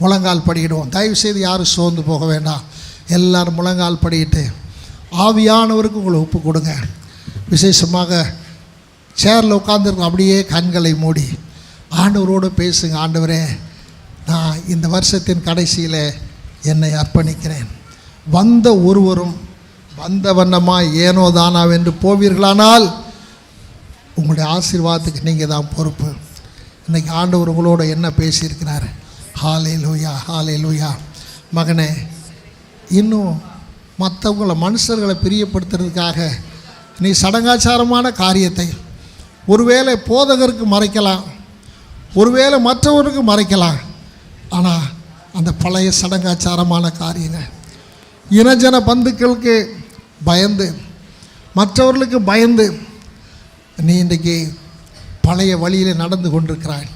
முழங்கால் படிக்கிடுவோம். தயவுசெய்து யாரும் சோர்ந்து போக வேண்டாம். எல்லோரும் முழங்கால் படிக்கிட்டு ஆவியானவருக்கு உங்களை ஒப்பு கொடுங்க. விசேஷமாக சேரில் உட்காந்துருக்கோம், அப்படியே கண்களை மூடி ஆண்டவரோடு பேசுங்க. ஆண்டவரே, நான் இந்த வருஷத்தின் கடைசியில் என்னை அர்ப்பணிக்கிறேன். வந்த ஒருவரும் வந்த வண்ணமாய் ஏனோ தானாவென்று போவீர்களானால் உங்களுடைய ஆசீர்வாதத்துக்கு நீங்கள் தான் பொறுப்பு. இன்றைக்கி ஆண்டவர் உங்களோட என்ன பேசியிருக்கிறார்? ஹல்லேலூயா, ஹல்லேலூயா. மகனே, இன்னும் மற்றவங்களை மனுஷர்களை பிரியப்படுத்துறதுக்காக நீ சடங்காச்சாரமான காரியத்தை ஒருவேளை போதகருக்கு மறைக்கலாம், ஒருவேளை மற்றவருக்கு மறைக்கலாம். ஆனால் அந்த பழைய சடங்காச்சாரமான காரியங்கள் இனஜன பந்துக்களுக்கு பயந்து, மற்றவர்களுக்கு பயந்து நீ இன்றைக்கி பழைய வழியில் நடந்து கொண்டிருக்கிறாய்.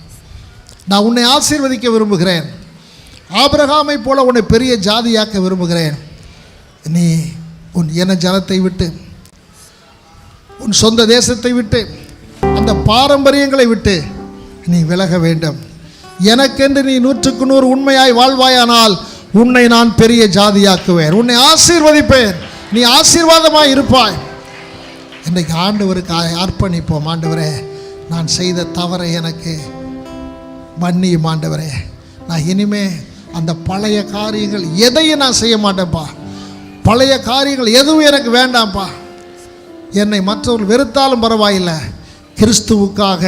நான் உன்னை ஆசீர்வதிக்க விரும்புகிறேன். ஆபிரகாமை போல உன்னை பெரிய ஜாதியாக்க விரும்புகிறேன். நீ உன் இன ஜனத்தை விட்டு, உன் சொந்த தேசத்தை விட்டு, அந்த பாரம்பரியங்களை விட்டு நீ விலக வேண்டும். எனக்கென்று நீ 100க்கு 100 உண்மையாய் வாழ்வாயானால் உன்னை நான் பெரிய ஜாதியாக்குவேன், உன்னை ஆசீர்வதிப்பேன், நீ ஆசீர்வாதமாய் இருப்பாய். இன்றைக்கு ஆண்டவருக்கு அர்ப்பணிப்போம். ஆண்டவரே, நான் செய்த தவறை எனக்கு மன்னியும் ஆண்டவரே. நான் இனிமே அந்த பழைய காரியங்கள் எதையும் நான் செய்ய மாட்டேன்ப்பா. பழைய காரியங்கள் எதுவும் எனக்கு வேண்டாம்ப்பா. என்னை மற்றவர்கள் வெறுத்தாலும் பரவாயில்லை, கிறிஸ்துவுக்காக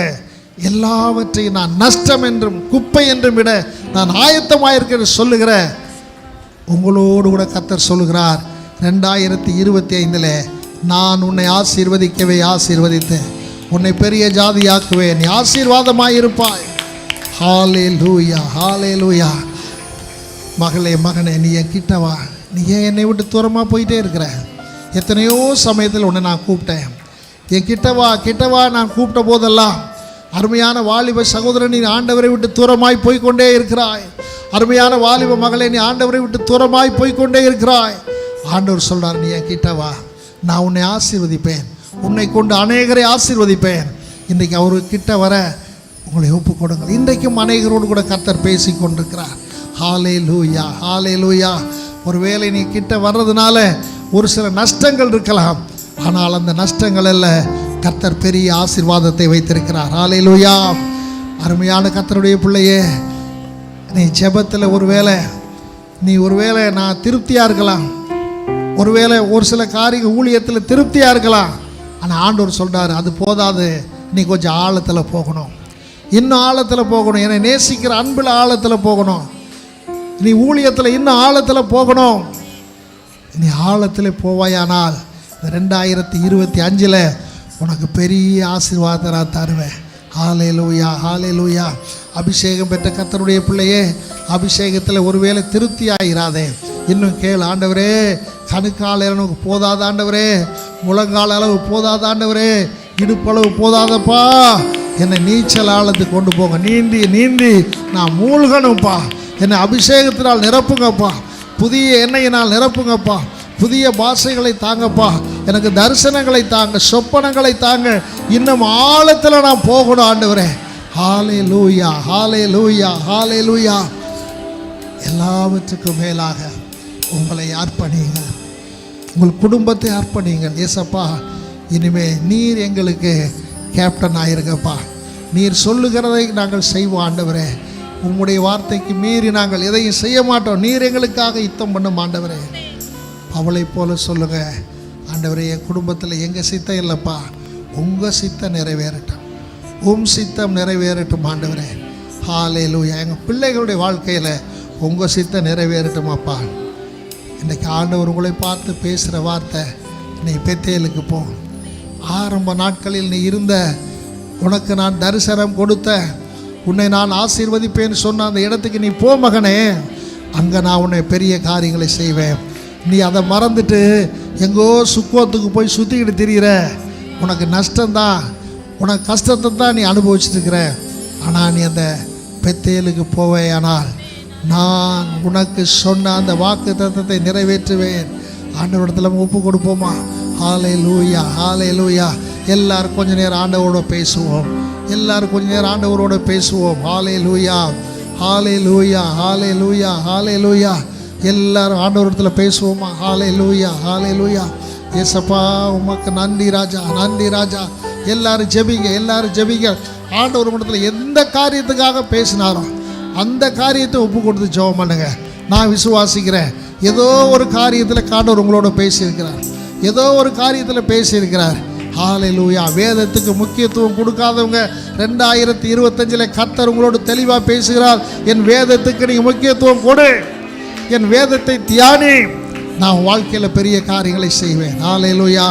எல்லாவற்றையும் நான் நஷ்டம் என்றும் குப்பை என்றும் விட நான் ஆயத்தமாயிருக்க சொல்லுகிற உங்களோடு கூட கர்த்தர் சொல்லுகிறார். 2025 நான் உன்னை ஆசீர்வதிக்கவே ஆசீர்வதித்தேன், உன்னை பெரிய ஜாதியாக்குவேன், நீ ஆசீர்வாதமாய் இருப்பாய். ஹல்லேலூயா, ஹல்லேலூயா. மகளே, மகனே, நீ என் கிட்ட வா. நீ ஏன் என்னை விட்டு தூரமாக போயிட்டே இருக்கிற? எத்தனையோ சமயத்தில் உன்னை நான் கூப்பிட்டேன். என் கிட்டவா நான் கூப்பிட்ட போதெல்லாம், அருமையான வாலிப சகோதரன், நீ ஆண்டவரை விட்டு தூரமாய் போய்கொண்டே இருக்கிறாய். அருமையான வாலிப மகளே, நீ ஆண்டவரை விட்டு தூரமாய் போய்கொண்டே இருக்கிறாய். ஆண்டவர் சொல்றார், நீ என் கிட்ட வா, நான் உன்னை ஆசீர்வதிப்பேன், உன்னை கொண்டு அநேகரை ஆசீர்வதிப்பேன். இன்றைக்கு அவர்கிட்ட வர உங்களை ஒப்பு கொடுங்கள். இன்றைக்கும் அநேகரோடு கூட கர்த்தர் பேசி கொண்டிருக்கிறார். ஹல்லேலூயா, ஹல்லேலூயா. ஒருவேளை நீ கிட்ட வர்றதுனால ஒரு சில நஷ்டங்கள் இருக்கலாம், ஆனால் அந்த நஷ்டங்கள் அல்ல, கர்த்தர் பெரிய ஆசீர்வாதத்தை வைத்திருக்கிறார். ஹல்லேலூயா. அருமையான கர்த்தருடைய பிள்ளையே, நீ ஜெபத்தில் ஒருவேளை நான் திருப்தியாக இருக்கலாம், ஒருவேளை ஒரு சில காரியம் ஊழியத்தில் திருப்தியாக இருக்கலாம். ஆனால் ஆண்டவர் சொல்கிறார், அது போதாது, நீ கொஞ்சம் ஆழத்தில் போகணும், இன்னும் ஆழத்தில் போகணும், என்னை நேசிக்கிற அன்பில் ஆழத்தில் போகணும், நீ ஊழியத்தில் இன்னும் ஆழத்தில் போகணும். நீ ஆழத்தில் போவாயானால் இந்த 2025 உனக்கு பெரிய ஆசீர்வாதத்தை நான் தருவேன். ஹல்லேலூயா, ஹல்லேலூயா. அபிஷேகம் பெற்ற கர்த்தருடைய பிள்ளையே, அபிஷேகத்தில் ஒருவேளை திருப்தி ஆகிறாதே, இன்னும் கேள். ஆண்டவரே, கணுக்கால் அளவுக்கு போதாத ஆண்டவரே, முழங்கால் அளவு போதாத ஆண்டவரே, இடுப்பளவு போதாதப்பா, என்னை நீச்சல் ஆழத்துக்கு கொண்டு போங்க, நீந்தி நான் மூழ்கணும்ப்பா, என்னை அபிஷேகத்தினால் நிரப்புங்கப்பா, புதிய எண்ணெயினால் நிரப்புங்கப்பா, புதிய பாஷைகளை தாங்கப்பா, எனக்கு தரிசனங்களை தாங்க, சொப்பனங்களை தாங்க, இன்னும் ஆழத்தில் நான் போகணும் ஆண்டவரே. ஹல்லேலூயா, ஹல்லேலூயா, ஹல்லேலூயா. எல்லாவற்றுக்கும் மேலாக உங்களை அர்ப்பணியுங்கள், உங்கள் குடும்பத்தை அர்ப்பணியுங்கள். ஏசப்பா, இனிமே நீர் எங்களுக்கு கேப்டன் ஆயிருங்கப்பா, நீர் சொல்லுகிறதை நாங்கள் செய்வோம் ஆண்டவரே, உம்முடைய வார்த்தைக்கு மீறி நாங்கள் எதையும் செய்ய மாட்டோம், நீர் எங்களுக்காக யுத்தம் பண்ணும் ஆண்டவரே. அவளை போல சொல்லுங்க ஆண்டவரே, என் குடும்பத்தில் எங்கள் சித்தம் இல்லைப்பா, உங்கள் சித்தம் நிறைவேறட்டும், சித்தம் நிறைவேறட்டும் ஆண்டவரே. ஹல்லேலூயா. எங்கள் பிள்ளைகளுடைய வாழ்க்கையில் உங்கள் சித்தம் நிறைவேறட்டும் அப்பா. இன்றைக்கி ஆண்டவர் உங்களை பார்த்து பேசுகிற வார்த்தை, நீ பெத்தேலுக்கு போ. ஆரம்ப நாட்களில் நீ இருந்த, உனக்கு நான் தரிசனம் கொடுத்த, உன்னை நான் ஆசீர்வதிப்பேன்னு சொன்ன அந்த இடத்துக்கு நீ போ மகனே, அங்கே நான் உன்னை பெரிய காரியங்களை செய்வேன். நீ அதை மறந்துட்டு எங்கோ சுக்கோத்துக்கு போய் சுற்றிக்கிட்டு திரிகிற, உனக்கு நஷ்டம்தான், உனக்கு கஷ்டத்தை தான் நீ அனுபவிச்சுட்டுருக்கிற. ஆனால் நீ அந்த பெத்தேலுக்கு போவேயானால் நான் உனக்கு சொன்ன அந்த வாக்கு தத்தத்தை நிறைவேற்றுவேன். ஆண்டவரிடத்தில் ஒப்பு கொடுப்போமா? ஹல்லேலூயா, ஹல்லேலூயா. எல்லாரும் கொஞ்ச நேரம் ஆண்டவரோட பேசுவோம், எல்லாரும் கொஞ்ச நேரம் ஆண்டவரோட பேசுவோம். ஹல்லேலூயா, ஹல்லேலூயா, ஹல்லேலூயா, ஹல்லேலூயா. எல்லாரும் ஆண்டவரிடத்தில் பேசுவோமா? ஹல்லேலூயா, ஹல்லேலூயா. ஏசப்பா, உமக்கு நன்றி ராஜா, நன்றி ராஜா. எல்லாரும் ஜெபிங்க, எல்லாரும் ஜெபிங்க. ஆண்டவர் இடத்துல எந்த காரியத்துக்காக பேசினாரோ அந்த காரியத்தை ஒப்பு கொடுத்து ஜெபம் பண்ணுங்க. நான் விசுவாசிக்கிறேன், ஏதோ ஒரு காரியத்தில் ஆண்டவர் உங்களோட பேசியிருக்கிறார், ஏதோ ஒரு காரியத்தில் பேசியிருக்கிறார். ஹல்லேலூயா. வேதத்துக்கு முக்கியத்துவம் கொடுக்காதவங்க 2025 கர்த்தர் உங்களோடு தெளிவாக பேசுகிறார். என் வேதத்துக்கு நீங்கள் முக்கியத்துவம் கொடு, என் வேதத்தை தியானி, நான் வாழ்க்கையில் பெரிய காரியங்களை செய்வேன். ஹல்லேலூயா.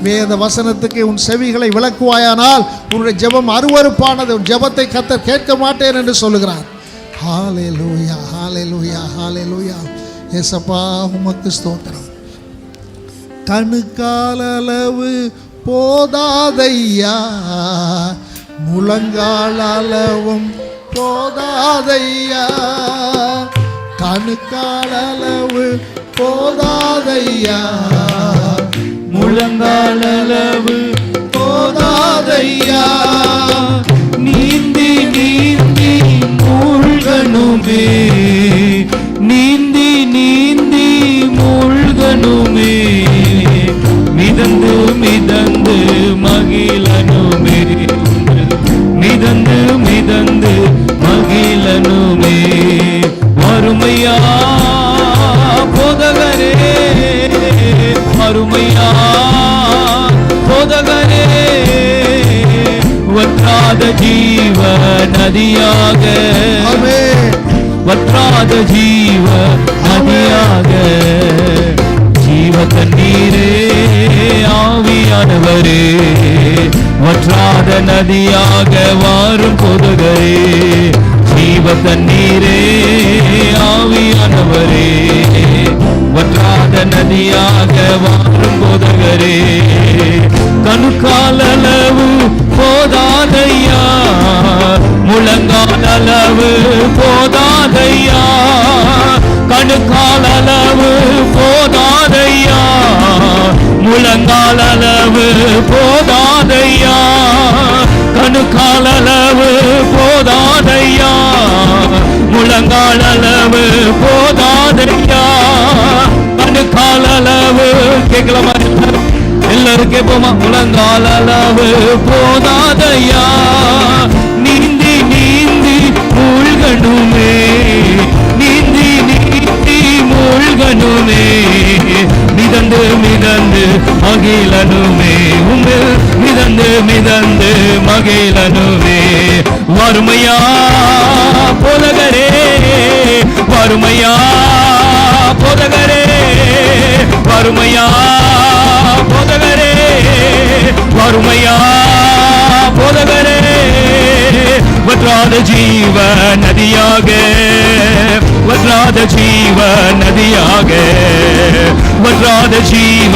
வேத வசனத்துக்கு உன் செவிகளை விளக்குவாயானால் உன்னுடைய ஜெபம் அருவருப்பானது, உன் ஜெபத்தை கர்த்தர் கேட்க மாட்டேன் என்று சொல்லுகிறார். ஹல்லேலூயா, ஹல்லேலூயா, ஹல்லேலூயா. ஏசப்பா, உமக்கு ஸ்தோத்திரம். கணுக்காலளவு போதாதையா, முழங்கால் அளவும் போதாதையா, கணுக்காலளவு போதாதையா, முழங்கால் அளவு போதாதையா, நீந்தி நீந்தி மூழ்கணுமே, நீந்தி நீந்தி மூழ்கணுமே, மிதந்து மிதந்து மகிழனுமே, மிதந்து மிதந்து மகிழனுமே. அருமையா போதகரே, அருமையா போதகரே, வற்றாத ஜீவ நதியாக, வற்றாத ஜீவ நதியாக, ஜீவ ஜீவ தண்ணீரே ஆவியானவரே, வற்றாத நதியாக வாரும் போதகரே. ஜீவ தண்ணீரே ஆவியானவரே, வற்றாத நதியாக வாரும் போதகரே. கணுக்கால் அளவு போதாதையா, முழங்கால் அளவு போதாதையா, கணுக்கால் அளவு போதாதையா, முழங்கால் அளவு போதாதையா, கணுக்கால் அளவு போதாதையா, முழங்கால் அளவு போதாதையா, கணுக்கால் அளவு. கேட்கலாமா? எல்லாரும் கேட்போமா? முழங்கால் அளவு போதாதையா, நீந்தி நீந்தி மூழ்கணுமே, நீந்தி நீந்தி மூழ்கணுமே, மிதந்து மிதந்து மகிழனுமே, உங்கள் மிதந்து மிதந்து மகிழனுமே. வறுமையா போதகரே, வறுமையா போதகரே, வறுமையா போதகரே, வறுமையா போதகரே. வற்றாத ஜீவ நதியாக, வற்றாத ஜீவ நதியாக, வற்றாத ஜீவ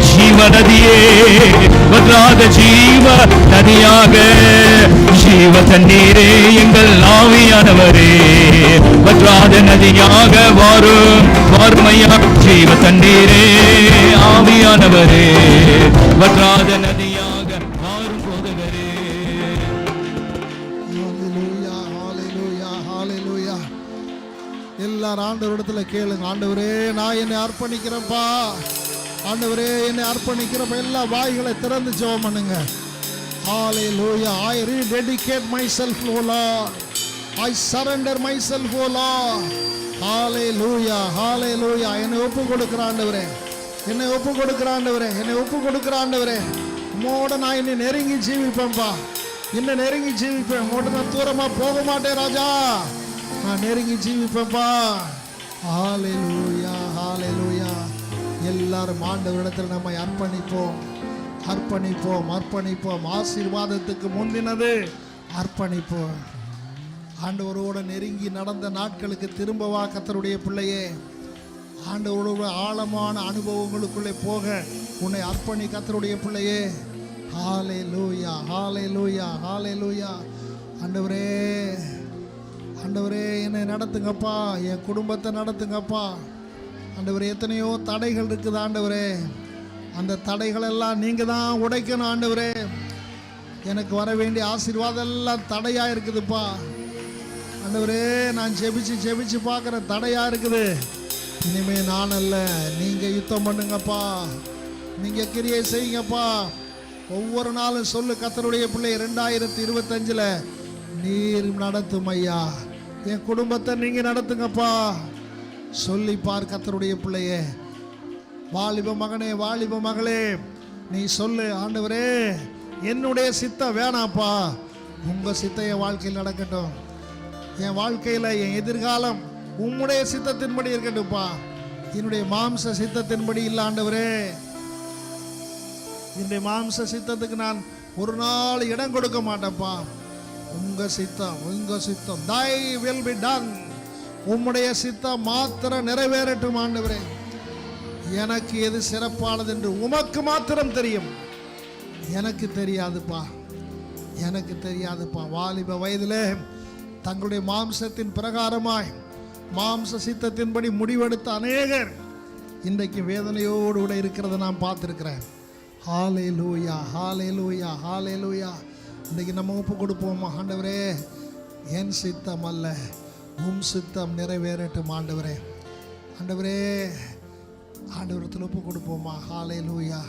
ஜீவ நதியே, வற்றாத ஜீவ நதியாக. ஜீவ தண்ணீரே எங்கள் ஆவியானவரே, வற்றாத நதியாக வாரும் வாருமையா. ஜீவ தண்ணீரே ஆவியானவரே, வற்றாத நதியாக வாரும் போதகரே. ஹalleluya, ஹalleluya, ஹalleluya. எல்லாரும் ஆண்டவரிடத்துல கேளுங்க. ஆண்டவரே, நான் என்னை அர்ப்பணிக்கிறேன்ப்பா. ஆண்டவரே, என்னை அர்ப்பணிக்கிறப்ப எல்லா வாய்களை திறந்து ஜெபம் பண்ணுங்க. ஹalleluya. I rededicate myself, O Lord. I surrender myself, O Lord. ஹalleluya, ஹalleluya. என்னை ஒப்பு கொடுக்கிற ஆண்டவரே, என்னை ஒப்பு கொடுக்கிற ஆண்டவரே, என்னை ஒப்பு கொடுக்கிற ஆண்டவரே. உம்மோட நான் என்னை நெருங்கி ஜீவிப்பேன்ப்பா, இன்னும் நெருங்கி ஜீவிப்பேன். உம்மோட நான் தூரமா போக மாட்டேன் ராஜா, நான் நெருங்கி ஜீவிப்பேன்ப்பா. ஹalleluya, ஹalleluya. எல்லாரும் ஆண்டவரிடத்தில் நம்மை அர்ப்பணிப்போம், அர்ப்பணிப்போம், அர்ப்பணிப்போம். ஆசீர்வாதத்துக்கு முந்தினது அர்ப்பணிப்போம். ஆண்டவரோட நெருங்கி நடந்த நாட்களுக்கு திரும்பவா கர்த்தருடைய பிள்ளையே. ஆண்டவரோட ஆழமான அனுபவங்களுக்குள்ளே போக உன்னை அர்ப்பணி கர்த்தருடைய பிள்ளையே. ஹalleluya, ஹalleluya, ஹalleluya. ஆண்டவரே, ஆண்டவரே, என்னை நடத்துங்கப்பா, என் குடும்பத்தை நடத்துங்கப்பா. ஆண்டவரே, எத்தனையோ தடைகள் இருக்குது ஆண்டவரே, அந்த தடைகளெல்லாம் நீங்கள் தான் உடைக்கணும் ஆண்டவரே. எனக்கு வர வேண்டிய ஆசீர்வாதம் எல்லாம் தடையாக இருக்குதுப்பா ஆண்டவரே. நான் ஜெபிச்சு ஜெபிச்சு பார்க்குற தடையாக இருக்குது. இனிமே நான் அல்ல, நீங்கள் யுத்தம் பண்ணுங்கப்பா, நீங்கள் கிரியை செய்யுங்கப்பா. ஒவ்வொரு நாளும் சொல்லு கர்த்தருடைய பிள்ளை, 2025 நீர் நடத்தும் ஐயா, என் குடும்பத்தை நீங்கள் நடத்துங்கப்பா. சொல்லி பார் கர்த்தருடைய பிள்ளையே. வாலிப மகனே, வாலிப மகளே, நீ சொல்லு, ஆண்டவரே என்னுடைய சித்தம் வேணாப்பா, உங்கள் சித்தம் என் வாழ்க்கையில் நடக்கட்டும். என் வாழ்க்கையில் என் எதிர்காலம் உம்முடைய சித்தத்தின்படி இருக்கட்டும்ப்பா, என்னுடைய மாம்ச சித்தத்தின்படி இல்லை ஆண்டவரே. என்னுடைய மாம்ச சித்தத்துக்கு நான் ஒரு நாள் இடம் கொடுக்க மாட்டேன்ப்பா. உங்க சித்தம், உங்க சித்தம், thy will be done. உம்முடைய சித்தம் மாத்திரம் நிறைவேறட்டும் ஆண்டவரே. எனக்கு எது சிறப்பானது என்று உமக்கு மாத்திரம் தெரியும், எனக்கு தெரியாதுப்பா, எனக்கு தெரியாதுப்பா. வாலிப வயதிலே தங்களுடைய மாம்சத்தின் பிரகாரமாய் மாம்ச சித்தத்தின்படி முடிவெடுத்த அநேகர் இன்றைக்கு வேதனையோடு கூட இருக்கிறத நான் பார்த்துருக்கிறேன். ஹalleluya, ஹalleluya, ஹalleluya. இன்றைக்கி நம்ம ஒப்பு கொடுப்போமா? ஆண்டவரே, என் சித்தம் அல்ல உம் சித்தம் நிறைவேறட்டும் ஆண்டவரே. ஆண்டவரே, ஆண்டவரத்தில் ஒப்பு கொடுப்போமா? ஹalleluya.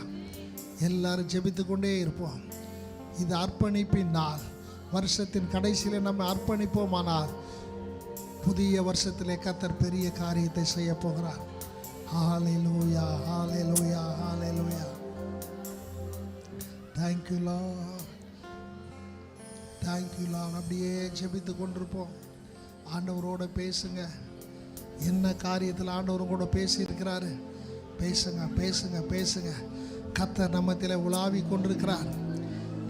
எல்லாரும் ஜெபித்து கொண்டே இருப்போம். இது அர்ப்பணிப்பின் நாள். வருஷத்தின் கடைசியில் நம்ம அர்ப்பணிப்போமானால் புதிய வருஷத்திலே கர்த்தர் பெரிய காரியத்தை செய்ய போகிறார். ஹalleluya, ஹalleluya, ஹalleluya. Thank you Lord, thank you Lord. அப்படியே ஜெபித்து கொண்டிருப்போம். ஆண்டவரோட பேசுங்க. என்ன காரியத்தில் ஆண்டவர் கூட பேசி இருக்கிறாரு, பேசுங்க, பேசுங்க, பேசுங்க. கர்த்தர் நம்மத்தில் உலாவி கொண்டிருக்கிறார்.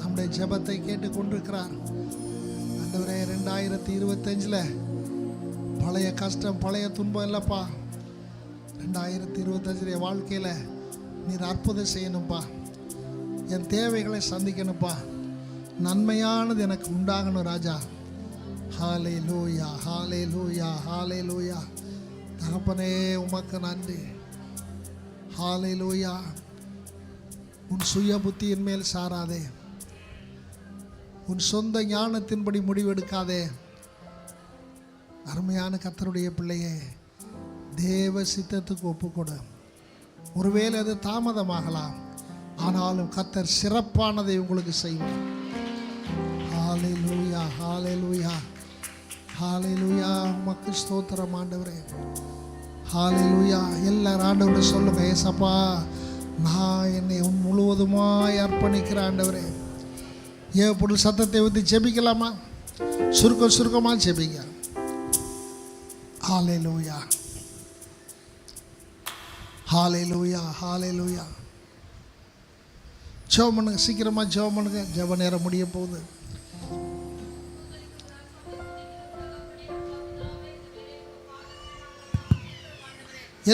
நம்முடைய ஜெபத்தை கேட்டு கொண்டிருக்கிறார். ஆண்டவரே, 2025 பழைய கஷ்டம், பழைய துன்பம் இல்லைப்பா. 2025 வாழ்க்கையில் நீர் அற்புதம் செய்யணும்ப்பா. என் தேவைகளை சந்திக்கணும்ப்பா. நன்மையானது எனக்கு உண்டாகணும் ராஜா. ஹல்லேலூயா, ஹல்லேலூயா, ஹல்லேலூயா. தகப்பனே, உமக்கு நன்றி. ஹல்லேலூயா. உன் சுய புத்தியின் மேல் சாராதே, உன் சொந்த ஞானத்தின்படி முடிவெடுக்காதே. அருமையான கர்த்தருடைய பிள்ளையே, தேவ சித்தத்துக்கு ஒப்புக்கொடு. ஒருவேளை அது தாமதமாகலாம், ஆனாலும் கர்த்தர் சிறப்பானதை உங்களுக்கு செய்வார். ஹல்லேலூயா, ஹல்லேலூயா, ஹல்லேலூயா. உமக்கு ஸ்தோத்திரம் ஆண்டவரே. ஹல்லேலூயா. எல்லாரும் ஆண்டவரை சொல்லுங்க, ஏசப்பா, நான் என்னை முழுவதுமாய் அர்ப்பணிக்கிறேன் ஆண்டவரே. ஏற்பொருள் சத்தத்தை ஊற்றி ஜெபிக்கலாமா? சுருக்கமாக ஜெபிங்க. ஹல்லேலூயா, ஹல்லேலூயா, ஹல்லேலூயா. ஜெபம் பண்ணுங்க, சீக்கிரமாக ஜெபம் பண்ணுங்க. ஜெப நேரம் முடிய போகுது.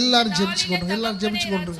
எல்லாரும் ஜெபிச்சு கொண்டு, எல்லாரும் ஜெபிச்சு கொண்டு.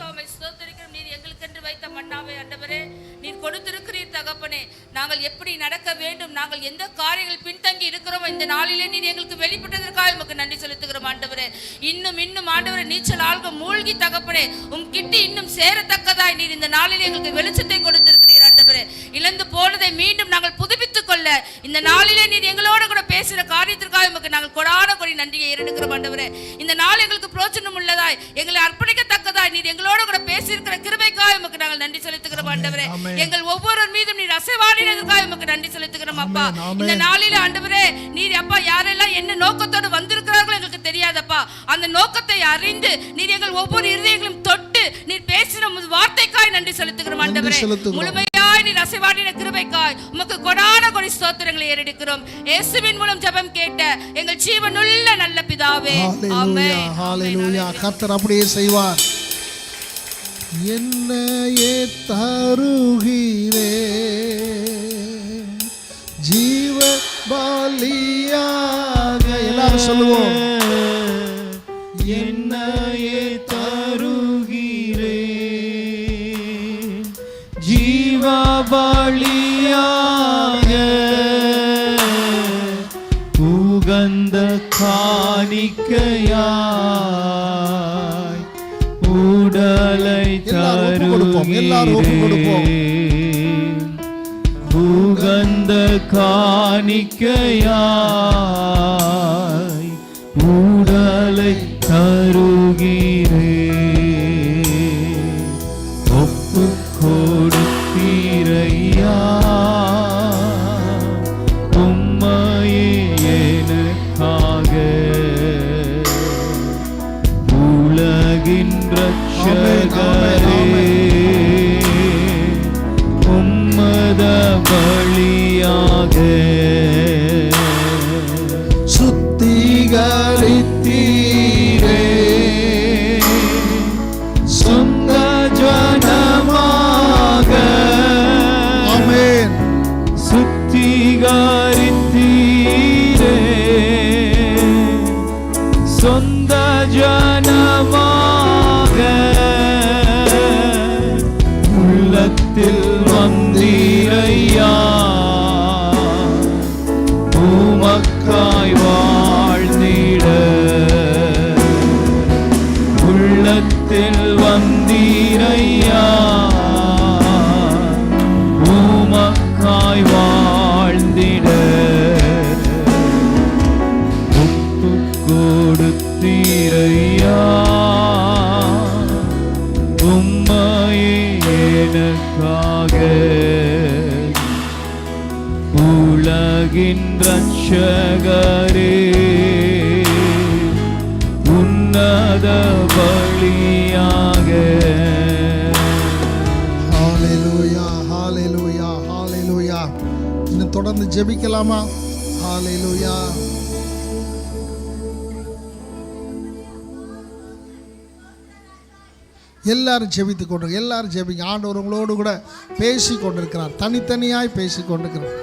நீர் கொடுத்திருக்கிறீர் தகப்பனே. நாங்கள் எப்படி நடக்க வேண்டும், நாங்கள் எந்த காரியங்கள் பின்தங்கி இருக்கிறோம், இந்த நாளிலே நீர் எங்களுக்கு வெளிப்பட்டதற்காக உமக்கு நன்றி செலுத்துகிறோம் ஆண்டவரே. இன்னும் ஆண்டவரே, நீச்சல் ஆழ்க மூழ்கி தகப்பனே உம் கிட்டி இன்னும் சேரத்தக்கதாய் நீர் இந்த நாளிலே எங்களுக்கு வெளிச்சத்தை கொடுத்திருக்கிறீர் ஆண்டவரே. இழந்து போனதை மீண்டும் நாங்கள் புதுப்பித்துக் கொள்ள இந்த நாளிலே நீர் எங்களோட கூட பேசுகிற காரியத்திற்காக உமக்கு நாங்கள் கொடான கொடி நன்றியை ஏறெடுக்கிறோம் ஆண்டவரே. இந்த நாள் எங்களுக்கு பிரோஜனம் உள்ளதாய், எங்களை அர்ப்பணிக்கத்தக்கதாய் நீர் எங்களோட கூட பேசியிருக்கிற கிருபைக்காக உமக்கு நாங்கள் நன்றி செலுத்துகிறோம் ஆண்டவரே. எங்கள் ஒவ்வொரு மீதும் நீர் அசைவாடினதற்காக உமக்கு நன்றி செலுத்துகிறோம் அப்பா. இந்த நாளிலே ஆண்டவரே, நீர் அப்பா யாரெல்லாம் என்ன நோக்கத்தோடு வந்திருக்கிறார்களோ எங்களுக்கு தெரியாதப்பா. அந்த நோக்கத்தை அறிந்து நீர் எங்கள் ஒவ்வொரு இருதயங்களும் தொட்டு நீர் பேசின வார்த்தைக்காய் நன்றி செலுத்துகிறோம் ஆண்டவரே. முழுமையாய் நீர் அசைவாடின கிருபைக்காய் உமக்கு கொடான கொடி ஸ்தோத்திரங்களை ஏறெடுக்கிறோம். இயேசுவின் மூலம் ஜெபம் கேட்ட எங்கள் ஜீவனுள்ள நல்ல பிதாவே, ஆமென். ஹல்லேலூயா. கர்த்தர் அப்படியே செய்வார். என்னையே தருகிறே ஜீவ பலியாக. எல்லாரும் சொல்லுவோம், என்னையே தருகிறே ஜீவ பலியாக, உகந்த காணிக்கையாய் உடலை தருகிறேன். உகந்த காணிக்கையாய் உடலை தருகிறேன். ஒப்பு கொடுத்தீரையா உம்மையே எனக்காக, உலகின் ரட்சகரே உம்மத பலியாக சுத்திகரித்தீரே சொந்த ஜனமாக. ஆமென். சுத்திகரித்தீரே சொந்த ஜனமாக, உள்ளத்தில் வந்தீரையா உமக்காய் வாழ்ந்திட. உள்ளத்தில் வந்தீரையா உமக்காய் வாழ்ந்திட. ஒப்பு கொடுத்தீரையா உம்மையே எனக்காக, உலகின் ரட்சகரே உன்னத பலியாக. ஹல்லேலூயா, ஹல்லேலூயா, ஹல்லேலூயா. இன்னும் தொடர்ந்து ஜெபிக்கலாமா? ஹல்லேலூயா. எல்லாரும் ஜெபித்து கொண்டு எல்லாரும் ஜெபிங்க. ஆண்டவர் உங்களோடு கூட பேசி கொண்டிருக்கிறார், தனித்தனியாய் பேசி கொண்டிருக்கிறார்.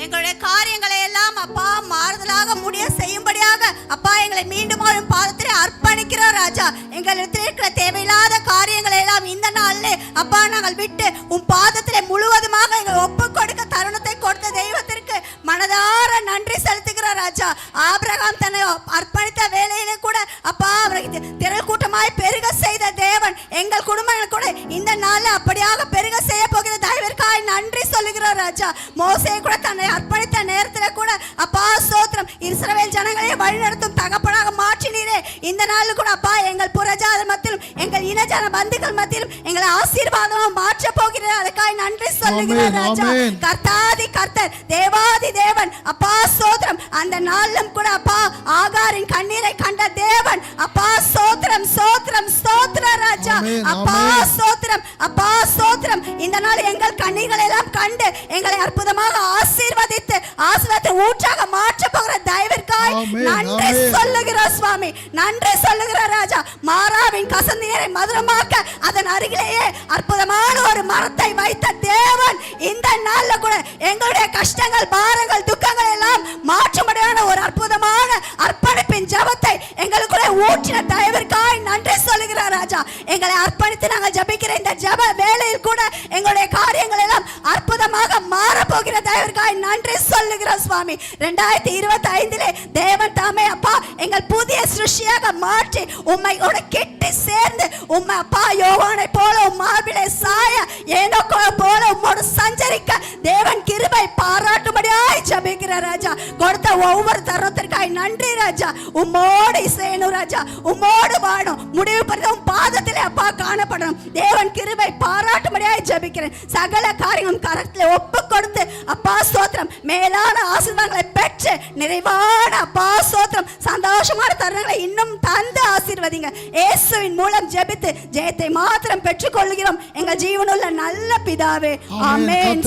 எங்களுடைய காரியங்களை எல்லாம் அப்பா மாறுதலாக முடிய செய்யும்படியாக அப்பா எங்களை மீண்டும் பாதத்திலே அர்ப்பணிக்கிறோம் ராஜா. எங்களிடத்தில் இருக்கிற தேவையில்லாத காரியங்களை எல்லாம் இந்த நாளிலே அப்பா நாங்கள் விட்டு உன் பாதத்திலே முழுவதுமாக எங்களை ஒப்பு கொடுக்க தருணத்தை கொடுத்த தெய்வத்திற்கு மனதார நன்றி செலுத்துகிறோம் ராஜா. ஆபிரகாம் தன்னை அர்ப்பணித்த வேலையிலே கூட அப்பா அவருக்கு திரள் கூட்டமாய் பெருக செய்த தேவன் எங்கள் குடும்பங்கள் கூட இந்த நாளில் அப்படியாக பெருக செய்ய போகிற தயவிற்காய் நன்றி சொல்லுகிறோம் ராஜா. மோசே கூட தன்னை அர்ப்பணித்த நேரத்தில் கூட அப்பா ஸ்தோத்திரம், இஸ்ரவேல் ஜனங்களை வழிநடத்தும் தகப்பனாக மாற்றினீரே. இந்த நாளில் கூட அப்பா எங்கள் புறஜாத மத்தியிலும் எங்கள் இனஜன பந்துக்கள் மத்தியிலும் எங்களை ஆசீர்வாதமாக மாற்ற போகிறீர். அதுக்காய் நன்றி சொல்லுகிறேன் ராஜா. கர்த்தாதி கர்த்தர் தேவாதி தேவன் அப்பா ஸ்தோத்திரம். அந்த நாளிலும் கூட அப்பா ஆகாரின் கண்ணீரை கண்ட தேவன் அப்பா ஸ்தோத்திரம் ஸ்தோத்திரம் ஸ்தோத்திரம் ராஜா. அப்பா ஸ்தோத்திரம் அப்பா ஸ்தோத்திரம். இந்த நாள் எங்கள் கண்ணீர்களை எல்லாம் கண்டு எங்களை அற்புதமாக ஆசீர்வதித்து ஆசீர்வாதத்தை ஊற்றாக மாற்ற போகிற தயவிற்காய் நன்றி சொல்லுகிறார் சுவாமி, நன்றி சொல்லுகிறார் ராஜா. மாறாவின் கசந்தீரை மதுரமாக்க அதன் அருகிலேயே அற்புதமான ஒரு மரத்தை வைத்த தேவன் இந்த நாள்ல கூட எங்களுடைய கஷ்டங்கள் பாரங்கள் துக்கங்கள் எல்லாம் மாற்றும்படியான ஒரு அற்புதமான அர்ப்பணிப்பின் ஜபத்தை எங்களுக்குள்ளே ஊற்றின தயவிற்காய் நன்றி சொல்லுகிறார் ராஜா. எங்களை அர்ப்பணித்து நாங்கள் ஜபிக்கிற இந்த ஜப வேளையில் கூட எங்களுடைய காரியங்கள் எல்லாம் அற்புதமாக மாறப்போகிற தயவிற்காய் நன்றி சொல்லுகிறார் சுவாமி. 2025 தேவன் தாமே அப்பா எங்கள் புதிய சிருஷ்டியாக மாற்றி உம்மையோட கெட்டி சேர்ந்து உம்மை அப்பா யோவானை போல உம் மார்பிலே சாய ஏனோக்கோ போல உம்மோடு சஞ்சரிக்க தேவன் கிருபை பாராட்டும்படியாய் ஜெபிக்கிறார் ராஜா. கொடுத்த ஒவ்வொரு தருணத்திற்காய் நன்றி ராஜா. உம்மோடு இசையணும் ராஜா, உம்மோடு வாழும் முடிவு பரிதம் பாதத்திலே அப்பா காணப்படணும். தேவன் கிருபை பாராட்டும்படியாய் ஜெபிக்கிறேன். சகல காரியங்களும் கரத்தில் ஒப்பு கொடுத்து அப்பா ஸ்தோத்திரம் மேலான ஆசீர்வாதங்களை பெற்று நிறைவான அப்பா ஸ்தோத்திரம் சந்தோஷமான தருணங்களை இன்னும் தந்து ஆசீர்வதிங்க. இயேசுவின் மூலம் ஜெபித்து ஜெயத்தை மாத்திரம் பெற்றுக் கொள்கிறோம் எங்கள் ஜீவனுள்ள நல்ல பிதாவே, ஆமென்.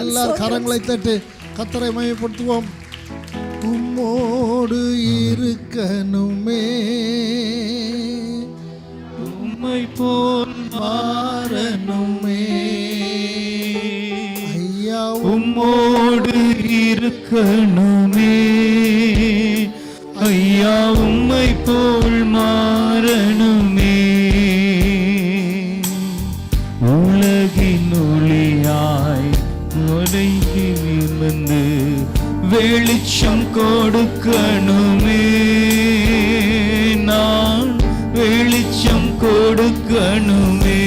எல்லார் கரங்களை தட்டி கர்த்தரை மகிமைப்படுத்துவோம். உம்மோடு இருக்கணுமே, உம்மை போல் மாறணுமே, ஐயா உம்மோடு இருக்கணுமே, ஐயா உம்மை போல் மாறணுமே. உலகின் ஒளியாய் உலகி வந்து வெளிச்சம் கொடுக்கணுமே, நான் வெளிச்சம் கொடுக்கணுமே,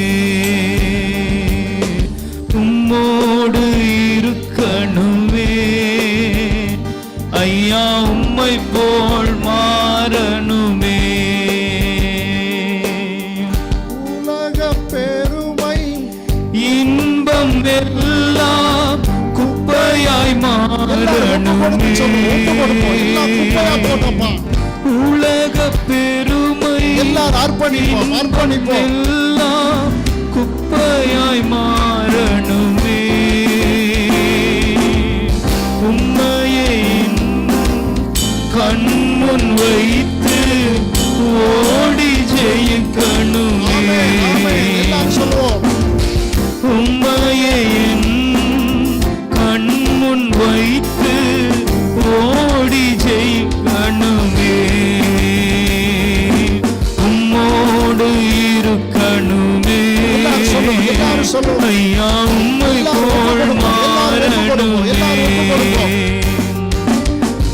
உம்மோடு இருக்கணுமே, ஐயா உம்மை போல் மாறணுமே. உலக பெருமை இன்பம் எல்லாம் குப்பையாய் மாறணுமே, உலக பெருமை எல்லாரும் அர்ப்பணிப்போம் அர்ப்பணிப்போம் எல்லாம் குப்பையாய் மாறணுமே, உம்மையை கண்முன் வைத்து ஓடி ஜெயிக்கணுமே, உம்மையை கண்முன் வைத்து ஓடி ஜெயிக்கணுமே, உம்மோடு இருக்கணுமே, ஐயா உம்மை போல் மாறணுமே,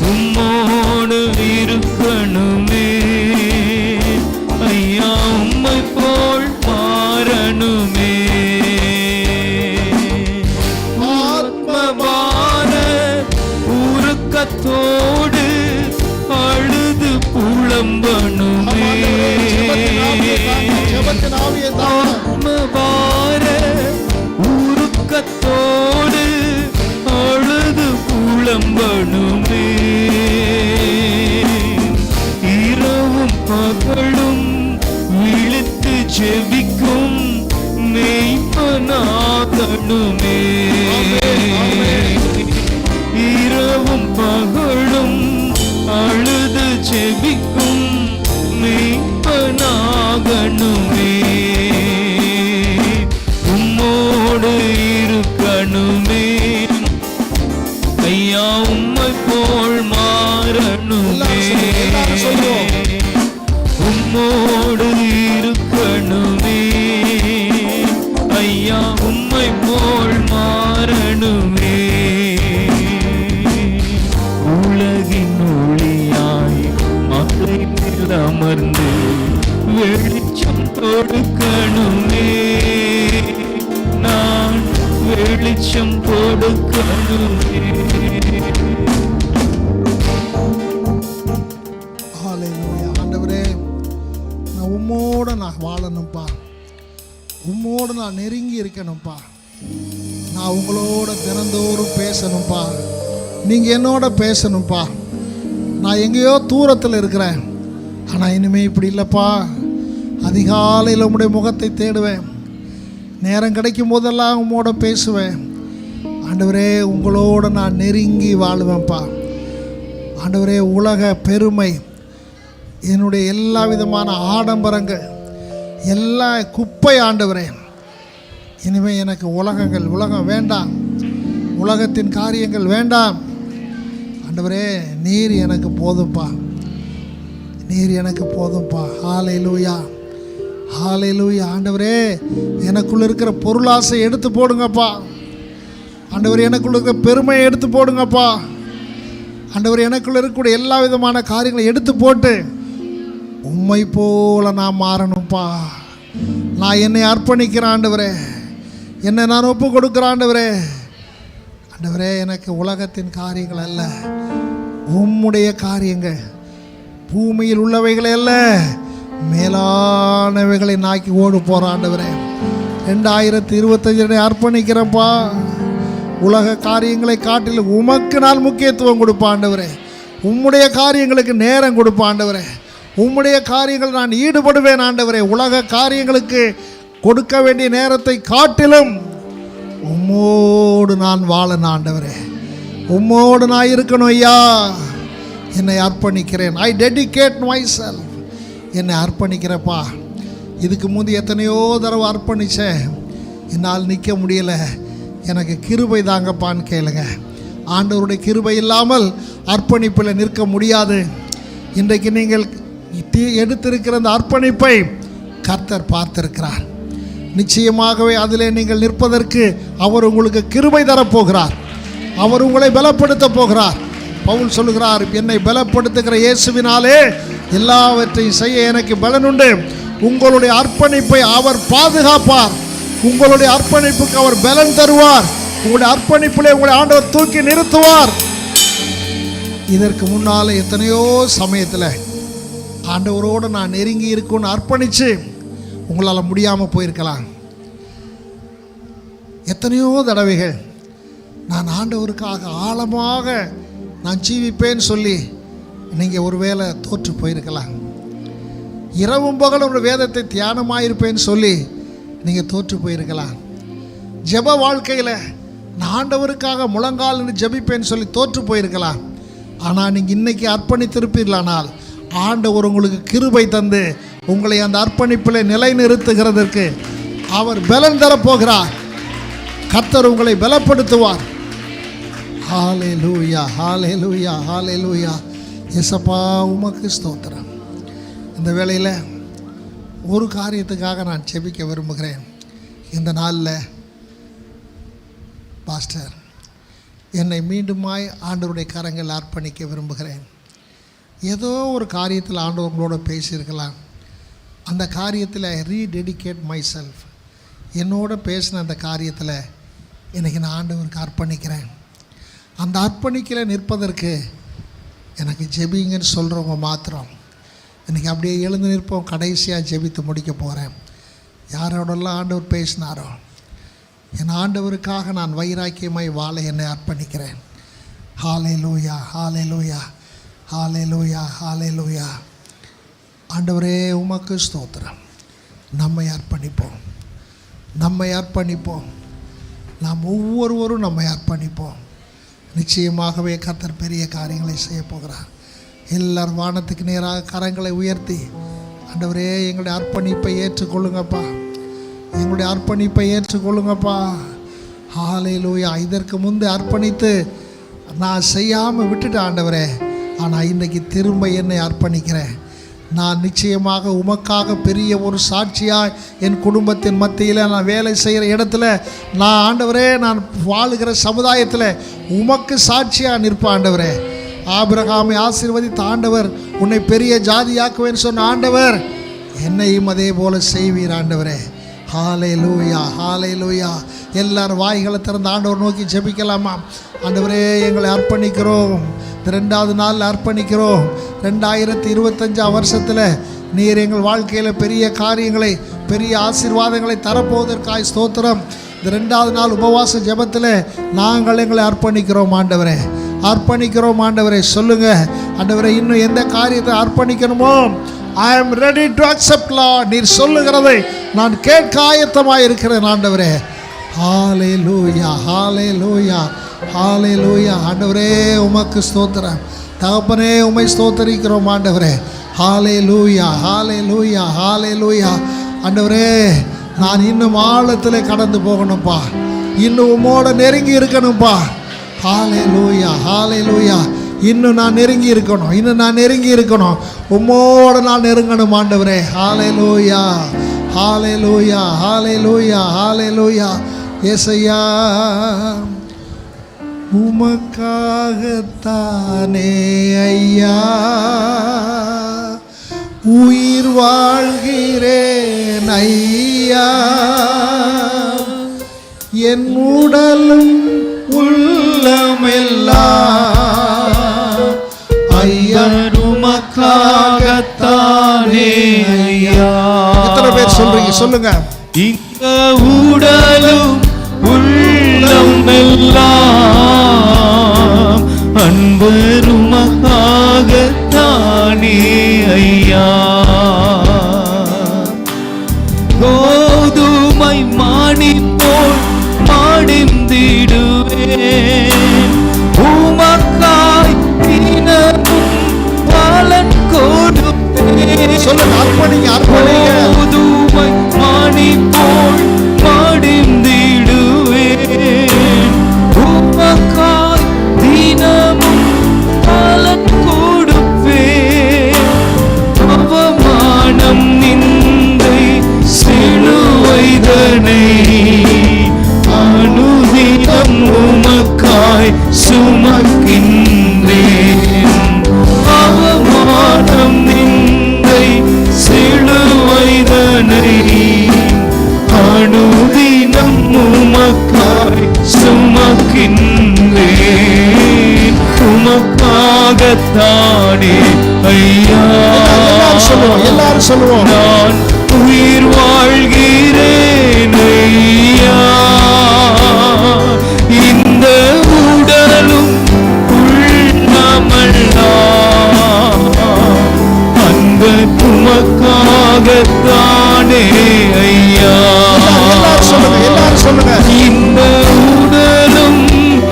உம்மோடு இருக்கணுமே, ஐயா உம்மை போல் மாறணுமே. ஆத்மபார உருக்கத்தோடு அழுது புலம்பணுமே, ஆத்மபார உருக்கத்தோடு அழுது புலம்பணுமே, இரவும் பகலும் விழித்து செவிக்கும் மெய்ப்பனாகணுமே, இரவும் பகலும் அழுது செவிக்கும் கொடுக்கணுமே, நான் வெளிச்சம் கொடுக்கணுமே. ஹல்லேலூயா. ஆண்டவரே, நான் உம்மோட நான் வாழணும்ப்பா, உம்மோடு நான் நெருங்கி இருக்கணும்ப்பா, நான் உங்களோட தினந்தோறும் பேசணும்ப்பா, நீங்கள் என்னோட பேசணும்ப்பா. நான் எங்கேயோ தூரத்தில் இருக்கிறேன், ஆனால் இனிமேல் இப்படி இல்லைப்பா. அதிகாலையில் உம்முடைய முகத்தை தேடுவேன், நேரம் கிடைக்கும் போதெல்லாம் உம்மோட பேசுவேன். ஆண்டவரே, உங்களோட நான் நெருங்கி வாழுவேன்ப்பா. ஆண்டவரே, உலக பெருமை, என்னுடைய எல்லா விதமான ஆடம்பரங்கள் எல்லா குப்பை ஆண்டவரே. இனிமேல் எனக்கு உலகம் வேண்டாம், உலகத்தின் காரியங்கள் வேண்டாம். ஆண்டவரே, நீர் எனக்கு போதும்ப்பா, நீர் எனக்கு போதும்ப்பா. ஹல்லேலூயா, ஹல்லேலூயா. ஆண்டவரே, எனக்குள்ள இருக்கிற பொருளாசை எடுத்து போடுங்கப்பா. ஆண்டவர், எனக்குள்ள இருக்கிற பெருமையை எடுத்து போடுங்கப்பா. ஆண்டவர், எனக்குள்ள இருக்கக்கூடிய எல்லா விதமான காரியங்களை எடுத்து போட்டு உம்மை போல நான் மாறணும்ப்பா. நான் என்னை அர்ப்பணிக்கிறேன் ஆண்டவரே, என்னை நான் ஒப்பு கொடுக்குறேன் ஆண்டவரே. ஆண்டவரே, எனக்கு உலகத்தின் காரியங்கள் அல்ல, உம்முடைய காரியங்கள், பூமியில் உள்ளவைகளை அல்ல, மேலானவைகளை நாக்கி ஓடு போகிறேன் ஆண்டவரே. 2025 அர்ப்பணிக்கிறேன்ப்பா. உலக காரியங்களை காட்டிலும் உமக்கு நான் முக்கியத்துவம் கொடுப்பேன் ஆண்டவரே. உம்முடைய காரியங்களுக்கு நேரம் கொடுப்பேன் ஆண்டவரே. உம்முடைய காரியங்கள் நான் ஈடுபடுவேன் ஆண்டவரே. உலக காரியங்களுக்கு கொடுக்க வேண்டிய நேரத்தை காட்டிலும் உம்மோடு நான் வாழணும் ஆண்டவரே. உம்மோடு நான் இருக்கணும் ஐயா. என்னை அர்ப்பணிக்கிறேன். I dedicate myself. என்னை அர்ப்பணிக்கிறப்பா. இதுக்கு முந்தி எத்தனையோ தடவை அர்ப்பணித்தேன், என்னால் நிற்க முடியலை, எனக்கு கிருபை தாங்கப்பான்னு கேளுங்க. ஆண்டவருடைய கிருபை இல்லாமல் அர்ப்பணிப்பில் நிற்க முடியாது. இன்றைக்கு நீங்கள் எடுத்திருக்கிற அந்த அர்ப்பணிப்பை கர்த்தர் பார்த்திருக்கிறார். நிச்சயமாகவே அதிலே நீங்கள் நிற்பதற்கு அவர் உங்களுக்கு கிருபை தரப்போகிறார். அவர் உங்களை பலப்படுத்த போகிறார். பவுல் சொல்லுகிறார், என்னை பலப்படுத்துகிற இயேசுவினாலே எல்லாவற்றையும் செய்ய எனக்கு பலனுண்டு. உங்களுடைய அர்ப்பணிப்பை அவர் பாதுகாப்பார். உங்களுடைய அர்ப்பணிப்புக்கு அவர் பலன் தருவார். உங்களுடைய அர்ப்பணிப்பிலே உங்களுடைய ஆண்டவர் தூக்கி நிறுத்துவார். இதற்கு முன்னால் எத்தனையோ சமயத்தில் ஆண்டவரோடு நான் நெருங்கி இருக்குன்னு அர்ப்பணித்து உங்களால் முடியாமல் போயிருக்கலாம். எத்தனையோ தடவைகள் நான் ஆண்டவருக்காக ஆழமாக நான் ஜீவிப்பேன்னு சொல்லி நீங்கள் ஒருவேளை தோற்று போயிருக்கலாம். இரவும் பகலும் ஒரு வேதத்தை தியானமாயிருப்பேன்னு சொல்லி நீங்கள் தோற்று போயிருக்கலாம். ஜெப வாழ்க்கையில் நான் ஆண்டவருக்காக முழங்கால் நின்று ஜெபிப்பேன்னு சொல்லி தோற்று போயிருக்கலாம். ஆனால் நீங்கள் இன்றைக்கி அர்ப்பணித்திருப்பீர்களானால் ஆண்டவர் உங்களுக்கு கிருபை தந்து உங்களை அந்த அர்ப்பணிப்பில் நிலைநிறுத்துகிறதற்கு அவர் பலன் தரப்போகிறார். கர்த்தர் உங்களை பலப்படுத்துவார். ஹல்லேலூயா, ஹல்லேலூயா, ஹல்லேலூயா. இயேசப்பா, உமக்கு ஸ்தோத்திரம். இந்த வேளையில் ஒரு காரியத்துக்காக நான் ஜெபிக்க விரும்புகிறேன். இந்த நாளில் பாஸ்டர், என்னை மீண்டுமாய் ஆண்டவருடைய கரங்கள் அர்ப்பணிக்க விரும்புகிறேன். ஏதோ ஒரு காரியத்தில் ஆண்டவர்களோட பேசியிருக்கலாம். அந்த காரியத்தில் ரீடெடிகேட் மை செல்ஃப். என்னோட பேசின அந்த காரியத்தில் இன்றைக்கி நான் ஆண்டவருக்கு அர்ப்பணிக்கிறேன். அந்த அர்ப்பணிக்கல நிற்பதற்கு எனக்கு ஜெபிங்கன்னு சொல்கிறவங்க மாத்திரம் இன்றைக்கி அப்படியே எழுந்து நிற்போம். கடைசியாக ஜெபித்து முடிக்க போகிறேன். யாரோடெல்லாம் ஆண்டவர் பேசினாரோ, என் ஆண்டவருக்காக நான் வைராக்கியமாய் வாழ என்னை அர்ப்பணிக்கிறேன். ஹல்லேலூயா, ஹல்லேலூயா, ஹல்லேலூயா, ஹல்லேலூயா. ஆண்டவரே, உமக்கு ஸ்தோத்திரம். நம்மை அர்ப்பணிப்போம், நம்மை அர்ப்பணிப்போம். நாம் ஒவ்வொருவரும் நம்மை அர்ப்பணிப்போம். நிச்சயமாகவே கர்த்தர் பெரிய காரியங்களை செய்ய போகிறார். எல்லாரும் வானத்துக்கு நேராக கரங்களை உயர்த்தி, ஆண்டவரே, எங்களுடைய அர்ப்பணிப்பை ஏற்றுக்கொள்ளுங்கப்பா, எங்களுடைய அர்ப்பணிப்பை ஏற்றுக்கொள்ளுங்கப்பா. ஹல்லேலூயா. இதற்கு முன்பு அர்ப்பணித்து நான் செய்யாமல் விட்டுட்டேன் ஆண்டவரே, ஆனால் இன்றைக்கி திரும்ப என்னை அர்ப்பணிக்கிறேன். நான் நிச்சயமாக உமக்காக பெரிய ஒரு சாட்சியாக என் குடும்பத்தின் மத்தியில், நான் வேலை செய்கிற இடத்துல, நான் ஆண்டவரே, நான் வாழுகிற சமுதாயத்தில் உமக்கு சாட்சியாக நிற்பேன் ஆண்டவரே. ஆபிரகாமை ஆசீர்வதித்த ஆண்டவர், உன்னை பெரிய ஜாதியாக்குவேன்னு சொன்ன ஆண்டவர், என்னையும் அதே போல செய்வீர் ஆண்டவரே. ஹல்லேலூயா, ஹல்லேலூயா. எல்லாரும் வாய்களை திறந்து ஆண்டவர் நோக்கி ஜெபிக்கலாமா? ஆண்டவரே, எங்களை அர்ப்பணிக்கிறோம். இந்த 2வது நாளில் அர்ப்பணிக்கிறோம். 2025 வருஷத்தில் நீர் எங்கள் வாழ்க்கையில் பெரிய காரியங்களை, பெரிய ஆசீர்வாதங்களை தரப்போவதற்காய் ஸ்தோத்திரம். இந்த 2வது நாள் உபவாச ஜெபத்தில் நாங்கள் எங்களை அர்ப்பணிக்கிறோம் ஆண்டவரே, அர்ப்பணிக்கிறோம் ஆண்டவரே. சொல்லுங்க ஆண்டவரே, இன்னும் எந்த காரியத்தை அர்ப்பணிக்கணுமோ, ஐ am ready to accept Lord. நீர் சொல்லுகிறதை நான் கேட்க ஆயத்தமாக இருக்கிறேன் ஆண்டவரே. ஹல்லேலூயா, ஹல்லேலூயா, ஹல்லேலூயா. ஆண்டவரே உமக்கு ஸ்தோத்திரம். தகப்பனே உம்மை ஸ்தோத்தரிக்கிறோம் ஆண்டவரே. ஹல்லேலூயா, ஹல்லேலூயா, ஹல்லேலூயா. ஆண்டவரே, நான் இன்னும் ஆழத்தில் கடந்து போகணும்ப்பா, இன்னும் உம்மோட நெருங்கி இருக்கணும்ப்பா. ஹல்லேலூயா, ஹல்லேலூயா. இன்னும் நான் நெருங்கி இருக்கணும், இன்னும் நான் நெருங்கி இருக்கணும், உம்மோட நான் நெருங்கணும் ஆண்டவரே. ஹல்லேலூயா, ஹல்லேலூயா, ஹல்லேலூயா, ஹல்லேலூயா. ஏசையா, உமக்காகத்தானே ஐயா உயிர் வாழ்கிறேன் ஐயா, என் உடலும் உள்ளமெல்லாம் ஐயா உமக்காகத்தானே ஐயா. எத்தனை பேர் சொல்றீங்க? சொல்லுங்க. இங்க உடலும் உள்ளம் எல்லாம் அன்பர் உமக்காகத்தானே ஐயா. கோதுமை மானி போல் மாடிந்திடுவேன், உமக்காய் தினமும் பலன் கொடுப்பேன். சொல்லுங்க, அர்ப்பணிங்க, அர்ப்பணிங்க. கோதுமை மானி போல் மாடிந்திடுவேன், உமக்காய் தினமும் பலன் கொடுப்பேன். அவமானம் நிந்தை சிலுவைதனை அனுதினம் உமக்காய் சுமக்கின்றேன். அவமானம் நிந்தை சிலுவைதனை அனுதினம் உமக்காய் சுமக்கின்றேன். உமக்காகத்தானே ஐயா. எல்லாரும் சொல்லுவோம். நான் உயிர் வாழ்கிறேன் ஐயா, இந்த உடலும் உள்ளமெல்லாம் அன்பு உமக்காகத்தானே ஐயா. எல்லாரும் சொல்லுங்க. இந்த உடலும்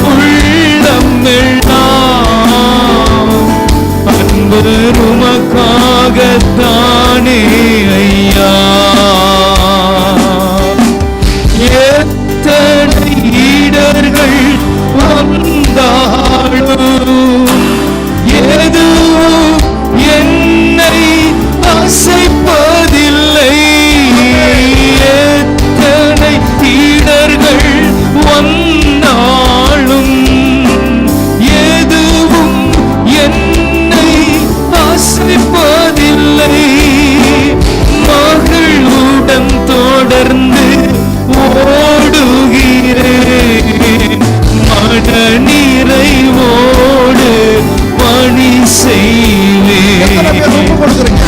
உள்ளமெல்லாம் அன்பு உமக்காகத்தானே ஐயா. எத்தனை இடர்கள் வந்தாலும் எதுவும் என்னை அசைப்பதில்லை. எத்தனை இடர்கள் வந்தாலும் எதுவும் என்னை அசைப்பதில்லை. மகளுடன் தொடர்ந்து ஓடுகிறேன், மன நிறைவோடு பணி செய்வேன்.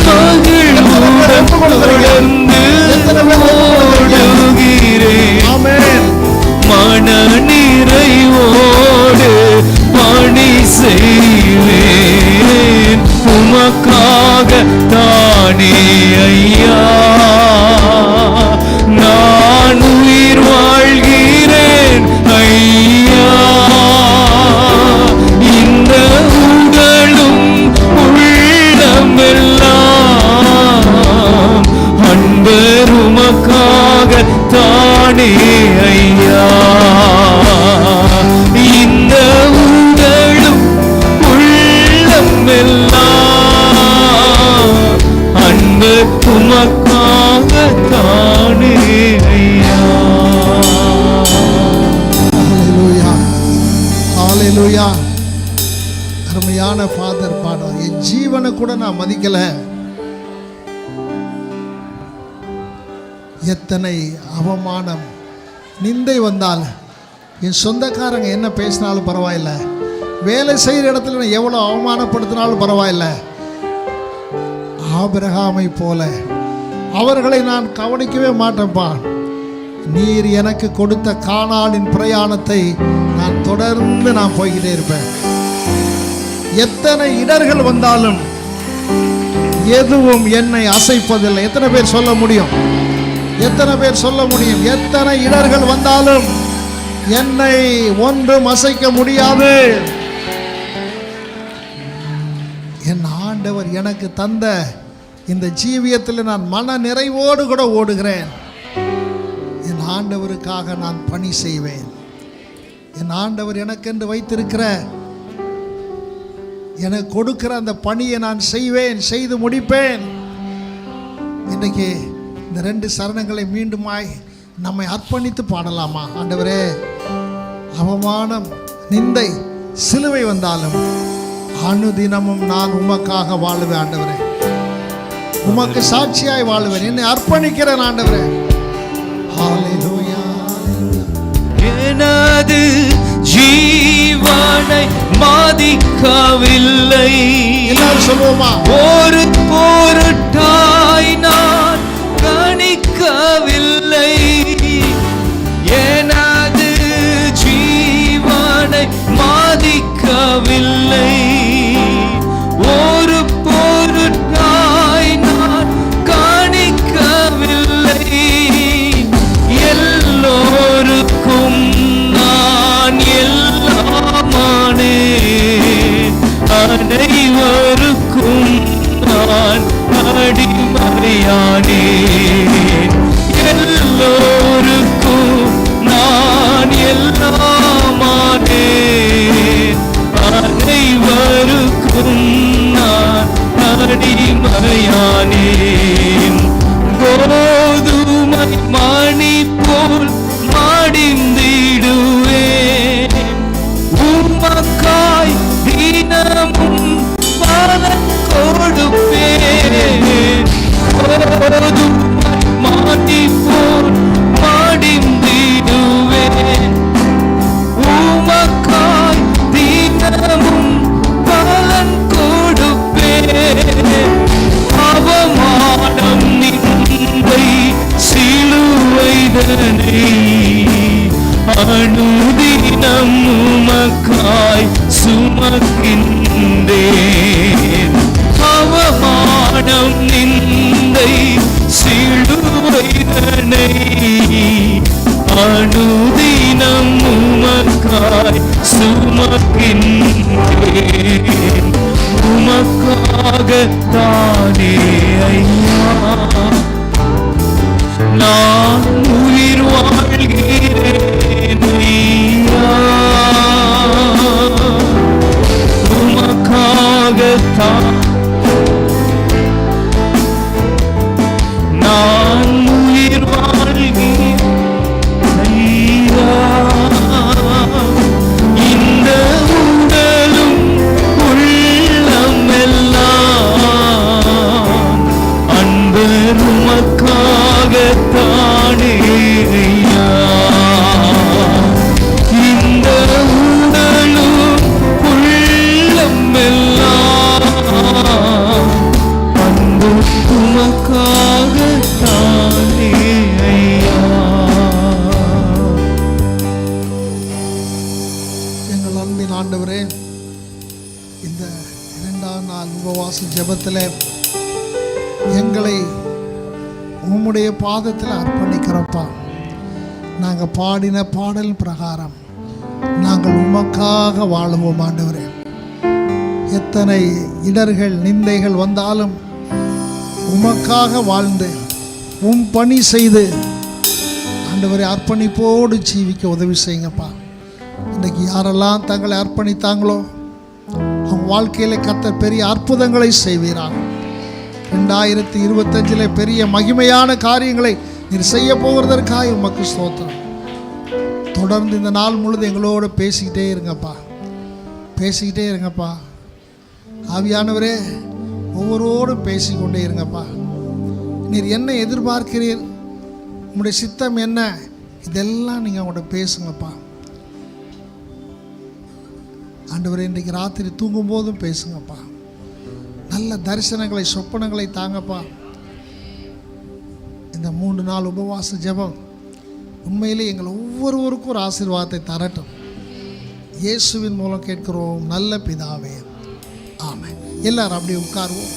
மகளுடன் தொடர்ந்து ஓடுகிறேன், மன நிறைவோடு பணி செய்வேன். உமக்காக தானே ஐயா நான் உயிர் வாழ்கிறேன் ஐயா. இந்த உடலும் உள்ளமெல்லாம் அன்பர் உமக்காக தானே ஐயா. இந்த உடலும் உள்ளமெல்லாம் அன்பு உமக்காக தானே ஐயா. ஹல்லேலூயா, ஹல்லேலூயா. அருமையான ஃபாதர் பாடம். என் ஜீவனை கூட நான் மதிக்கல, எத்தனை அவமானம் நிந்தை வந்தால், என் சொந்தக்காரங்க என்ன பேசினாலும் பரவாயில்ல, வேலை செய்கிற இடத்துல நான் எவ்வளோ அவமானப்படுத்தினாலும் பரவாயில்ல, ஆபிரகாமை போல அவர்களை நான் கவனிக்கவே மாட்டேன்ப்பா. நீர் எனக்கு கொடுத்த கானானின் பிரயாணத்தை நான் தொடர்ந்து நான் போய்கிட்டே இருப்பேன். எத்தனை இடர்கள் வந்தாலும் எதுவும் என்னை அசைப்பதில்லை. எத்தனை பேர் சொல்ல முடியும்? எத்தனை பேர் சொல்ல முடியும்? எத்தனை இடர்கள் வந்தாலும் என்னை ஒன்றும் அசைக்க முடியாது. என் ஆண்டவர் எனக்கு தந்த இந்த ஜீவியத்தில் நான் மன நிறைவோடு கூட ஓடுகிறேன். என் ஆண்டவருக்காக நான் பணி செய்வேன். என் ஆண்டவர் எனக்கென்று வைத்திருக்கிற, எனக்கு கொடுக்கிற அந்த பணியை நான் செய்வேன், செய்து முடிப்பேன். இன்றைக்கு இந்த 2 சரணங்களை மீண்டுமாய் நம்மை அர்ப்பணித்து பாடலாமா? ஆண்டவரே, அவமானம், நிந்தை, சிலுவை வந்தாலும் அனுதினமும் நான் உமக்காக வாழுவேன். ஆண்டவரே, உமக்கு சாட்சியாய் வாழுவேன். என்னை அர்ப்பணிக்கிறேன் ஆண்டவரே. ஹல்லேலூயா. எனது ஜீவனை மதிக்கவில்லை, எல்லாரும் சொல்லுவோமா? ஒரு பொருட்டாய் நான் கணிக்கவில்லை. எனது ஜீவனை மதிக்கவில்லை, ஒரு பொருட்டாய் நான் கணிக்கவில்லை. எல்லோருக்கும் நான் எல்லாமானே, அனைவருக்கும் நான் அடிமையானே. எல்லோருக்கும் நான் எல்லாமானே, அனைவருக்கும் நான் அடிமையானேன். கோதுமை மணி போல் மடிந்திடுவேன், உமக்காய் தினமும் பலன் கொடுப்பேன். கோதுமை மணி போல் மடிந்திடுவேன், உமக்காய் தினமும் பலன் கொடுப்பேன். அவமானம், நிந்தை, சிலுவைதனை அனுதினம் உமக்காய் சுமக்கின்றேன். அவமானம், நிந்தை, சிலுவைதனை அனுதினம் உமக்காய் சுமக்கின்றேன். உமக்காகத்தானே ஐயா நான் உயிர் வாழ்கிறேன் ஐயா, உமக்காகத்தான் நான் உயிர் வாழ்கிறேன் ஐயா. இந்த உடலும் உள்ளம் எல்லாம் அன்பு உமக்காகத்தானே ஐயா. இந்த உடலும் உள்ளம் எல்லாம் அன்பு உமக்காகத்தானே ஐயா. எங்கள் அன்பின் ஆண்டவரே, இந்த 2ஆம் நாள் உபவாச ஜெபத்தில் எங்களை உம்முடைய பாதத்தில் அர்ப்பணிக்கிறோப்பா. நாங்கள் பாடின பாடல் பிரகாரம் நாங்கள் உமக்காக வாழுவோம் ஆண்டவரே. எத்தனை இடர்கள், நிந்தைகள் வந்தாலும் உமக்காக வாழ்ந்து உம் பணி செய்து ஆண்டவரை அர்ப்பணிப்போடு ஜீவிக்க உதவி செய்யுங்கப்பா. இன்றைக்கி யாரெல்லாம் தங்களை அர்ப்பணித்தாங்களோ அவங்க வாழ்க்கையில் கர்த்தர் பெரிய அற்புதங்களை செய்வீராக. 2025 பெரிய மகிமையான காரியங்களை நீர் செய்ய போகிறதற்காக உமக்கு ஸ்தோத்திரம். தொடர்ந்து இந்த நாள் முழுது எங்களோடு பேசிக்கிட்டே இருங்கப்பா, பேசிக்கிட்டே இருங்கப்பா. ஆவியானவரே, ஒவ்வொருவரோடும் பேசிக்கொண்டே இருங்கப்பா. நீர் என்ன எதிர்பார்க்கிறீர், உங்களுடைய சித்தம் என்ன, இதெல்லாம் நீங்கள் அவங்கள்ட்ட பேசுங்கப்பா. ஆண்டவரே, இன்றைக்கு ராத்திரி தூங்கும்போதும் பேசுங்கப்பா. நல்ல தரிசனங்களை, சொப்பனங்களை தாங்கப்பா. இந்த 3 நாள் உபவாச ஜெபம் உண்மையிலே எங்கள் ஒவ்வொருவருக்கும் ஒரு ஆசீர்வாதத்தை தரட்டும். இயேசுவின் மூலம் கேட்கிறோம் நல்ல பிதாவே, ஆமென். எல்லாரும் அப்படியே உட்காருவோம்.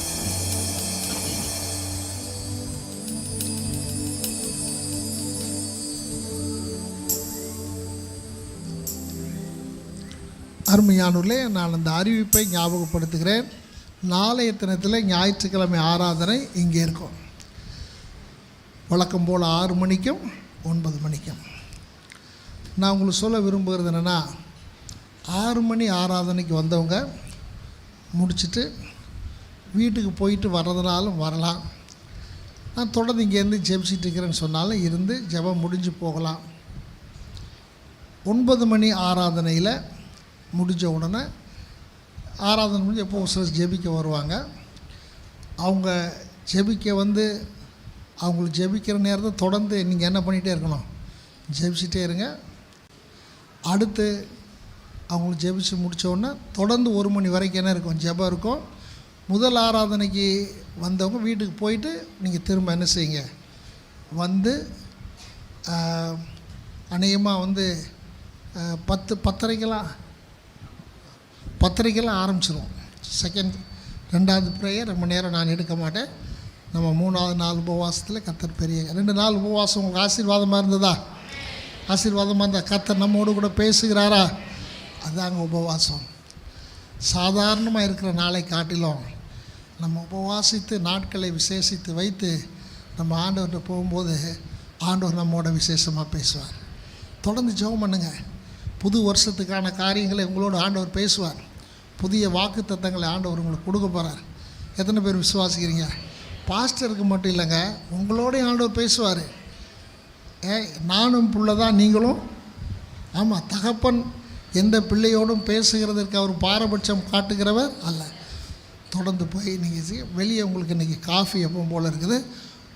அருமையானவர்களே, நான் அந்த அறிவிப்பை ஞாபகப்படுத்துகிறேன். நாளைய தினத்தில் ஞாயிற்றுக்கிழமை ஆராதனை இங்கே இருக்கும். வழக்கம் போல் 6 மணிக்கும் 9 மணிக்கும். நான் உங்களுக்கு சொல்ல விரும்புகிறது என்னென்னா, 6 மணி ஆராதனைக்கு வந்தவங்க முடிச்சுட்டு வீட்டுக்கு போயிட்டு வர்றதுனாலும் வரலாம். நான் தொடர்ந்து இங்கேருந்து ஜெபிச்சிட்டு இருக்கிறேன்னு சொன்னாலும் இருந்து ஜெபம் முடிஞ்சு போகலாம். 9 மணி ஆராதனையில் முடிஞ்ச உடனே ஆராதனை முடிஞ்சு எப்போ சிலர் ஜெபிக்க வருவாங்க. அவங்க ஜெபிக்க வந்து அவங்களுக்கு ஜெபிக்கிற நேரத்தை தொடர்ந்து நீங்கள் என்ன பண்ணிகிட்டே இருக்கணும், ஜெபிச்சிட்டே இருங்க. அடுத்து அவங்களுக்கு ஜெபிச்சு முடித்தோடனே தொடர்ந்து 1 மணி வரைக்கும் என்ன இருக்கும், ஜெபம் இருக்கும். முதல் ஆராதனைக்கு வந்தவங்க வீட்டுக்கு போயிட்டு நீங்கள் திரும்ப என்ன செய்யுங்க, வந்து அநேகமாக வந்து 10:30க்கெல்லாம் ஆரம்பிச்சிடும். ரெண்டாவது ப்ரேயர் ரொம்ப நேரம் நான் எடுக்க மாட்டேன். நம்ம 3வது நாள் உபவாசத்தில் கர்த்தர் பெரிய 2 நாள் உபவாசம் உங்களுக்கு ஆசீர்வாதமாக இருந்ததா? ஆசீர்வாதமாக இருந்தால் கர்த்தர் நம்மோடு கூட பேசுகிறாரா? அதுதாங்க உபவாசம். சாதாரணமாக இருக்கிற நாளை காட்டிலும் நம்ம உபவாசித்து நாட்களை விசேஷித்து வைத்து நம்ம ஆண்டவர்கிட்ட போகும்போது ஆண்டவர் நம்மோட விசேஷமாக பேசுவார். தொடர்ந்து ஜெபம் பண்ணுங்க. புது வருஷத்துக்கான காரியங்களை உங்களோட ஆண்டவர் பேசுவார். புதிய வாக்கு தத்தங்களை ஆண்டவர் உங்களுக்கு கொடுக்க போகிறார். எத்தனை பேர் விசுவாசிக்கிறீங்க? பாஸ்டருக்கு மட்டும் இல்லைங்க, உங்களோடையும் ஆண்டவர் பேசுவார். நானும் புள்ள தான், நீங்களும். ஆமாம், தகப்பன் எந்த பிள்ளையோடும் பேசுகிறதற்கு அவர் பாரபட்சம் காட்டுகிறவர் அல்ல. தொடர்ந்து போய் நீங்கள் வெளியே உங்களுக்கு இன்றைக்கி காஃபி எப்பவும் போல் இருக்குது.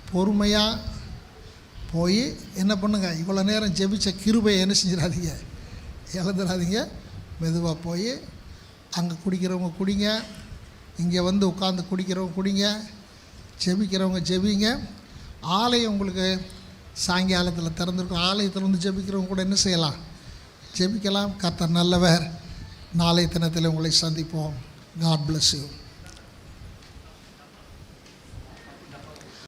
பொறுமையாக போய் என்ன பண்ணுங்கள், இவ்வளோ நேரம் ஜெபிச்ச கிருபையை என்ன செஞ்சிடாதீங்க, இழந்துடாதீங்க. மெதுவாக போய் அங்கே குடிக்கிறவங்க குடிங்க, இங்கே வந்து உட்காந்து குடிக்கிறவங்க குடிங்க, ஜெபிக்கிறவங்க ஜெபிங்க. ஆலயம் உங்களுக்கு சாயங்காலத்தில் திறந்துருக்கும். ஆலயத்தில் வந்து ஜெபிக்கிறவங்க கூட என்ன செய்யலாம், ஜெபிக்கலாம். கர்த்தர் நல்லவர். நாளைய தினத்தில் உங்களை சந்திப்போம். God bless you.